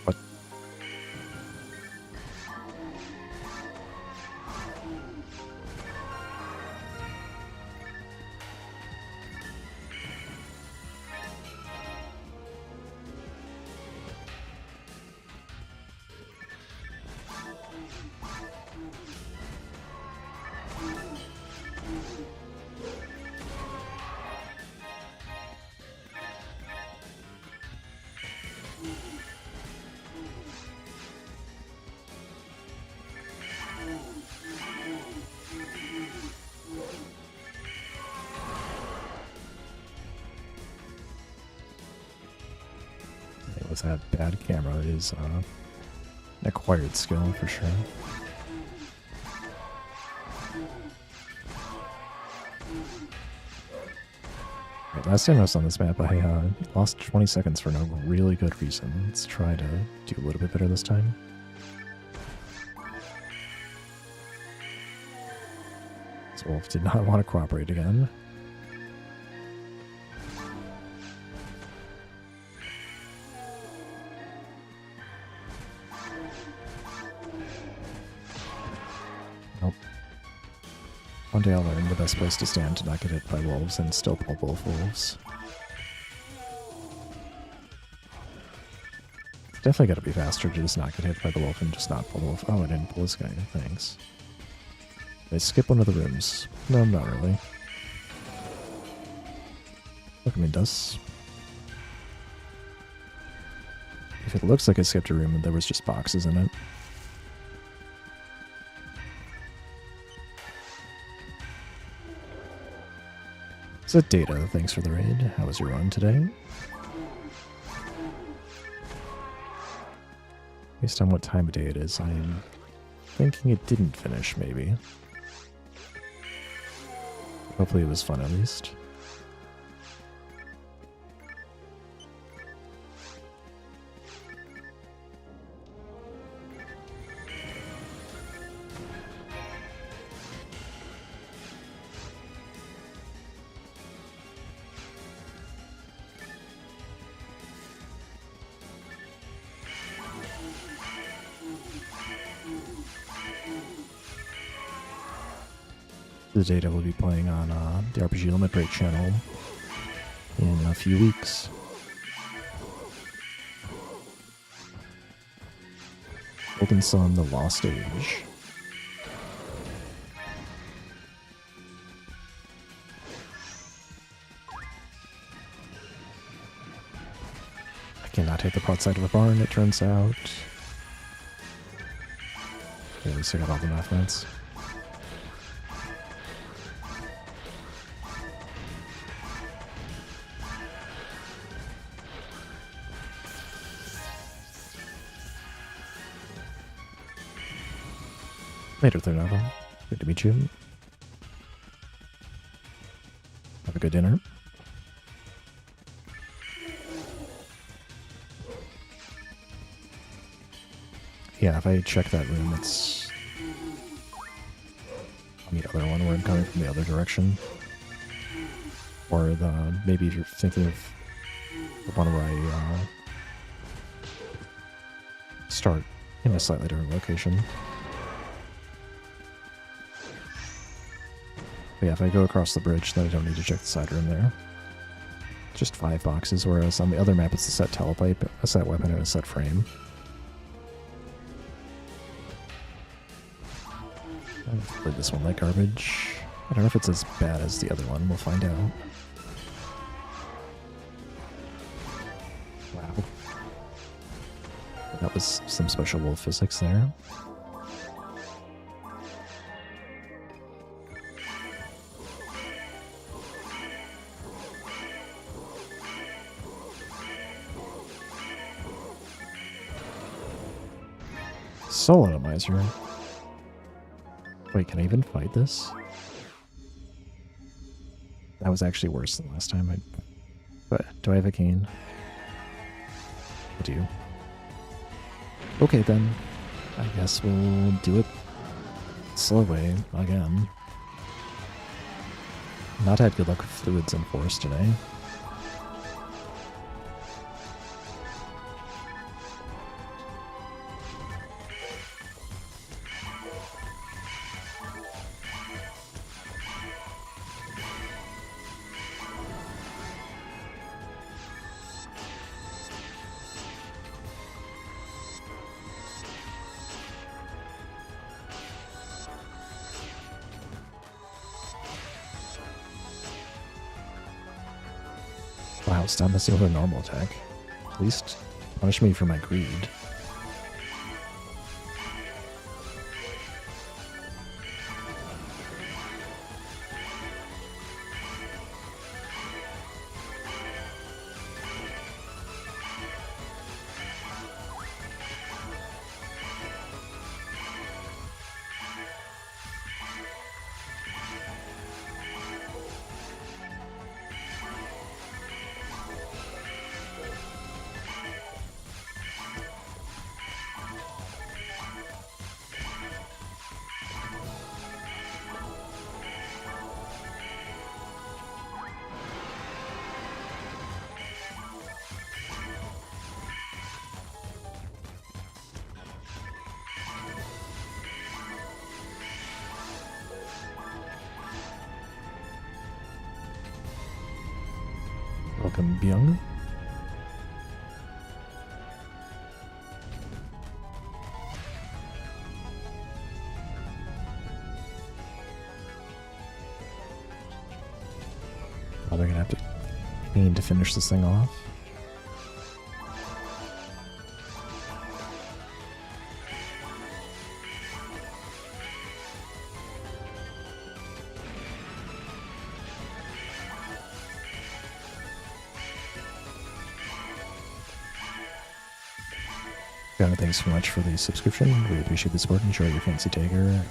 But with that bad camera is an acquired skill for sure. Right, last time I was on this map, I lost 20 seconds for no really good reason. Let's try to do a little bit better this time. So Wolf did not want to cooperate again. One day I'll learn the best place to stand to not get hit by wolves and still pull both wolves. Definitely gotta be faster to just not get hit by the wolf and just not pull the wolf. Oh, I didn't pull this guy. Thanks. Did I skip one of the rooms? No, not really. Look, I mean, does... If it looks like I skipped a room and there was just boxes in it. So Data, thanks for the raid. How was your run today? Based on what time of day it is, I'm thinking it didn't finish, maybe. Hopefully it was fun at least. The Data will be playing on the RPG Limit Break channel in a few weeks. Golden Sun, The Lost Age. I cannot hit the pot side of a barn, it turns out. Okay, at least I got all the math points. Later, Thernava. Good to meet you. Have a good dinner. Yeah, if I check that room, it's on the other one where I'm coming from the other direction. Or the maybe if you're thinking of the one where I start in a slightly different location. But yeah, if I go across the bridge, then I don't need to check the side room there. Just 5 boxes, whereas on the other map it's a set telepipe, a set weapon, and a set frame. I've played this one like garbage. I don't know if it's as bad as the other one, we'll find out. Wow. That was some special wolf physics there. Soul Atomizer. Wait, can I even fight this? That was actually worse than last time. But do I have a cane? I do. Okay then. I guess we'll do it slow way again. Not had good luck with fluids and force today. Wow, stop messing with a normal attack. At least punish me for my greed. Welcome, Byung. Probably gonna have to need to finish this thing off. Gunna, thanks so much for the subscription. Really appreciate the support. Enjoy your fancy tiger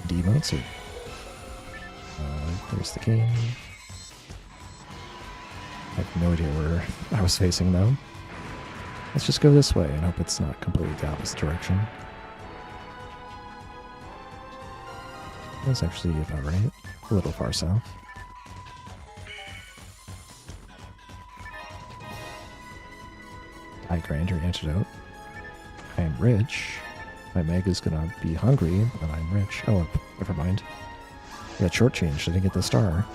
demotes. There's the game. I have no idea where I was facing though. Let's just go this way and hope it's not completely the opposite direction. That's actually about right. A little far south. I grant your antidote. I am rich. My Meg is gonna be hungry, and I'm rich. Oh, never mind. I got shortchanged. I didn't get the star.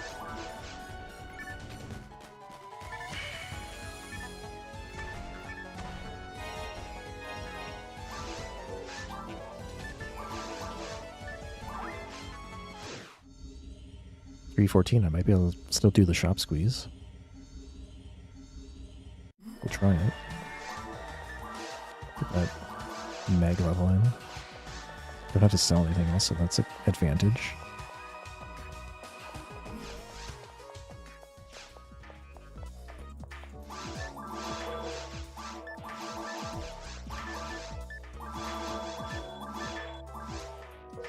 $3.14. I might be able to still do the shop squeeze. We'll try it. Get that Meg level in. Don't have to sell anything else, so that's an advantage.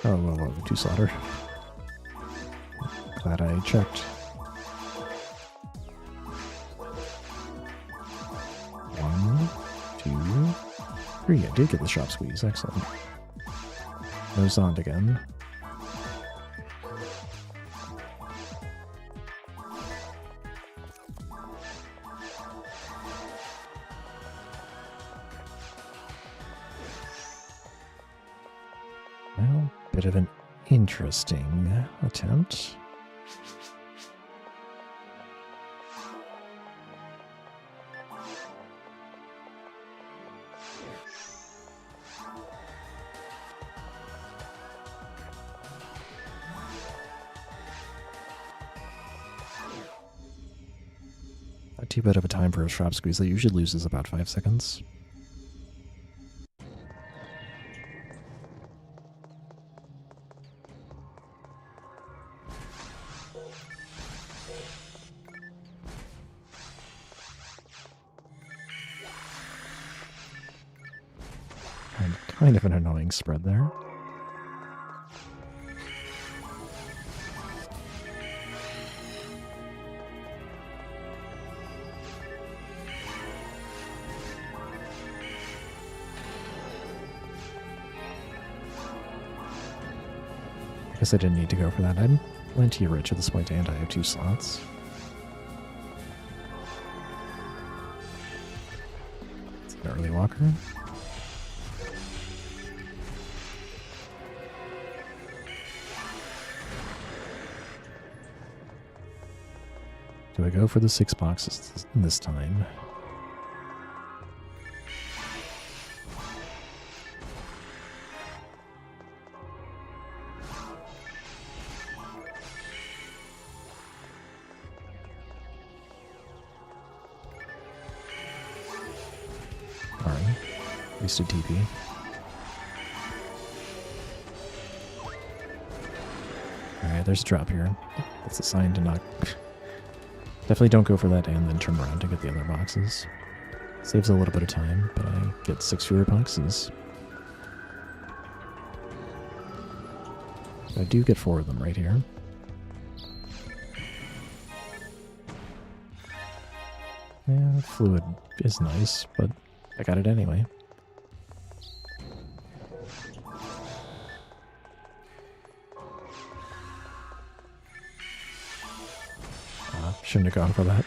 Oh, well, 2 slaughter. Glad I checked. 1, 2, 3. I did get the shop squeeze. Excellent. No Zond again. Well, bit of an interesting attempt. Not too bad of a time for a shop squeeze. That usually loses about 5 seconds. And kind of an annoying spread there. Guess I didn't need to go for that. I'm plenty rich at this point, and I have 2 slots. It's an early walker. Do I go for the 6 boxes this time? Alright. Wasted TP. Alright, there's a drop here. That's a sign to not... Definitely don't go for that and then turn around to get the other boxes. Saves a little bit of time, but I get 6 fewer boxes. I do get 4 of them right here. Yeah, fluid is nice, but I got it anyway. Shouldn't have gone for that.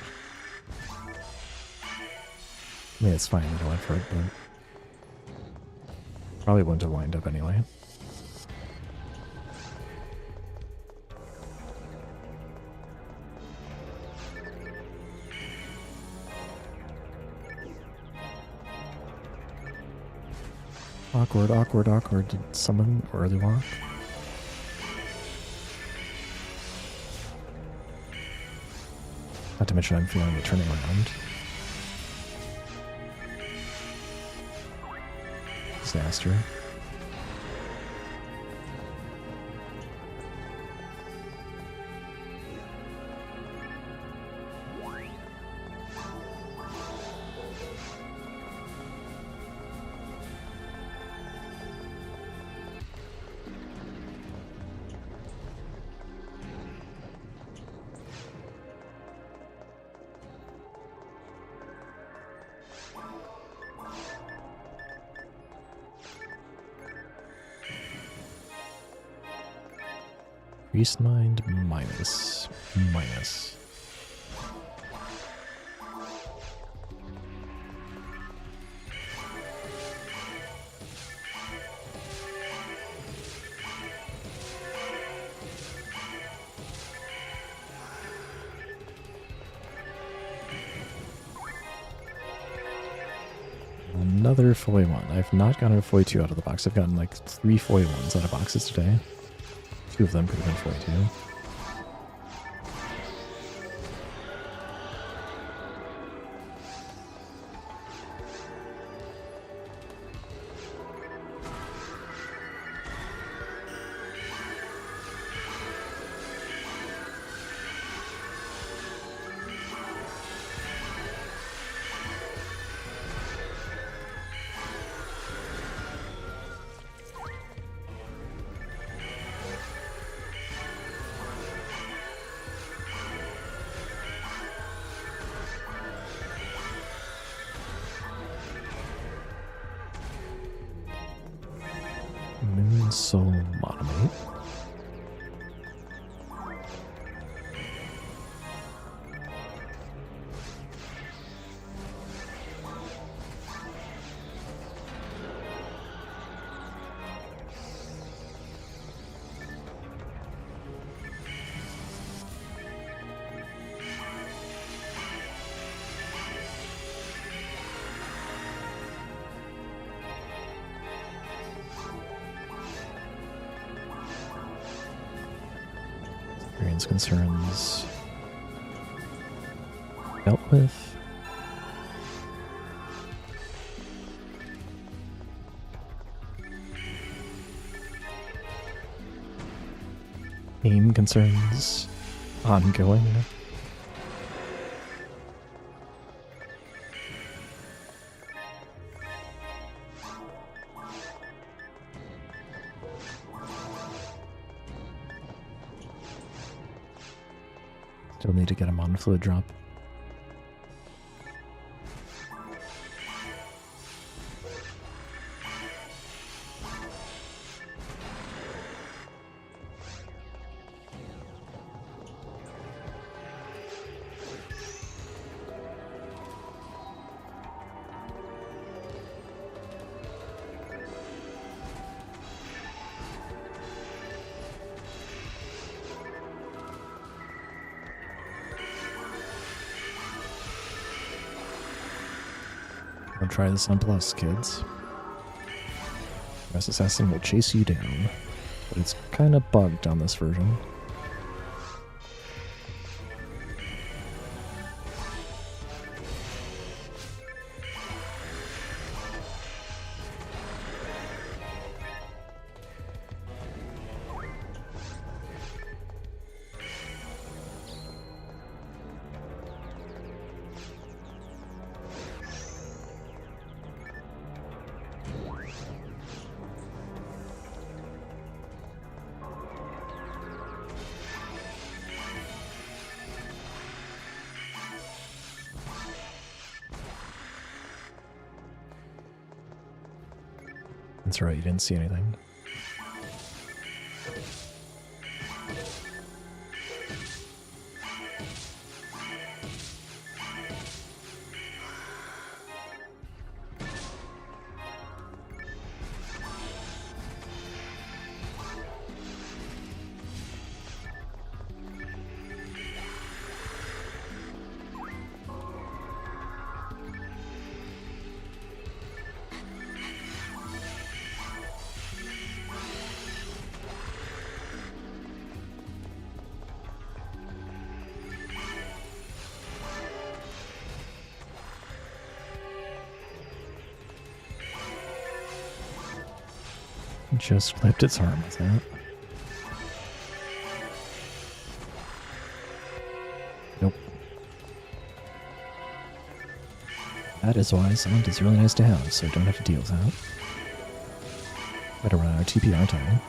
I mean, it's fine that I went for it, but probably wouldn't have lined up anyway. Awkward, awkward, awkward. Did someone early walk? Not to mention I'm feeling it turning around. Disaster. Beast Mind minus. Another foy 1. I've not gotten a foy 2 out of the box. I've gotten like 3 foy 1s out of boxes today. 2 of them could have been foy 2. Moon Soul Monomate. Experience concerns dealt with. Aim concerns ongoing. Still need to get him on fluid drop. Don't try this on Plus, kids. Mass Assassin will chase you down, but it's kind of bugged on this version. That's right, you didn't see anything. Just clipped its arm with that. Nope. That is why Sound is really nice to have, so I don't have to deal with that. Better run out of TP, aren't I?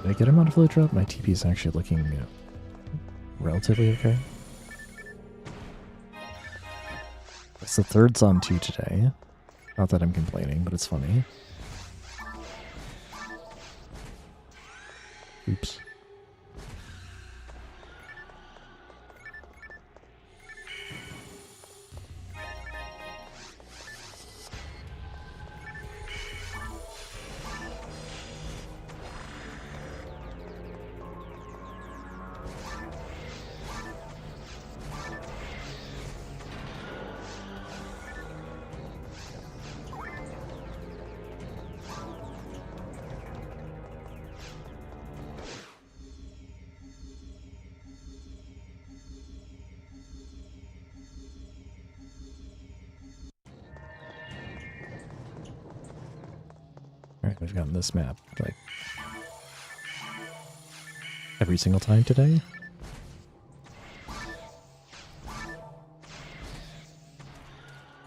Did I get him out of flow drop? My TP is actually looking relatively okay. It's the third Zom 2 today. Not that I'm complaining, but it's funny. Oops. Alright, we've gotten this map, like, every single time today.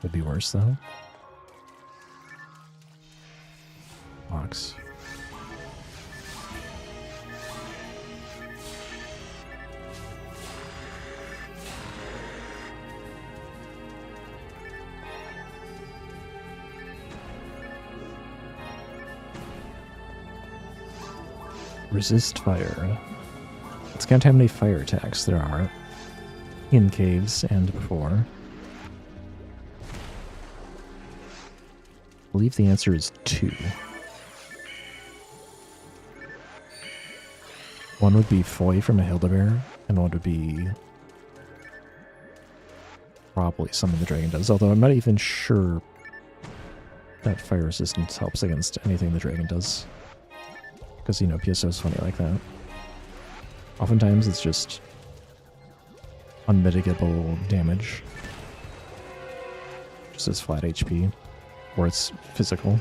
Could be worse, though. Box. Resist fire. Let's count how many fire attacks there are in caves and before. I believe the answer is 2. One would be Foy from a Hildebear, and one would be probably something the dragon does, although I'm not even sure that fire resistance helps against anything the dragon does. Because, you know, PSO is funny like that. Oftentimes it's just unmitigable damage. Just as flat HP. Or it's physical.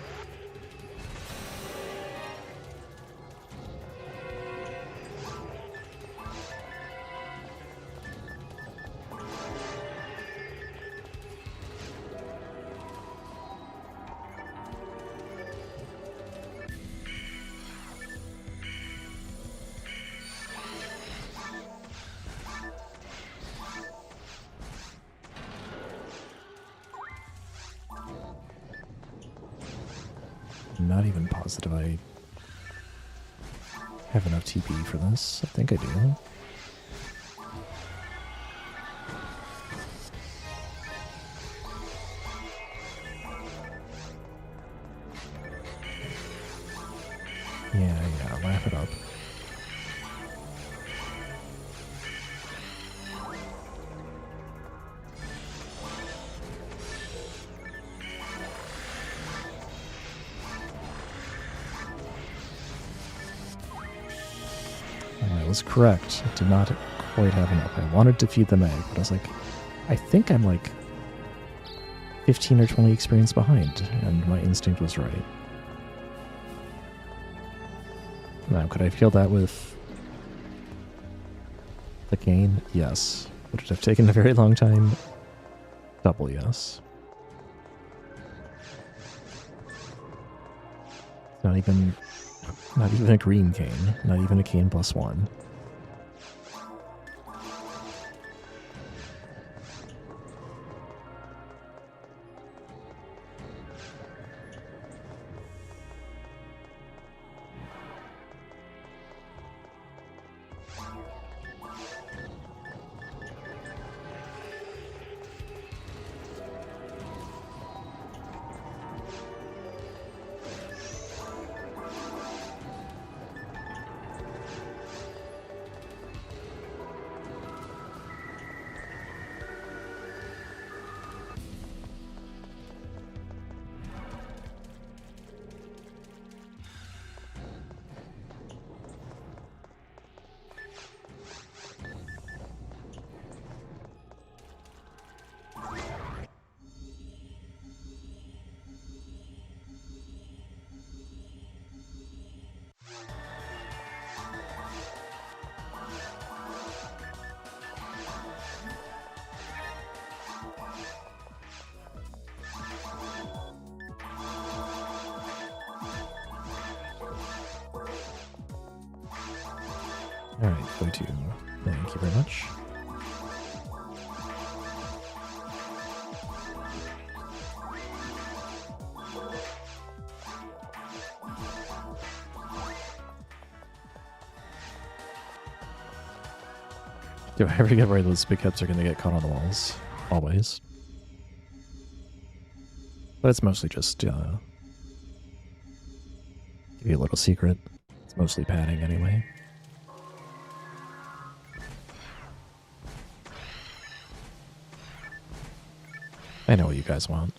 I'm not even positive I have enough TP for this. I think I do. Yeah, wrap it up. I was correct. I did not quite have enough. I wanted to feed them egg, but I was like, I think I'm like 15 or 20 experience behind, and my instinct was right. Now, could I feel that with the gain? Yes. Would it have taken a very long time? Double yes. Not even a green cane. Not even a cane +1. Alright, go to. Thank you very much. Do I ever get worried those big hips are going to get caught on the walls? Always. But it's mostly just, give you a little secret. It's mostly padding anyway. I know what you guys want.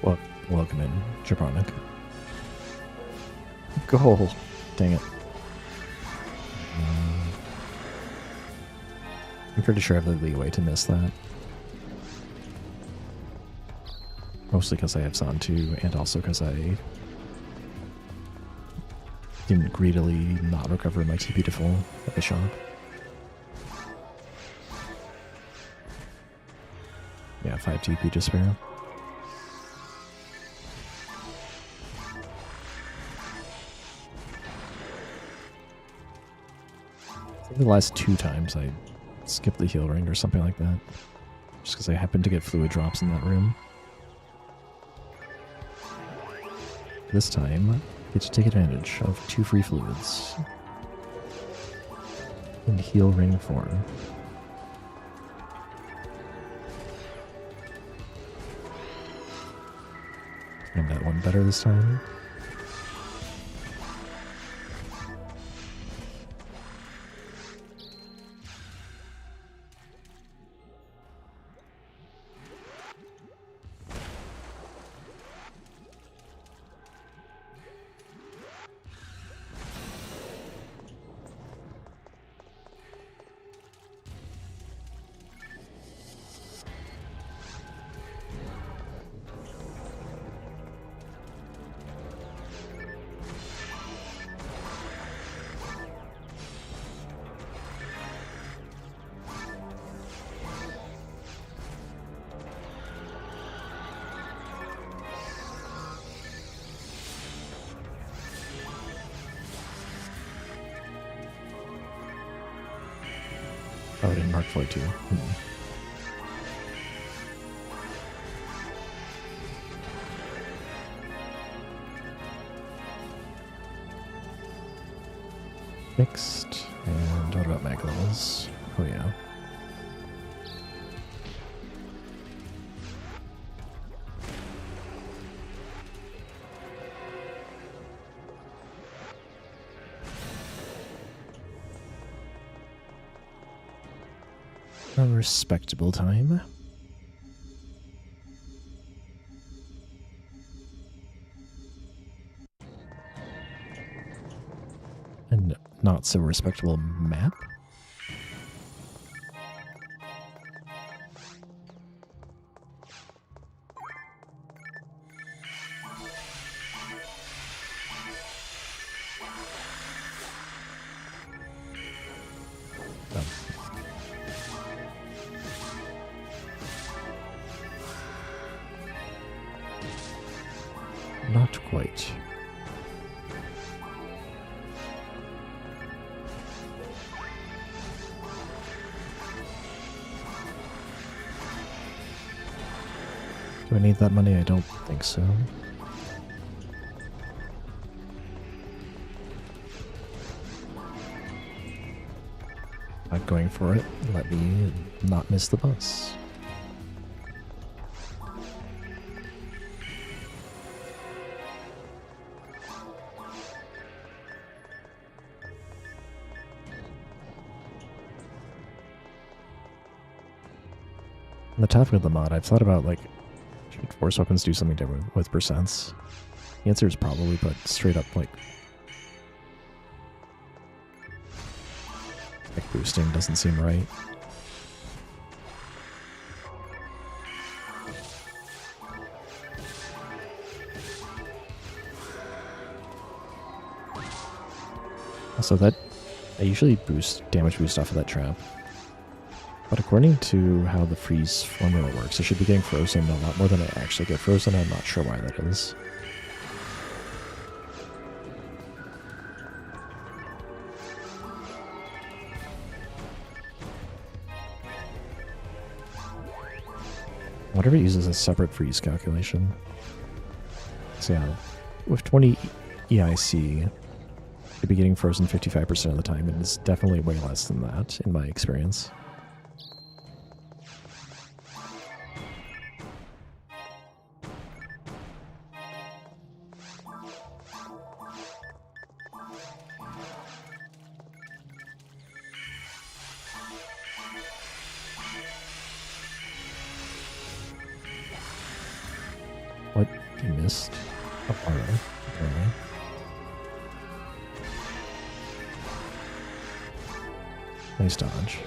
Well, welcome in, Jabronic. Goal. Dang it. I'm pretty sure I have the leeway to miss that. Mostly because I have Zon 2, and also because I didn't greedily not recover my TP to full at the shop. Yeah, 5 TP to spare. I think the last 2 times I skipped the heal ring or something like that. Just because I happened to get fluid drops in that room. This time, I get to take advantage of 2 free fluids. In heal ring form. And that one better this time. Oh, I didn't mark Floyd too. Fixed. And what about mag levels? Oh yeah. A respectable time. And not so respectable map. Not quite. Do I need that money? I don't think so. Not going for it. Let me not miss the bus. On the topic of the mod, I've thought about, like, should force weapons do something different with percents? The answer is probably, but straight up, like boosting doesn't seem right. Also, that I usually damage boost off of that trap. But according to how the freeze formula works, I should be getting frozen a lot more than I actually get frozen. I'm not sure why that is. Whatever uses a separate freeze calculation. So yeah, with 20 EIC, I'd be getting frozen 55% of the time, and it's definitely way less than that in my experience. What? You missed? Oh, alright. Okay. Nice dodge.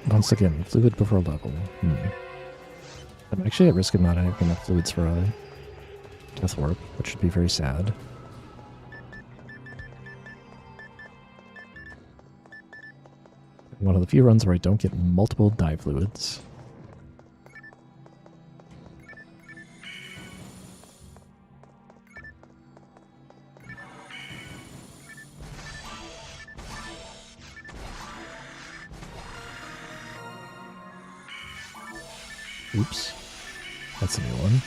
Once again, fluid before level. I'm actually at risk of not having enough fluids for a death warp, which should be very sad. One of the few runs where I don't get multiple dive fluids. Oops. That's a new one.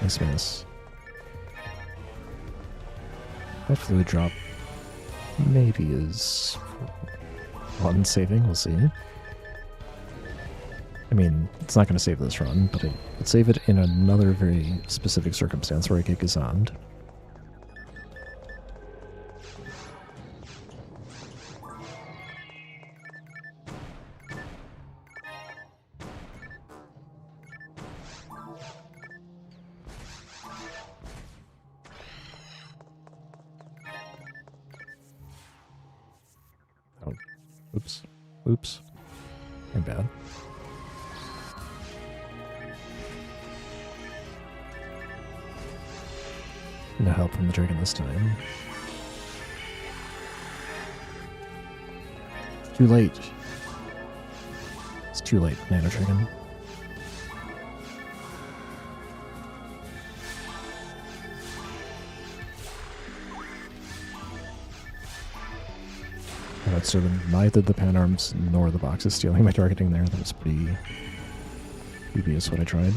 Nice miss. That fluid drop maybe is run saving, we'll see. I mean, it's not going to save this run, but it would save it in another very specific circumstance where I get gazoned. Oops. Oops. I'm bad. No help from the dragon this time. Too late. It's too late, Nano Dragon. Alright, so neither the pan arms nor the box is stealing my targeting there. That was pretty dubious what I tried.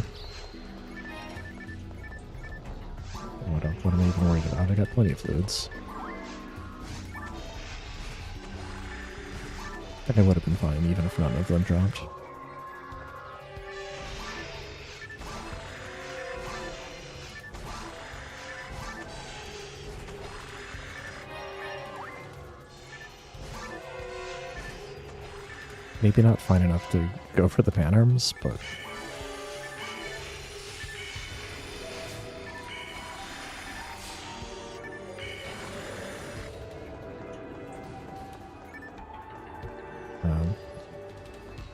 What am I even worried about? I got plenty of fluids. And I would have been fine even if none of them dropped. Maybe not fine enough to go for the pan arms, but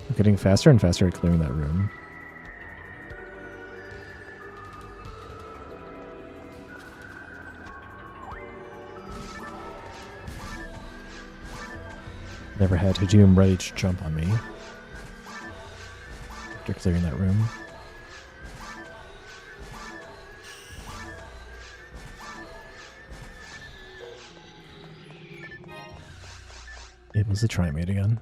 I'm getting faster and faster at clearing that room. Never had Hajum ready to jump on me after clearing that room. It was a Trimate again.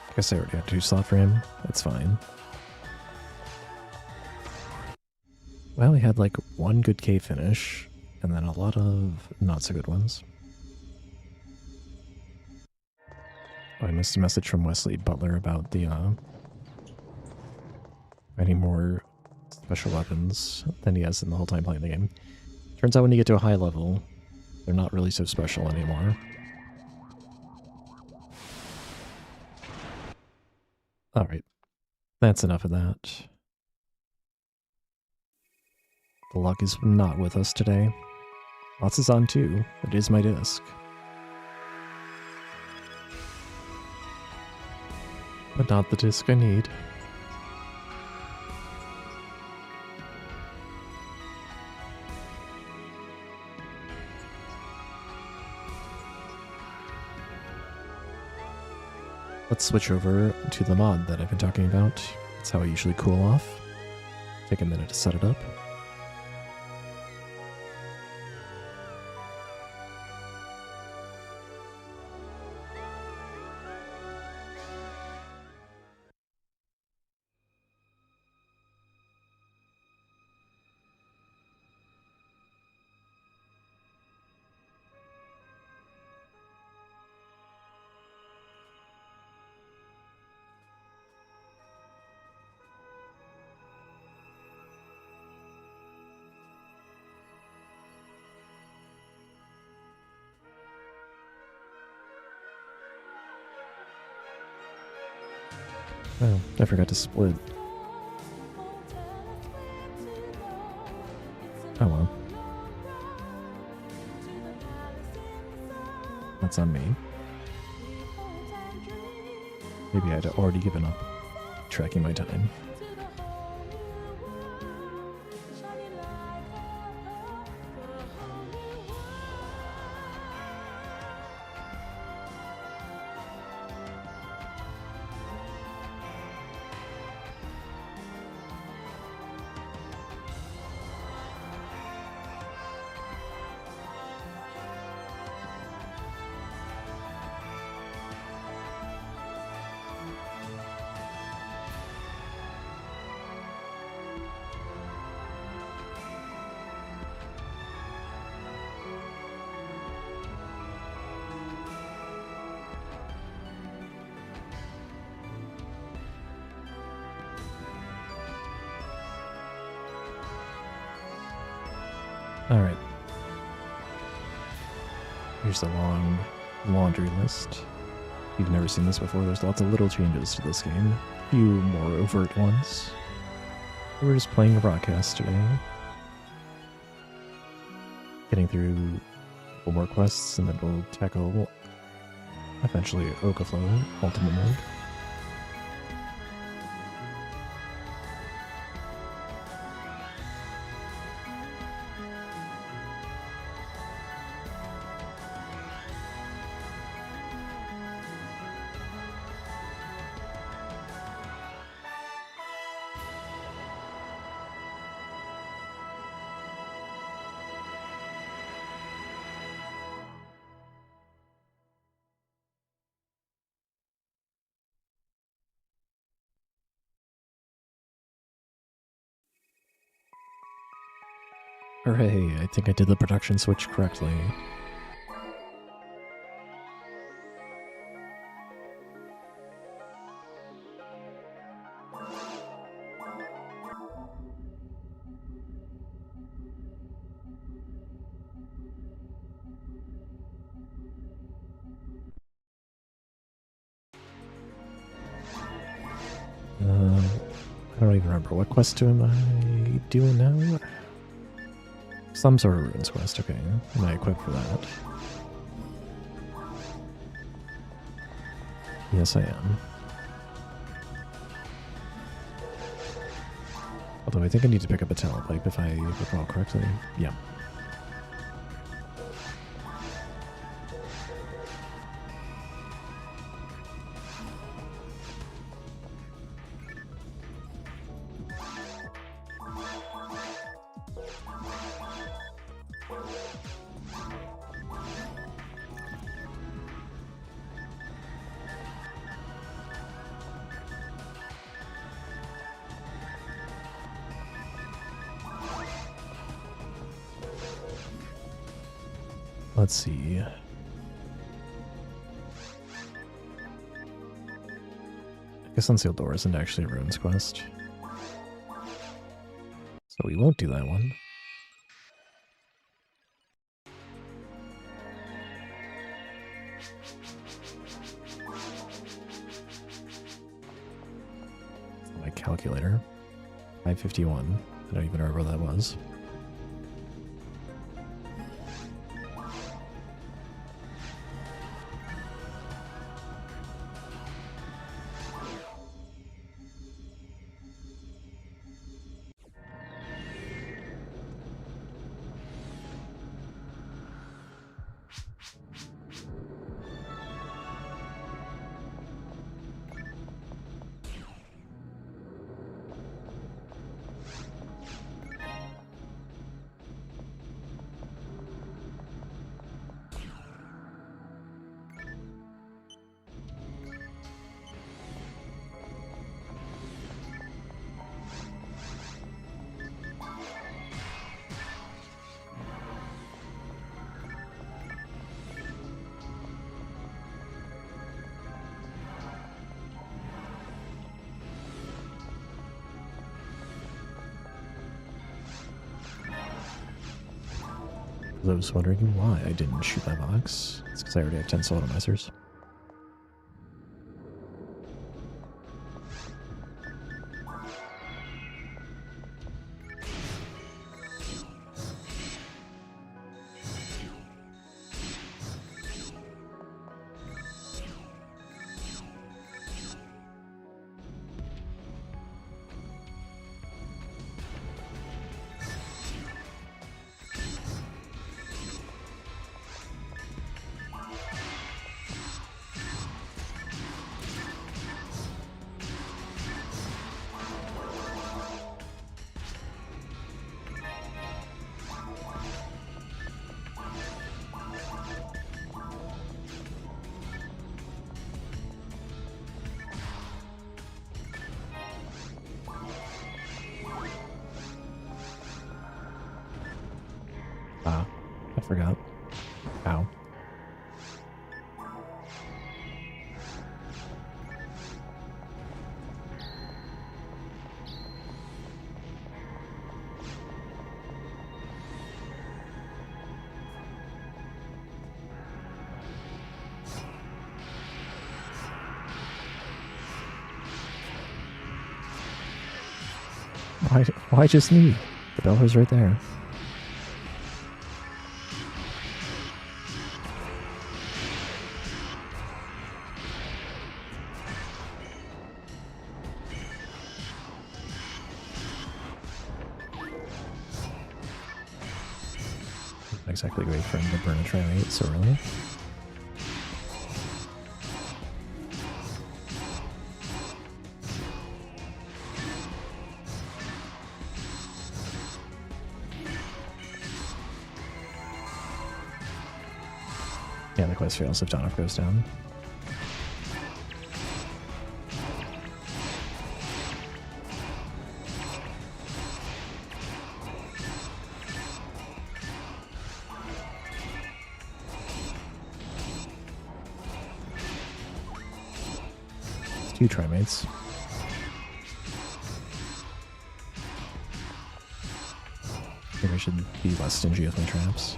I guess I already had 2 slot for him. That's fine. Well, we had like 1 good K finish, and then a lot of not so good ones. Oh, I missed a message from Wesley Butler about the any more special weapons than he has in the whole time playing the game. Turns out when you get to a high level, they're not really so special anymore. Alright, that's enough of that. The luck is not with us today. Lots is on too. It is my disc. But not the disc I need. Let's switch over to the mod that I've been talking about. That's how I usually cool off. Take a minute to set it up. Oh, I forgot to split. Oh well. That's on me. Maybe I'd already given up tracking my time. Alright. Here's the long laundry list. If you've never seen this before, there's lots of little changes to this game. A few more overt ones. We're just playing a broadcast today. Getting through a couple more quests, and then we'll tackle eventually Okaflow Ultimate Mode. Hooray, I think I did the production switch correctly. I don't even remember. What quest am I doing now? Some sort of ruins quest, okay. Am I equipped for that? Yes, I am. Although I think I need to pick up a talent pipe if I recall correctly. Yeah. Let's see. I guess Unsealed Door isn't actually a ruins quest. So we won't do that one. My calculator. 551. I don't even remember what that was. I was wondering why I didn't shoot my box. It's because I already have 10 sodomizers. Ah, I forgot. Ow. Why just me? The Beller's right there. Not exactly great for him to burn a trimate so early. Yeah, the quest fails if Donov goes down. It's 2 trimates. Maybe I should be less stingy with my traps.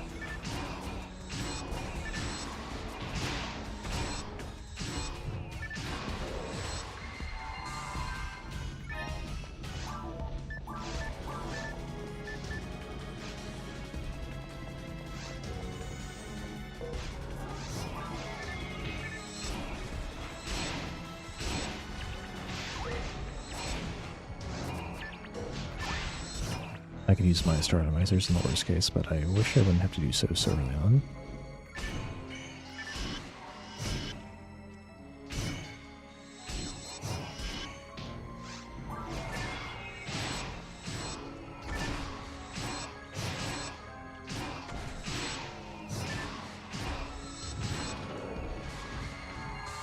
I could use my star atomizers in the worst case, but I wish I wouldn't have to do so early on.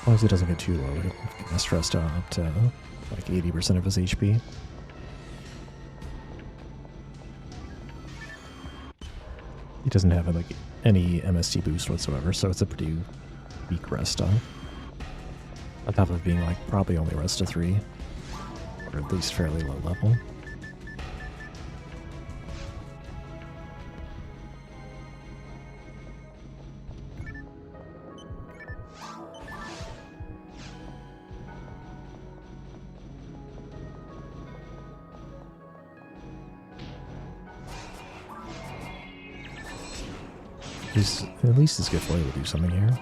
As long as it doesn't get too low, it'll get stressed out up to like 80% of his HP. He doesn't have like any MST boost whatsoever, so it's a pretty weak rest on top of being like probably only rest to 3, or at least fairly low level. At least his gift will do something here.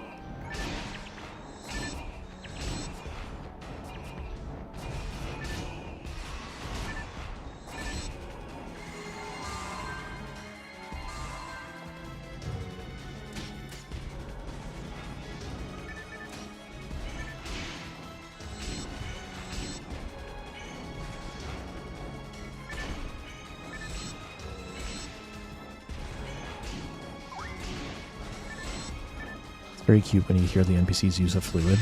Very cute when you hear the NPCs use a fluid.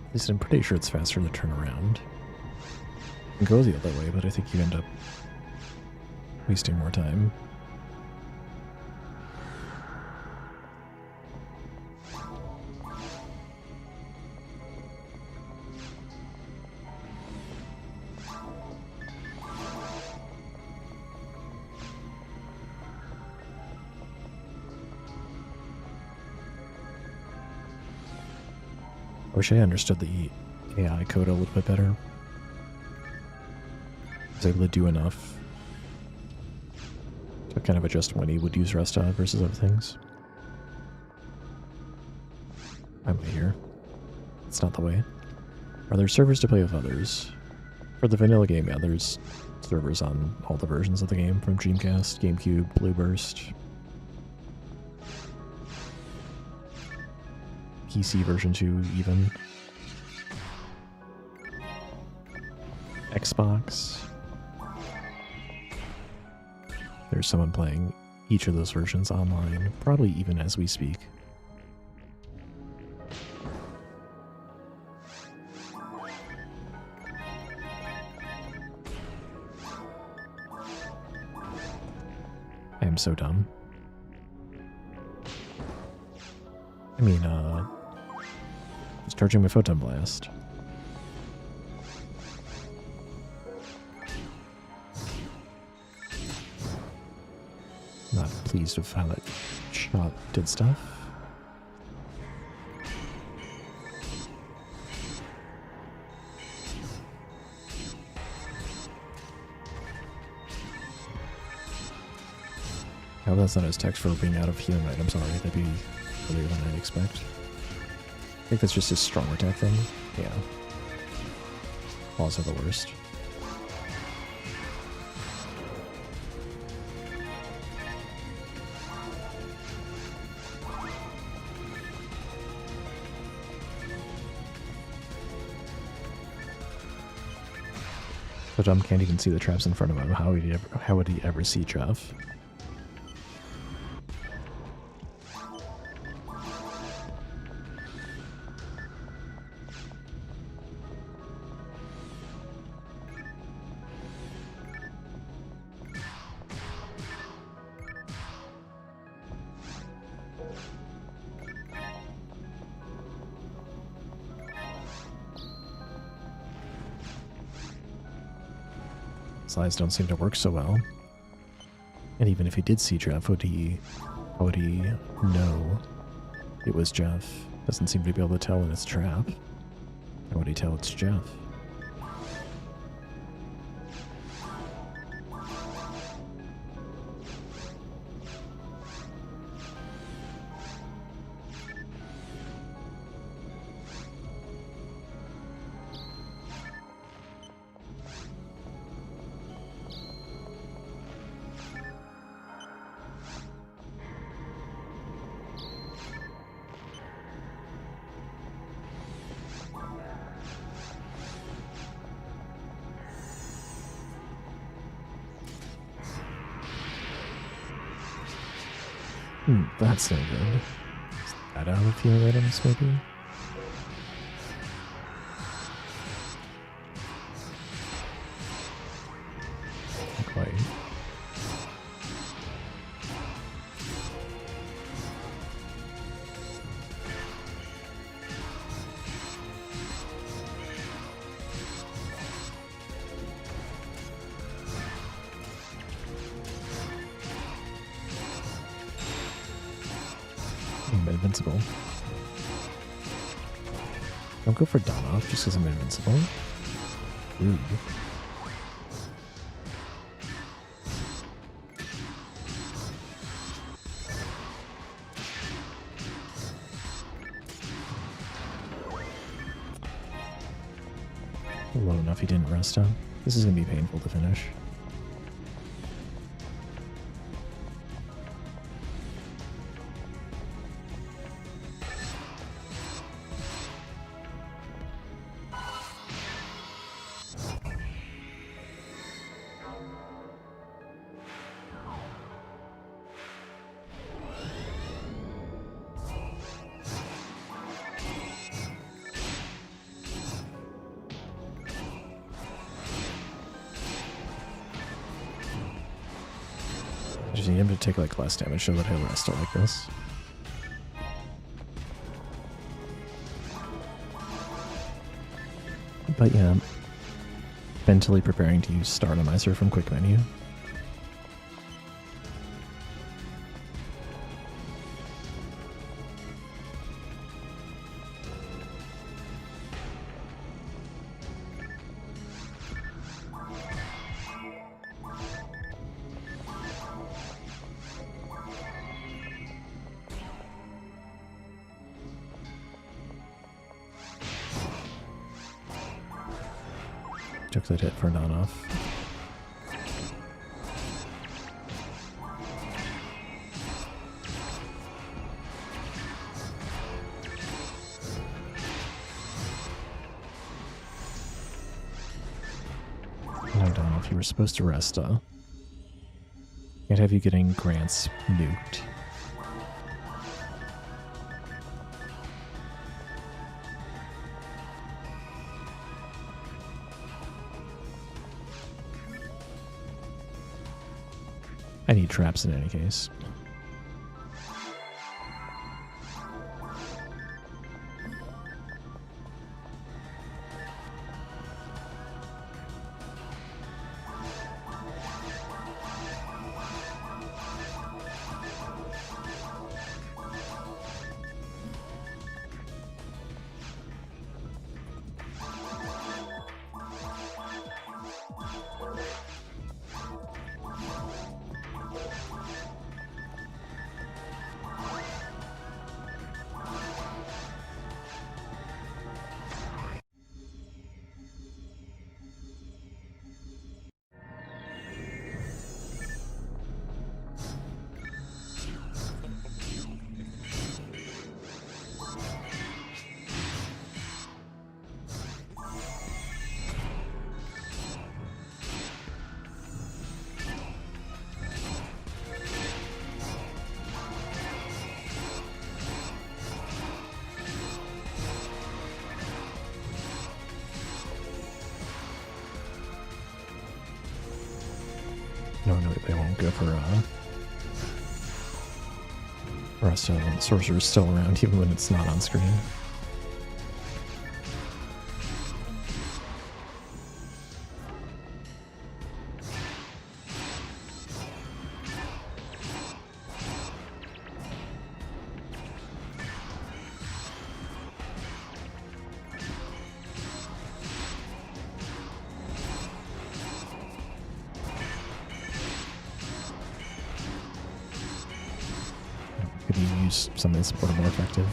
At least I'm pretty sure it's faster to turn around. You can go the other way, but I think you end up wasting more time. wish I understood the AI code a little bit better. I was able to do enough to kind of adjust when he would use Resta versus other things. I'm here. It's not the way. Are there servers to play with others? For the vanilla game, yeah, there's servers on all the versions of the game, from Dreamcast, GameCube, Blueburst, PC version 2 even. Xbox. There's someone playing each of those versions online, probably even as we speak. I am so dumb. I mean, just charging my Photon Blast. Not pleased with how that shot did stuff. Oh, that's not his text for being out of healing items already. That'd be earlier than I'd expect. I think that's just his strong attack thing. Yeah. Balls are the worst. So dumb can't even see the traps in front of him. How would he ever see Jeff? Eyes don't seem to work so well. And even if he did see Jeff, how would he know it was Jeff? Doesn't seem to be able to tell in his trap. How would he tell it's Jeff? That's no good. Is that out of healing items, maybe? Not quite. I'm invincible. Don't go for Donoff just because I'm invincible. Rude. Low enough he didn't rest on. This is going to be painful to finish. I just need him to take like less damage so that he'll rest like this. But yeah, mentally preparing to use Star Randomizer from Quick Menu. Took that hit for non-off. No, Don-off, you were supposed to rest, Can't have you getting Grants nuked. I need traps in any case. No, they won't go for us to have the sorcerer's still around even when it's not on screen. Could you use something that's more effective?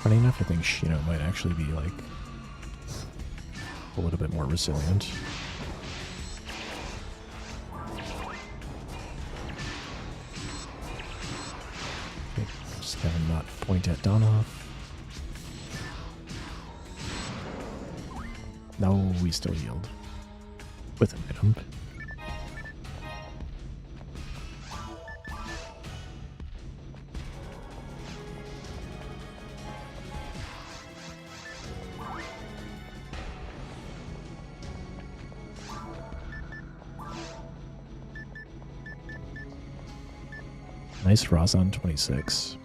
Funny enough, I think Shino might actually be like a little bit more resilient. Okay, just have him not point at Donoff. No, we still yield. With an item. Nice Razan 26.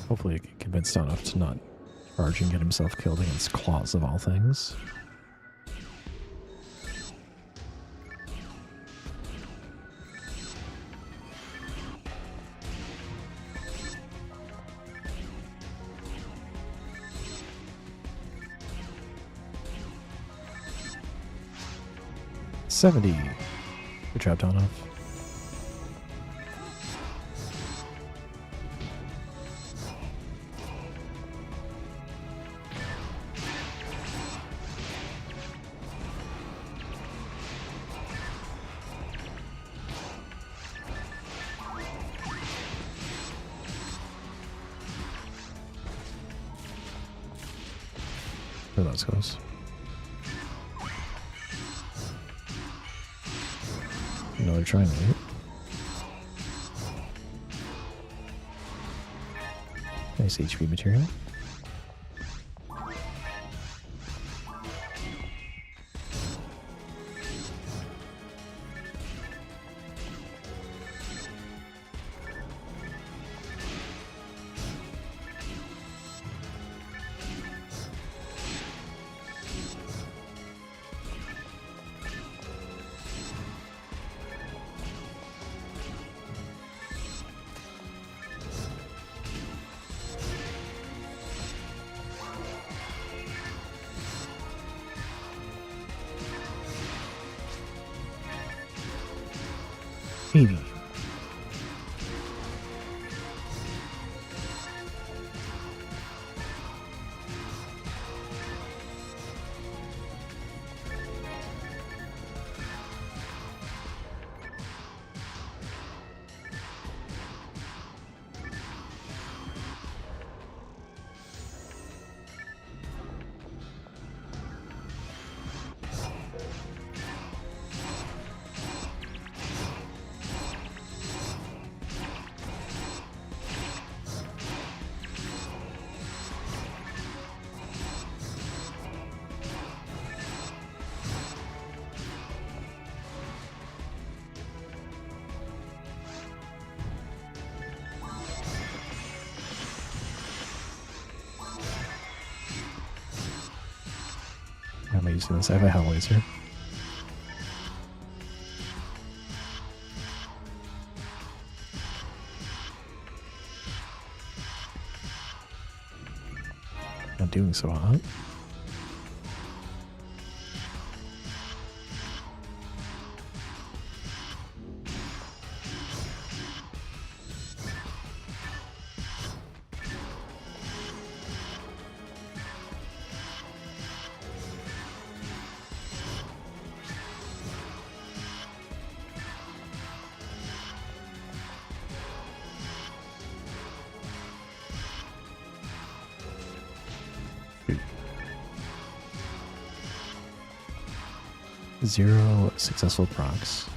Hopefully I can convince Donoff to not charge and get himself killed against claws of all things. $70. Good job, Donoff. Where those goes. Another trimate. Nice HP material. Amy. How am I using this? I have a hell laser. Not doing so hot. Zero successful procs.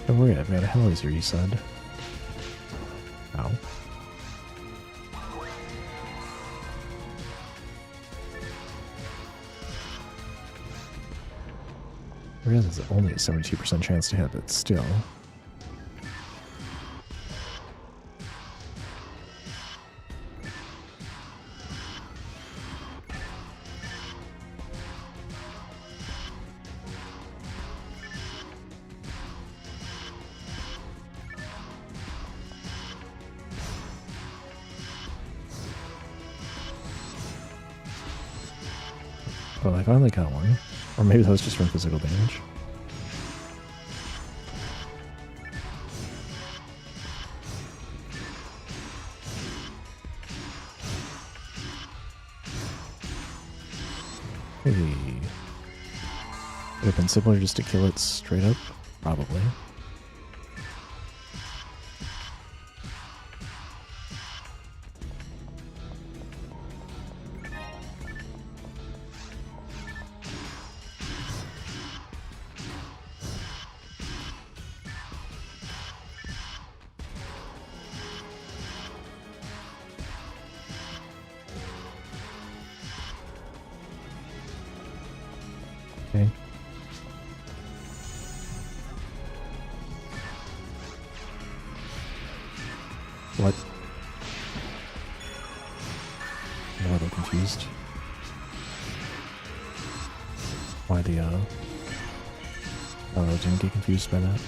Don't worry, I've got a hell laser, you said. Ow. I realize it's only a 72% chance to hit, but still. Well, I finally got one. Or maybe that was just from physical damage. Hey. Would have been simpler just to kill it straight up? Probably. Okay. What? I'm a little confused. Why the, oh, I didn't get confused by that.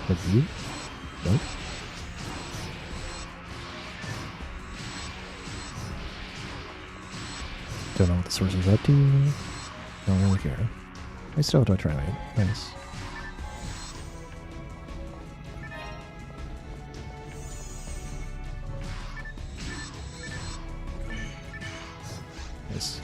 Have you? Nope. Don't know what the source is up to. Don't really care. I still have to try it. Nice. Nice.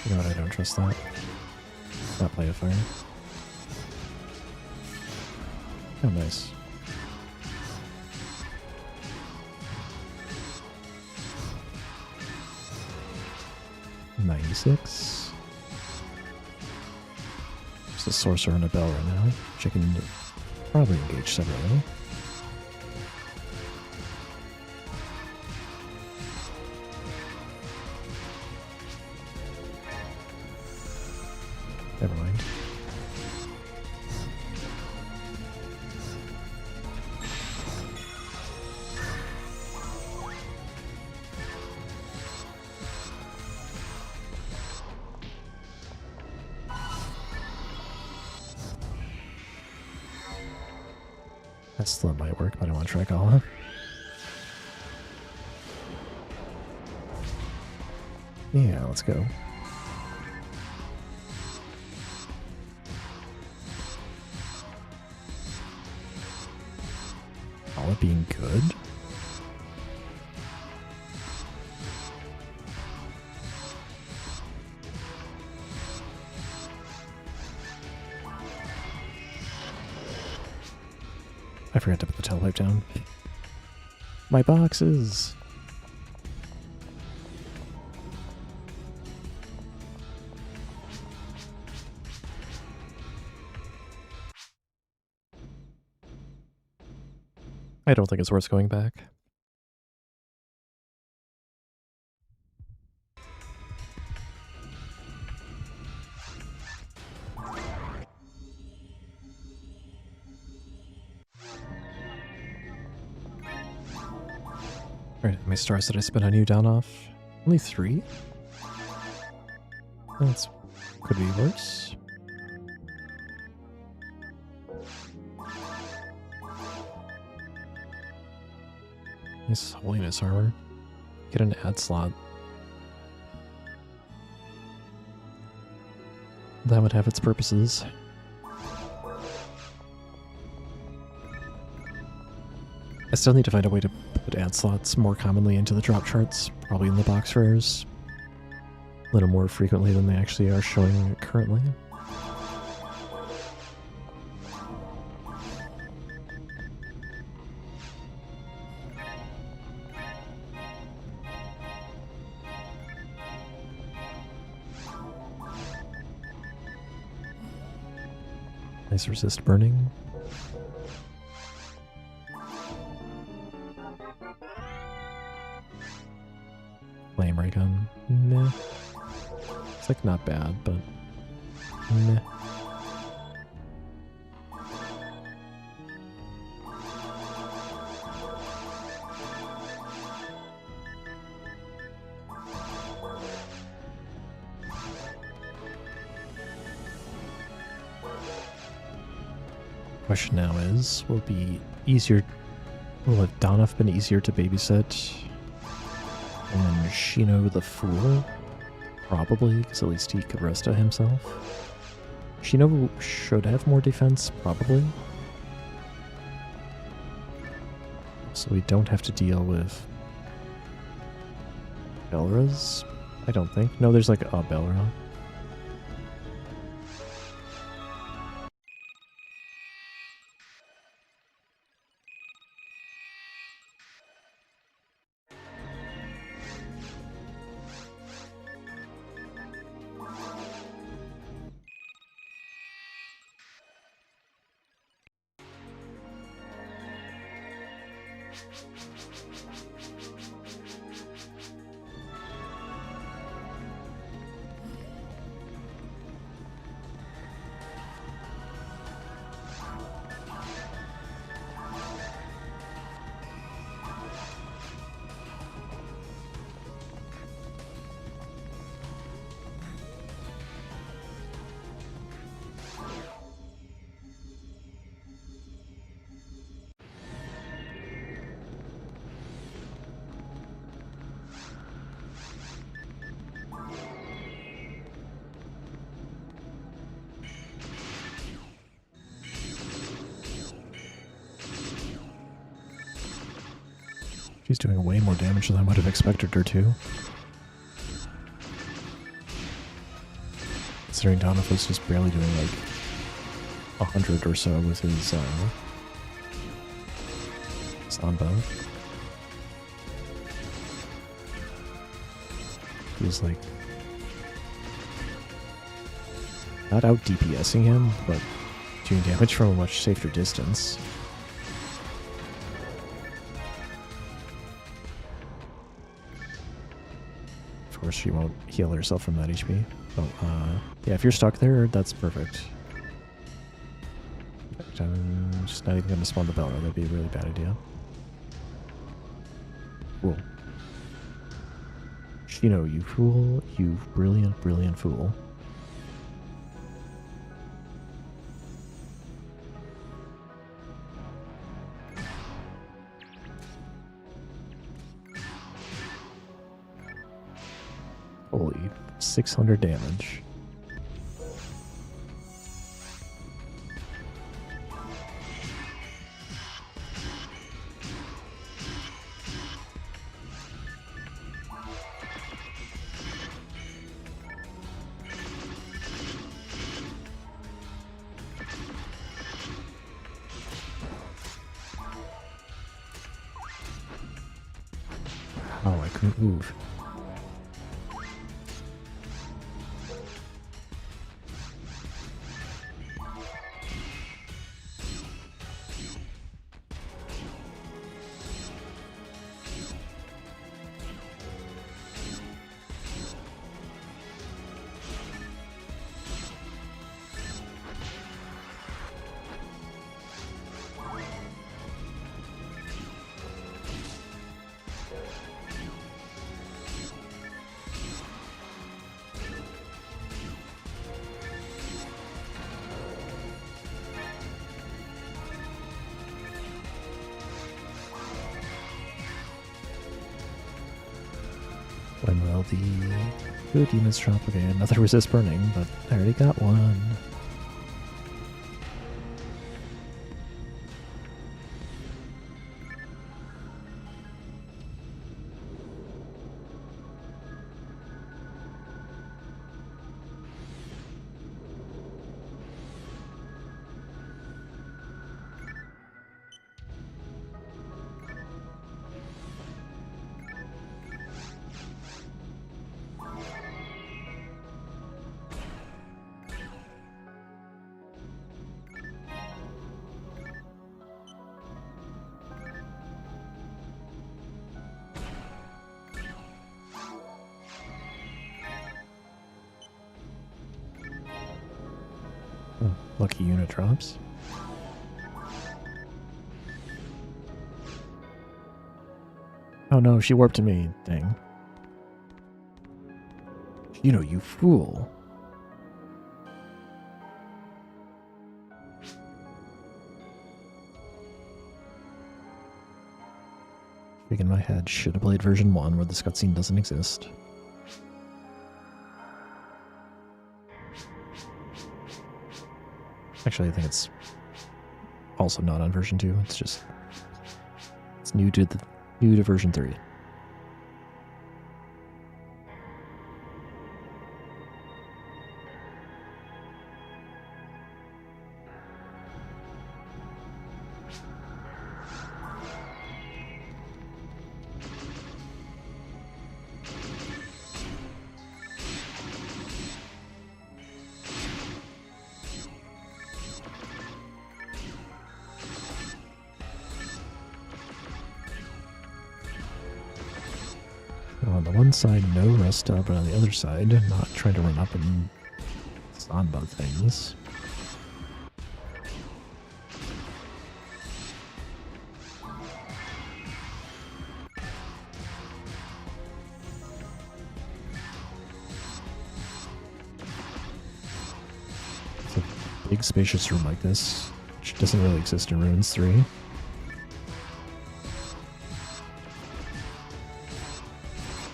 You know what? I don't trust that. Not play a fire. Oh, nice. $96. There's a sorcerer and a bell right now, which I can probably engage separately. Never mind. That still might work, but I want to try Gala. Yeah, let's go. All it being good? I forgot to put the telepipe down. My boxes! I don't think it's worth going back. Alright, how many stars did I spend on you, down off? Only 3? That's could be worse. Nice holiness armor. Get an ad slot. That would have its purposes. I still need to find a way to put ad slots more commonly into the drop charts, probably in the box rares. A little more frequently than they actually are showing currently. Nice resist burning. Flame ray gun. Meh. It's like not bad, but meh. Question now is, will have Donov been easier to babysit than Shino the Fool? Probably, because at least he could resto himself. Shino should have more defense, probably. So we don't have to deal with Belras, I don't think. No, there's like a Belra. She's doing way more damage than I would have expected her to. Considering Donif was just barely doing like 100 or so with his Samba. He was like not out DPSing him, but doing damage from a much safer distance. Of course, she won't heal herself from that HP. But, yeah, if you're stuck there, that's perfect. In fact, I'm just not even going to spawn the Bella. That'd be a really bad idea. Cool. Shino, you fool. You brilliant, brilliant fool. Holy, 600 damage. Oh, I couldn't move. When will the good demons drop? Okay, another resist burning, but I already got one. Oh, lucky unit drops. Oh no, she warped to me. Dang. You know, you fool. Shaking my head. Should have played version 1 where this cutscene doesn't exist. Actually, I think it's also not on version 2. It's just it's new to version 3. On the one side, no rest stop, but on the other side, not trying to run up and samba things. It's a big spacious room like this, which doesn't really exist in Ruins 3.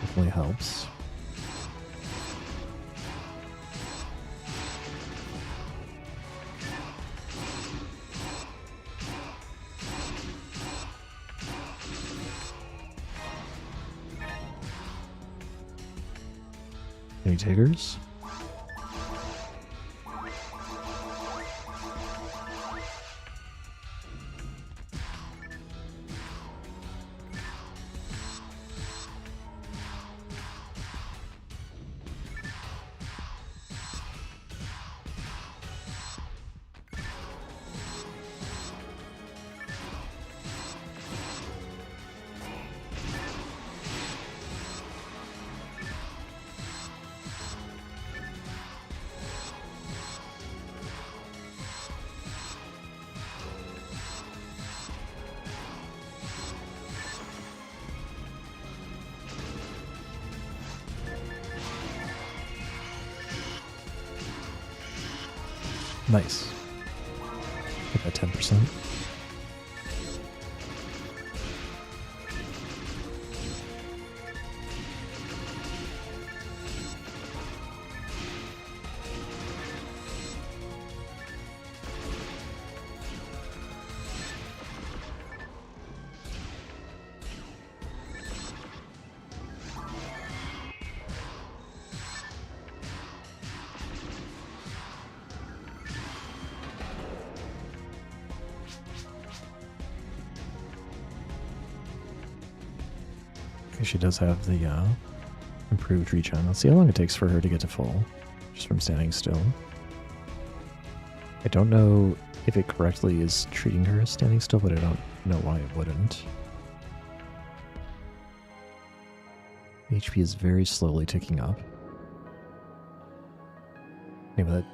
Definitely helps. Any takers? Nice. Hit that 10%. She does have the improved regen. Let's see how long it takes for her to get to full, just from standing still. I don't know if it correctly is treating her as standing still, but I don't know why it wouldn't. HP is very slowly ticking up. Anyway,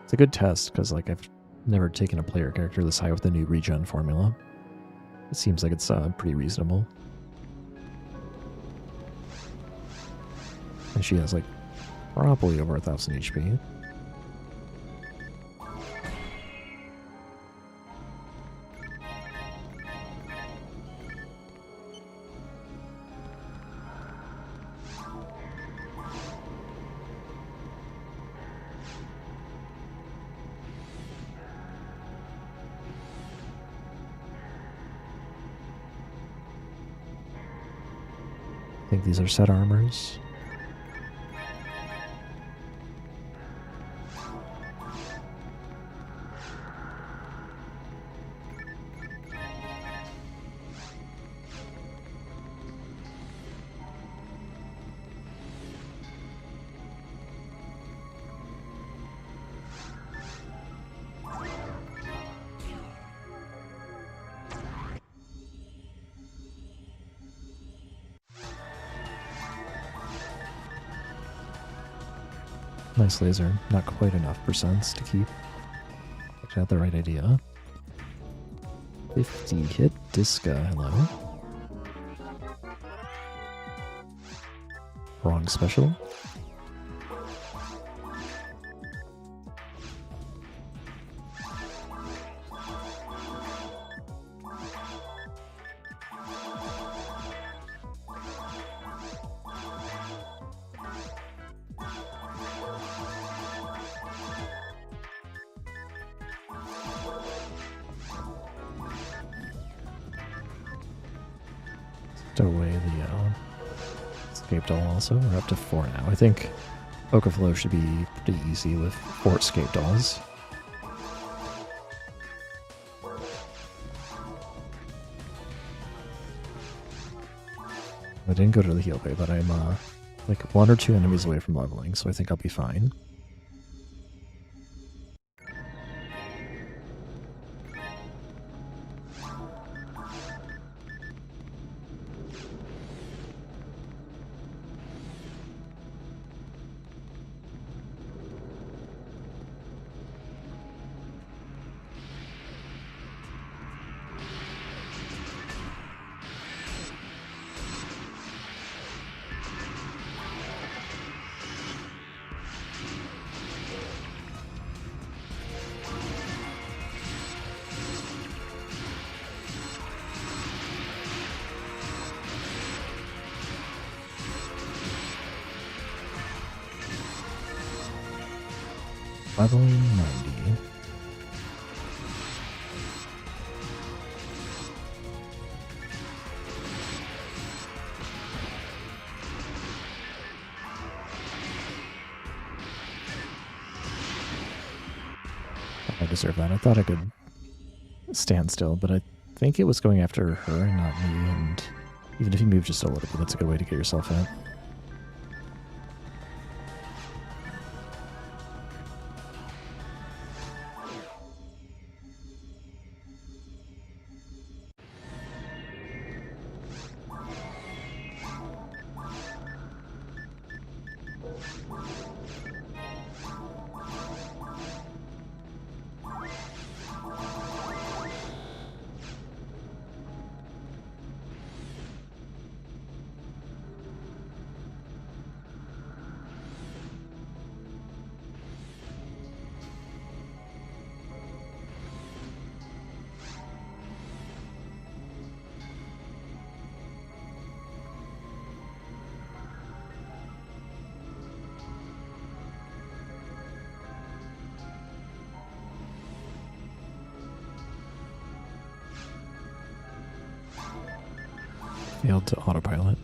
it's a good test, because like I've never taken a player character this high with the new regen formula. It seems like it's pretty reasonable. And she has like probably over 1,000 HP. I think these are set armors. Nice laser. Not quite enough percents to keep. But I had the right idea. 50 hit Disca. Hello. Wrong special. Away the escape doll also. We're up to 4 now. I think Okaflow should be pretty easy with 4 escape dolls. I didn't go to the heal bay, but I'm like 1 or 2 enemies away from leveling, so I think I'll be fine. Leveling 90. I deserve that. I thought I could stand still, but I think it was going after her and not me, and even if you move just a little bit, that's a good way to get yourself in. Failed to autopilot.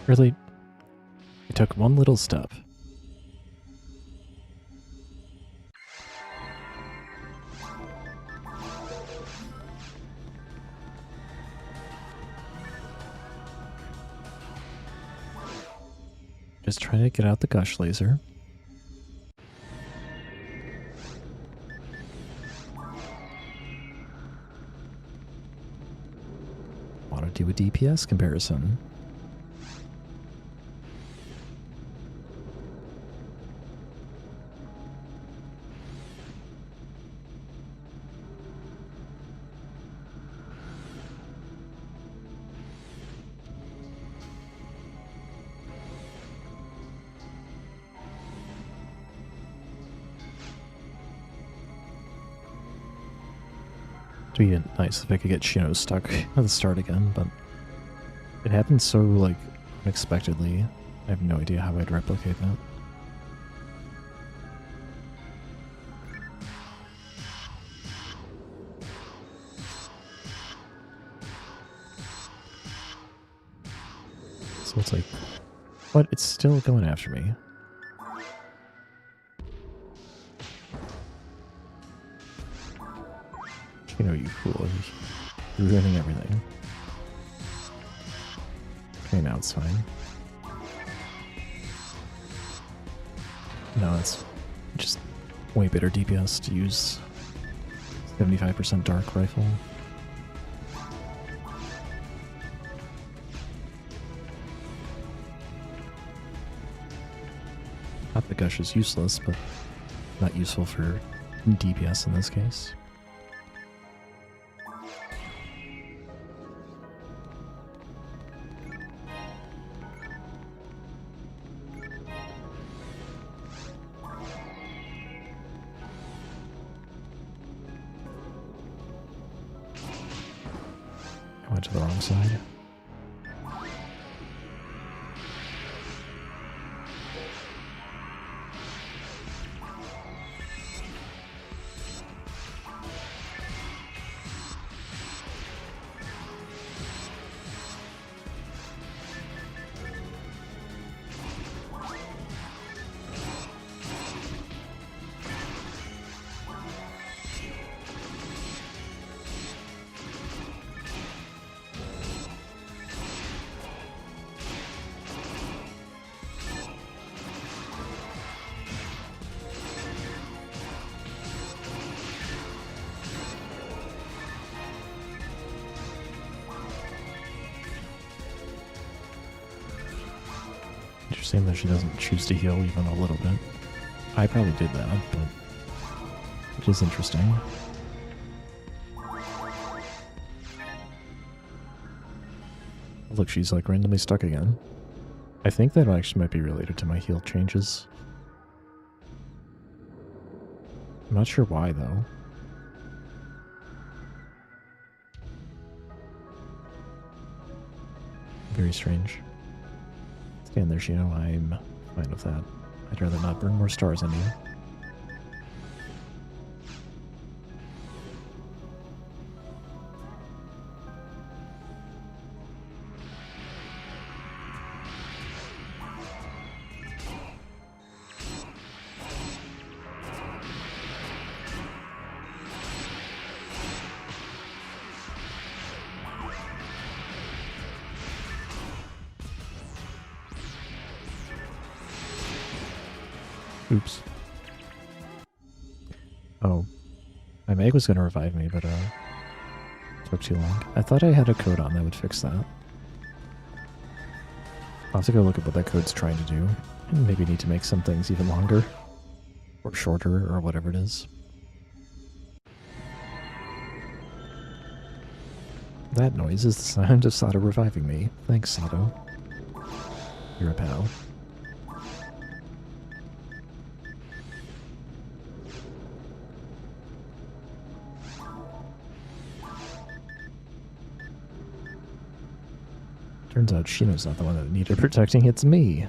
Really? It took one little step. Just trying to get out the gush laser. Want to do a DPS comparison. It'd be nice if I could get Shino stuck at the start again, but it happened so, like, unexpectedly. I have no idea how I'd replicate that. So it's like, but it's still going after me. You know, you fool. You're ruining everything. Okay, now it's fine. No, it's just way better DPS to use 75% dark rifle. Not that Gush is useless, but not useful for DPS in this case. I went to the wrong side. Interesting that she doesn't choose to heal even a little bit. I probably did that, but it is interesting. Look, she's like randomly stuck again. I think that actually might be related to my heal changes. I'm not sure why though. Very strange. Stand there, Shino. I'm fine with that. I'd rather not burn more stars on you. Oops. Oh. My Meg was going to revive me, but took too long. I thought I had a code on that would fix that. I'll have to go look at what that code's trying to do. And maybe need to make some things even longer. Or shorter, or whatever it is. That noise is the sound of Sato reviving me. Thanks, Sato. You're a pal. Turns out Shino's not the one that needed protecting, it's me.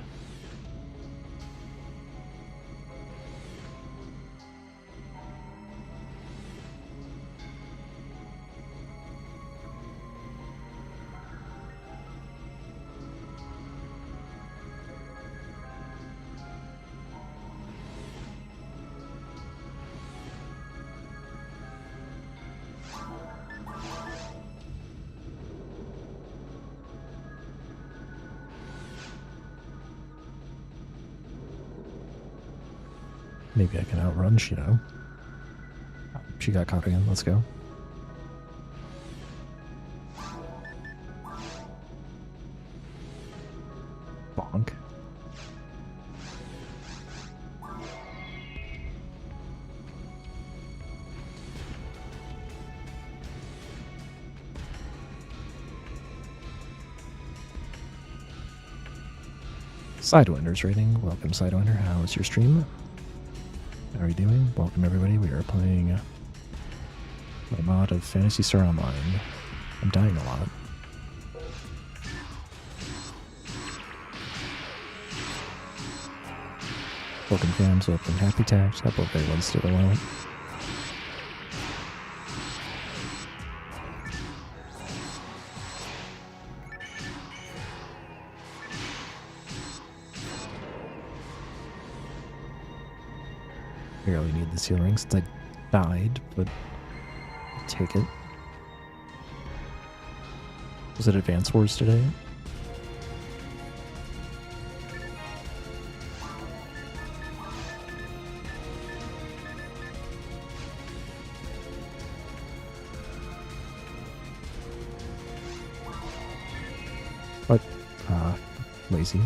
Maybe I can outrun Shino. She got caught again. Let's go. Bonk. Sidewinder's rating. Welcome, Sidewinder. How is your stream? How are you doing? Welcome, everybody. We are playing my mod of Phantasy Star Online. I'm dying a lot. Welcome, fans. Welcome, Happy Tax. I hope everyone's doing well. Barely need the seal ring since I died, but I'll take it. Was it Advance Wars today? What? Lazy.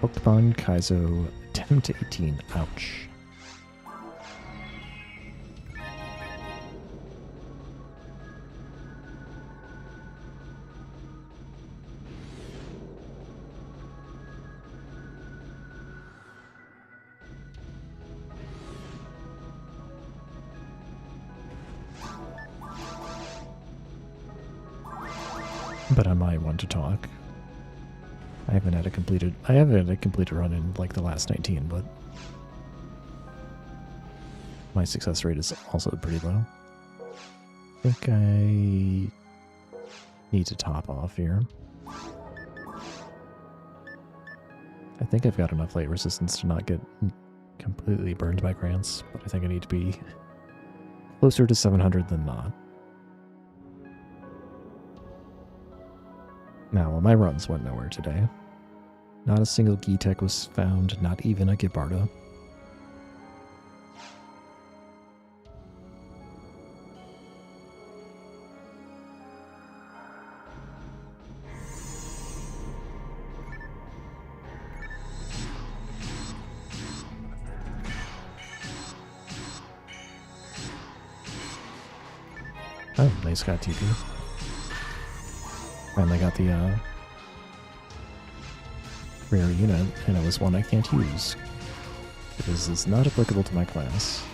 Pokemon Kaizo 10 to 18. Ouch. But I might want to talk. I haven't had a completed run in like the last 19, but my success rate is also pretty low. I think I need to top off here. I think I've got enough light resistance to not get completely burned by grants, but I think I need to be closer to 700 than not. Now, my runs went nowhere today. Not a single G-Tech was found, not even a Gibarda. Oh, nice got TP. Finally got the rare unit, and it was one I can't use because it's not applicable to my class.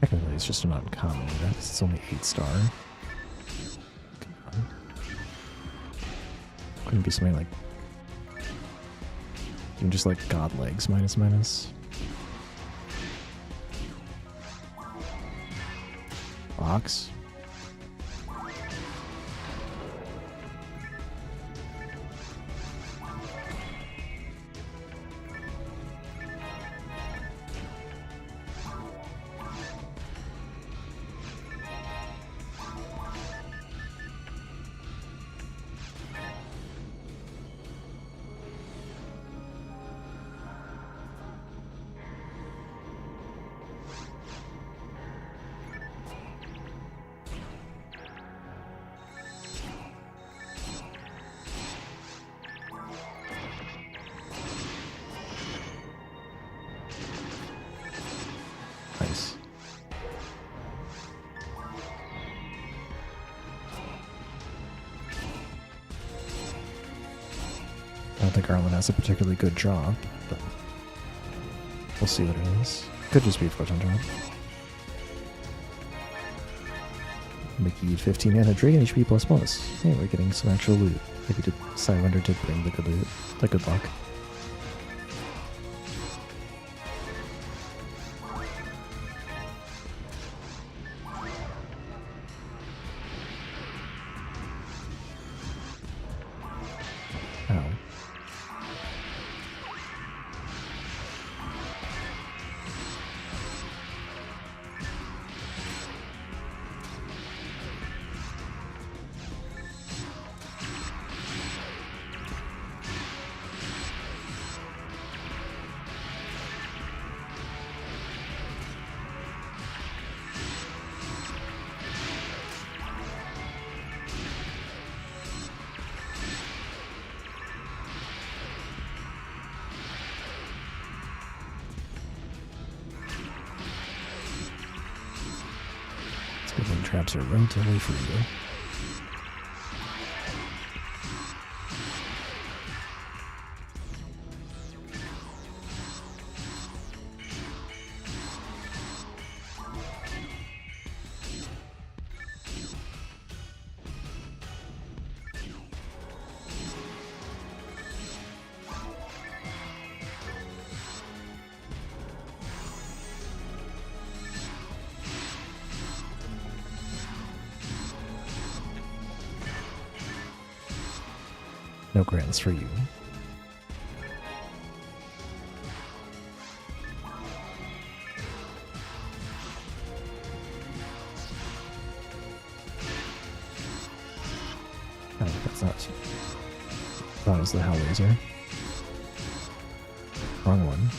Technically, it's just an uncommon event. It's only 8-star. Come on. Couldn't be something like... Even just like God legs --. Box. don't think Arlen has a particularly good drop, but we'll see what it is. Could just be a photon drop. Mickey 15 mana, Dragon HP++. Hey, we're getting some actual loot. Maybe Sidewinder did bring the good loot. The good luck. Ow. Spinning traps are relatively free though. No grants for you. Oh, that's not. That was the Hellraiser. Wrong one.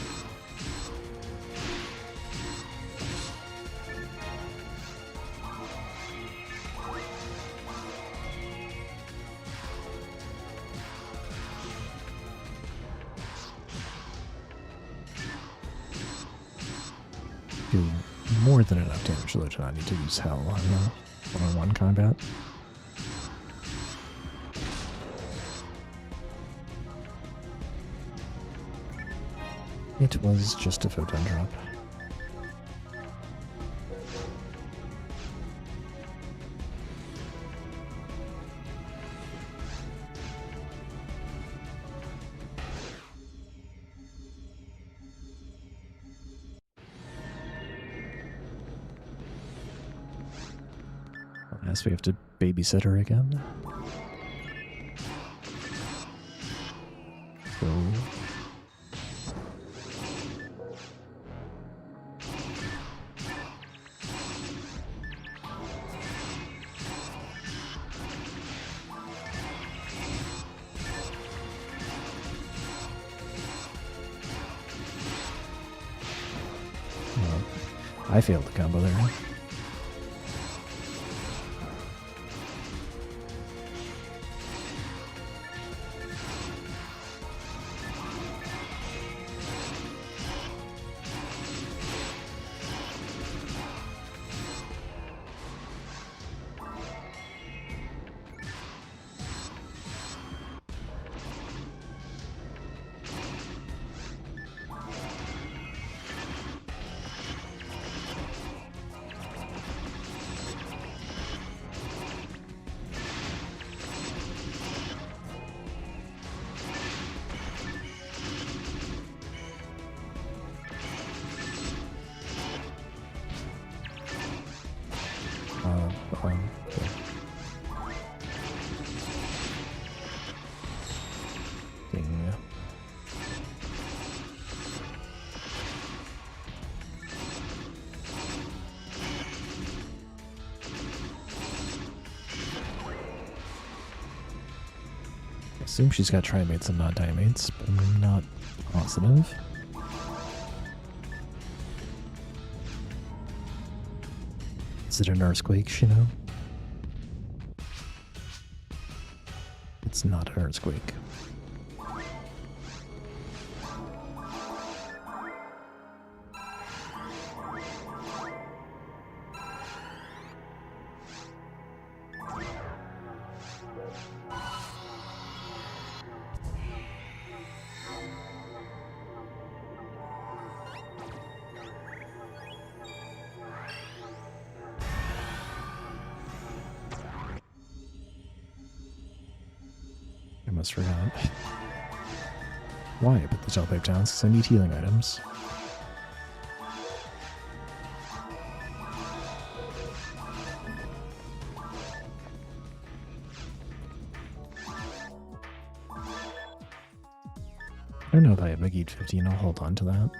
Do more than enough damage though to not need to use Hell on one-on-one combat. It was just a photon drop. Unless we have to babysit her again. So I failed the combo there. Okay. Ding. I assume she's got trimates and not dimates, but I'm not positive. Is it an earthquake, you know? It's not an earthquake. almost forgot. Why I put the gel pipe down? Because I need healing items. I don't know if I have Big Eat 15, I'll hold on to that.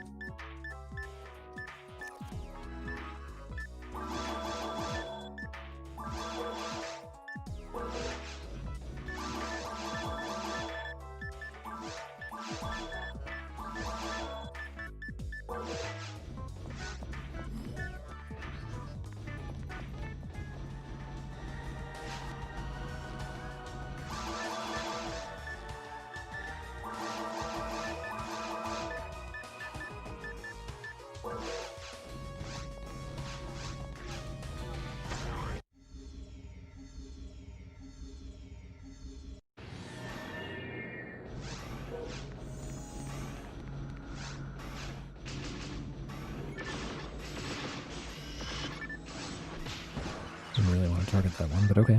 Didn't really want to target that one, but okay.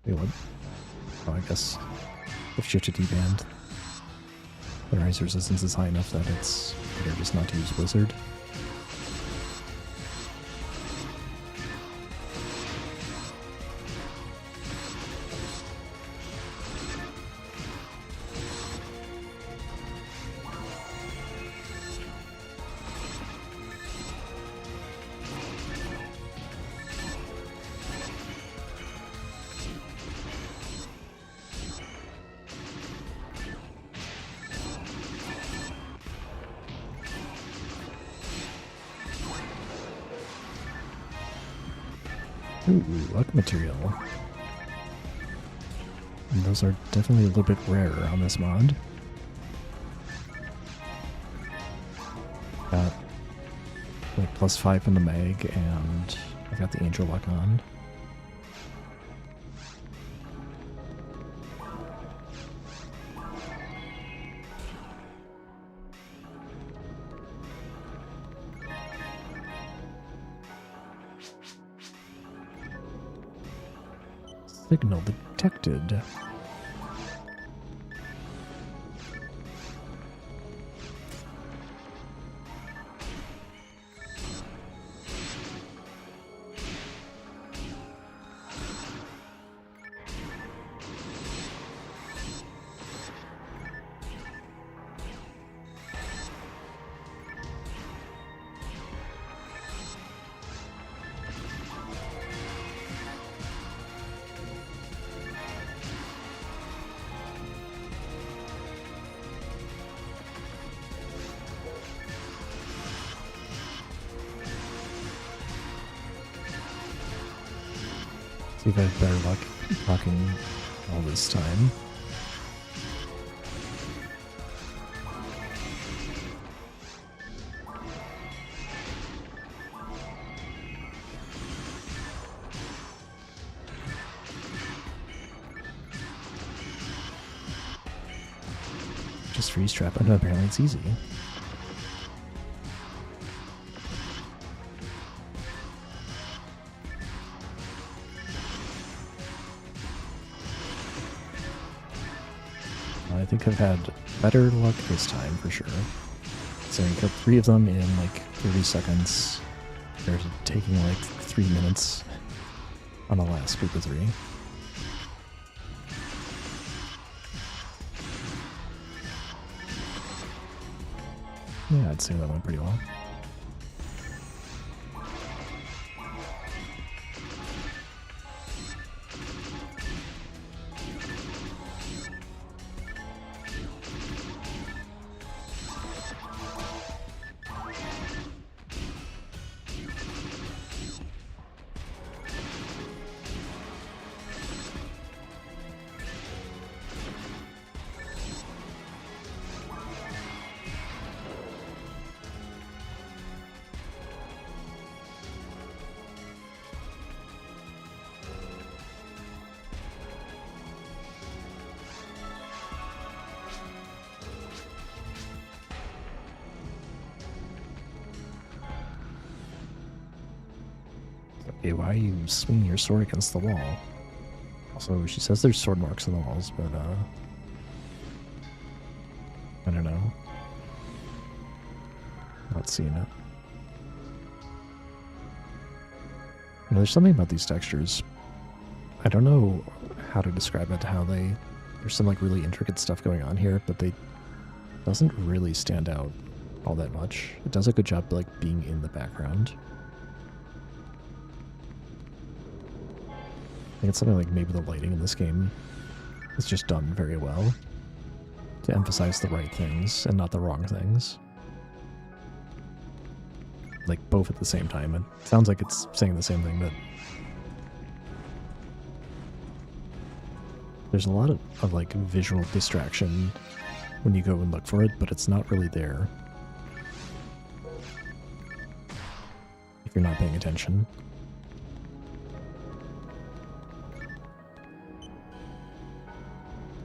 Wait, what? Oh, I guess if shift to D-band, the rise resistance is high enough that it's better just not to use Blizzard. Ooh, luck material. And those are definitely a little bit rarer on this mod. Got like +5 from the mag, and I got the angel luck on. Signal detected. See if I have better luck blocking all this time. Just freeze trap. Oh no, apparently it's easy. I think I've had better luck this time for sure. So I killed 3 of them in like 30 seconds. They're taking like 3 minutes on the last group of 3. Yeah, I'd say that went pretty well. Okay, why are you swinging your sword against the wall? Also, she says there's sword marks on the walls, but, I don't know. Not seeing it. You know, there's something about these textures. I don't know how to describe it, how they... There's some, like, really intricate stuff going on here, but they... doesn't really stand out all that much. It does a good job, like, being in the background. I think it's something like maybe the lighting in this game is just done very well to emphasize the right things and not the wrong things. Like, both at the same time. It sounds like it's saying the same thing, but there's a lot of like visual distraction when you go and look for it, but it's not really there if you're not paying attention.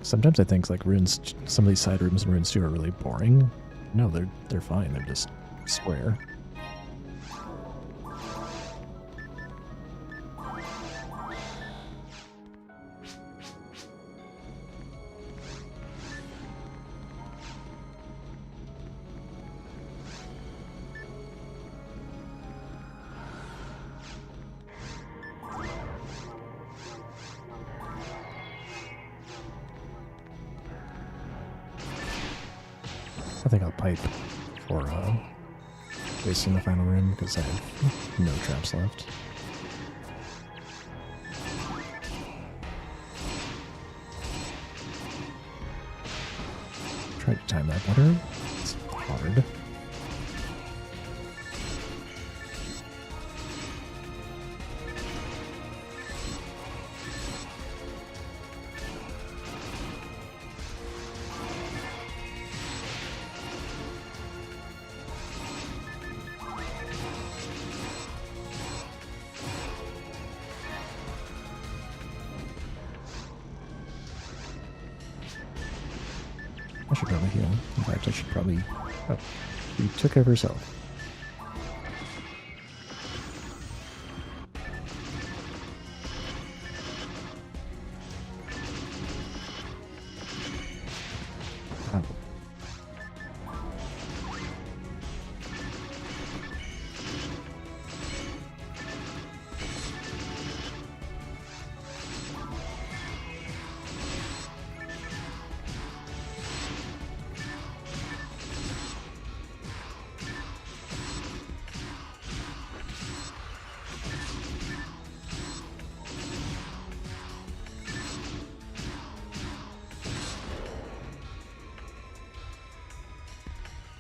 Sometimes I think like runes, some of these side rooms in Runes 2 are really boring. No, they're fine. They're just square. I think I'll pipe for wasting the final room because I have no traps left. Try to time that better. It's hard. I should probably heal. In fact, I should probably... Oh, she took care of herself. Oh.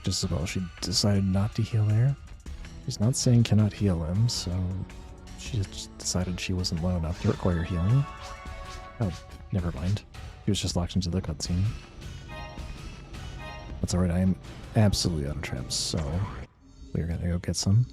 Just as well she decided not to heal there. She's not saying cannot heal him, so she just decided she wasn't low enough to require healing. Oh, never mind. He was just locked into the cutscene. That's alright, I am absolutely out of traps, so we're gonna go get some.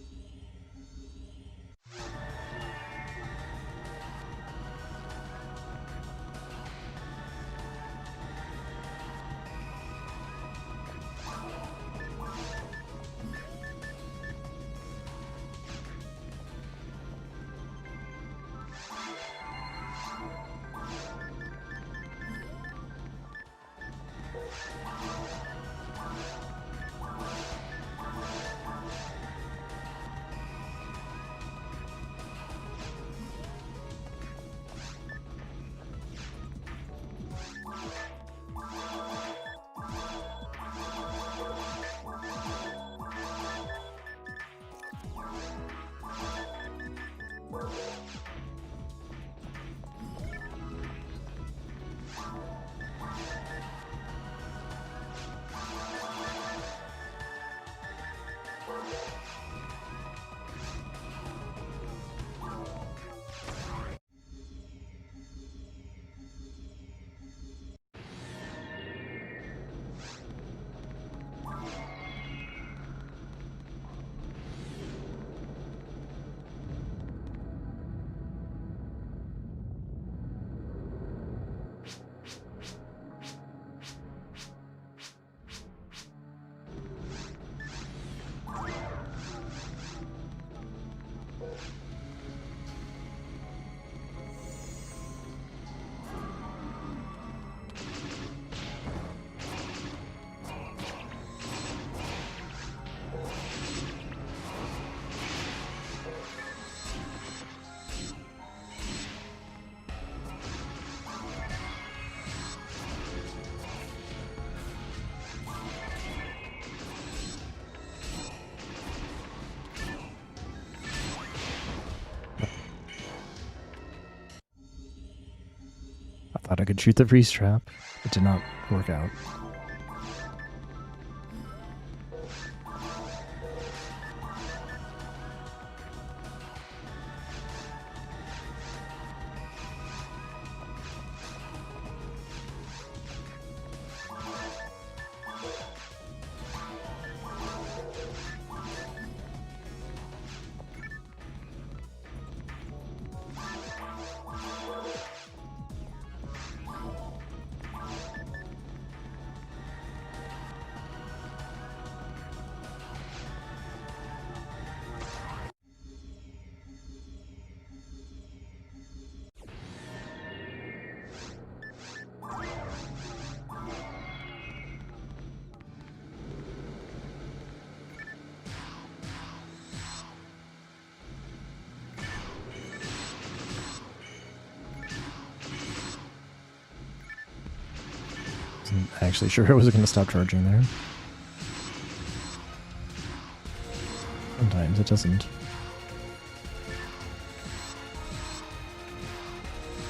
Thought I could shoot the freeze trap. It did not work out. Actually sure I wasn't going to stop charging there. Sometimes it doesn't.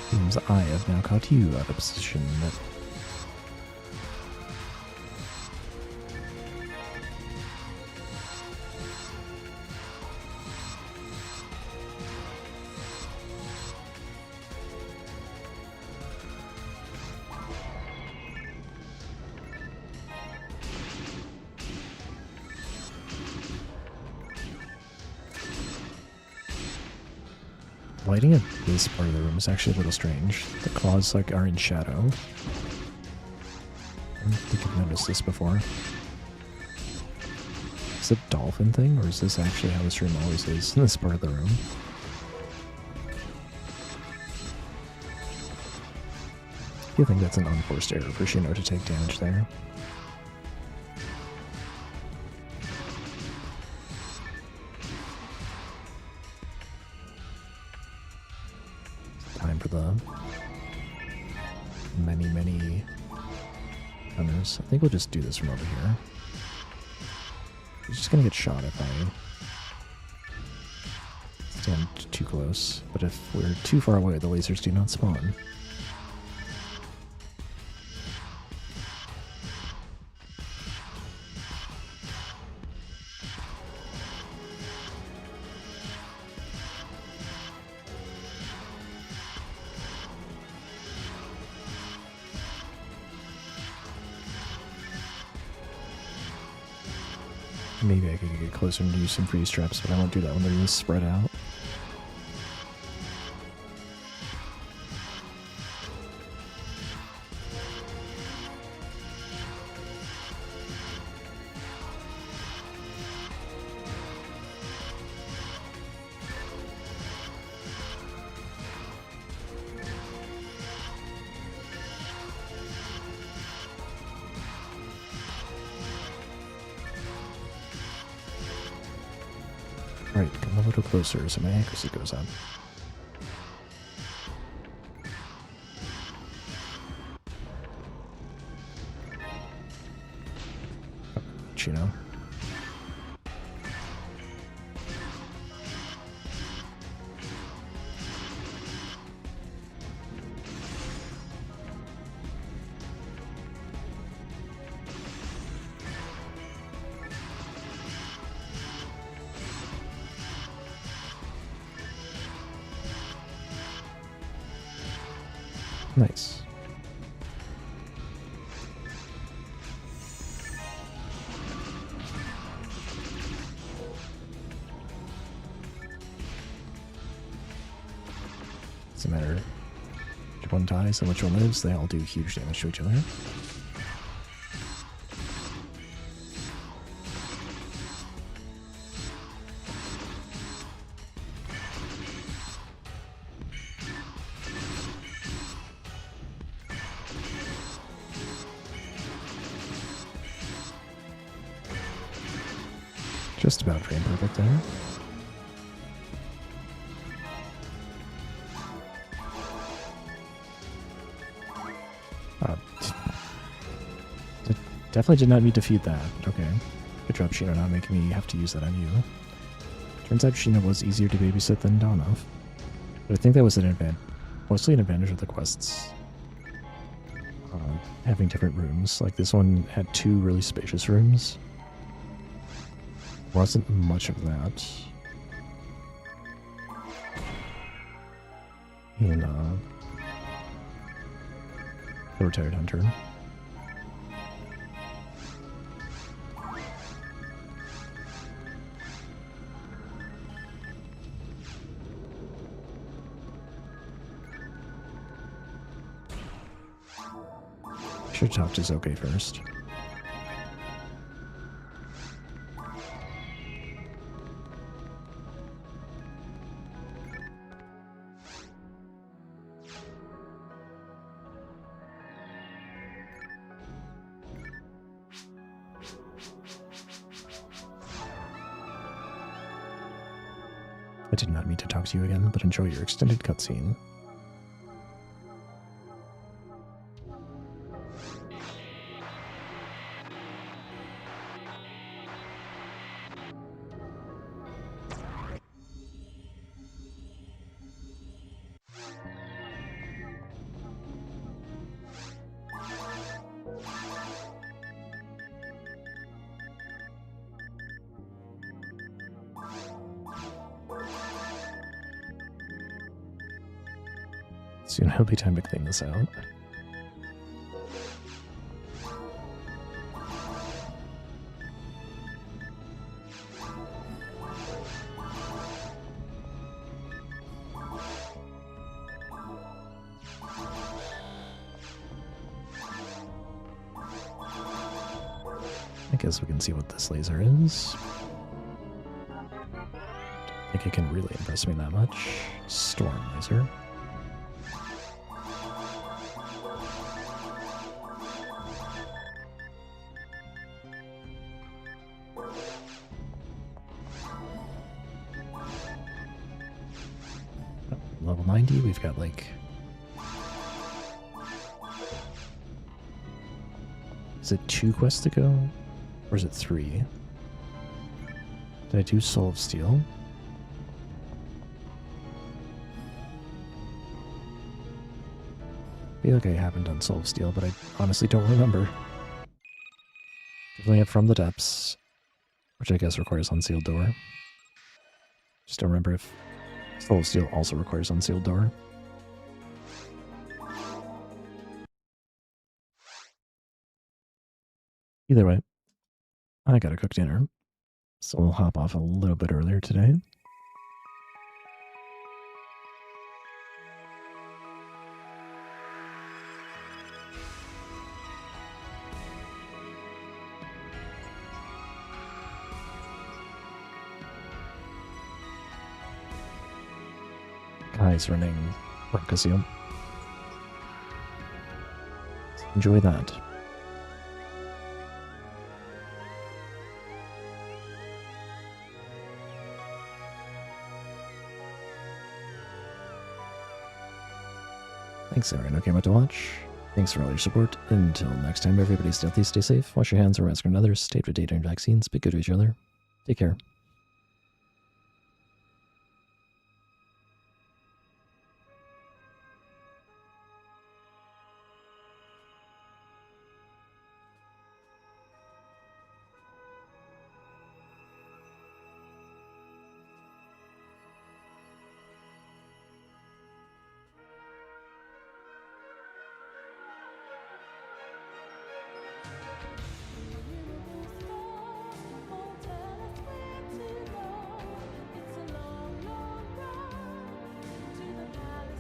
Seems I have now caught you out of position. Lighting at this part of the room is actually a little strange. The claws are in shadow. I don't think I've noticed this before. Is it a dolphin thing, or is this actually how this room always is in this part of the room? I think that's an unforced error for Shino to take damage there. Time for the many gunners. I think we'll just do this from over here. He's just gonna get shot if I stand too close. But if we're too far away, the lasers do not spawn. Maybe I could get closer and use some freeze traps, but I won't do that when they're just spread out. Right, come a little closer so my accuracy goes up. You know. Nice. Doesn't matter which one dies and which one lives, they all do huge damage to each other. Just about frame perfect there. Definitely did not mean to feed that. Okay. Good job, Shino, not making me have to use that on you. Turns out Shino was easier to babysit than Donov. But I think that was mostly an advantage of the quests. having different rooms. Like this one had 2 really spacious rooms. Wasn't much of that in the Retired Hunter. Should talk to Zoke first. I did not mean to talk to you again, but enjoy your extended cutscene. Soon it'll be time to clean this out. I guess we can see what this laser is. I think it can really impress me that much. Storm laser. Level 90, we've got like... Is it 2 quests to go? Or is it 3? Did I do Soul of Steel? I feel like I haven't done Soul of Steel, but I honestly don't remember. Definitely have From the Depths, which I guess requires Unsealed Door. Just don't remember if Soul of Steel also requires Unsealed Door. Either way, I gotta cook dinner, so we'll hop off a little bit earlier today. Kai's running Rockazoo. Enjoy that. Thanks everyone who came out to watch. Thanks for all your support. Until next time, everybody stay healthy, stay safe, wash your hands, or ask others, stay up to date on vaccines, be good to each other. Take care.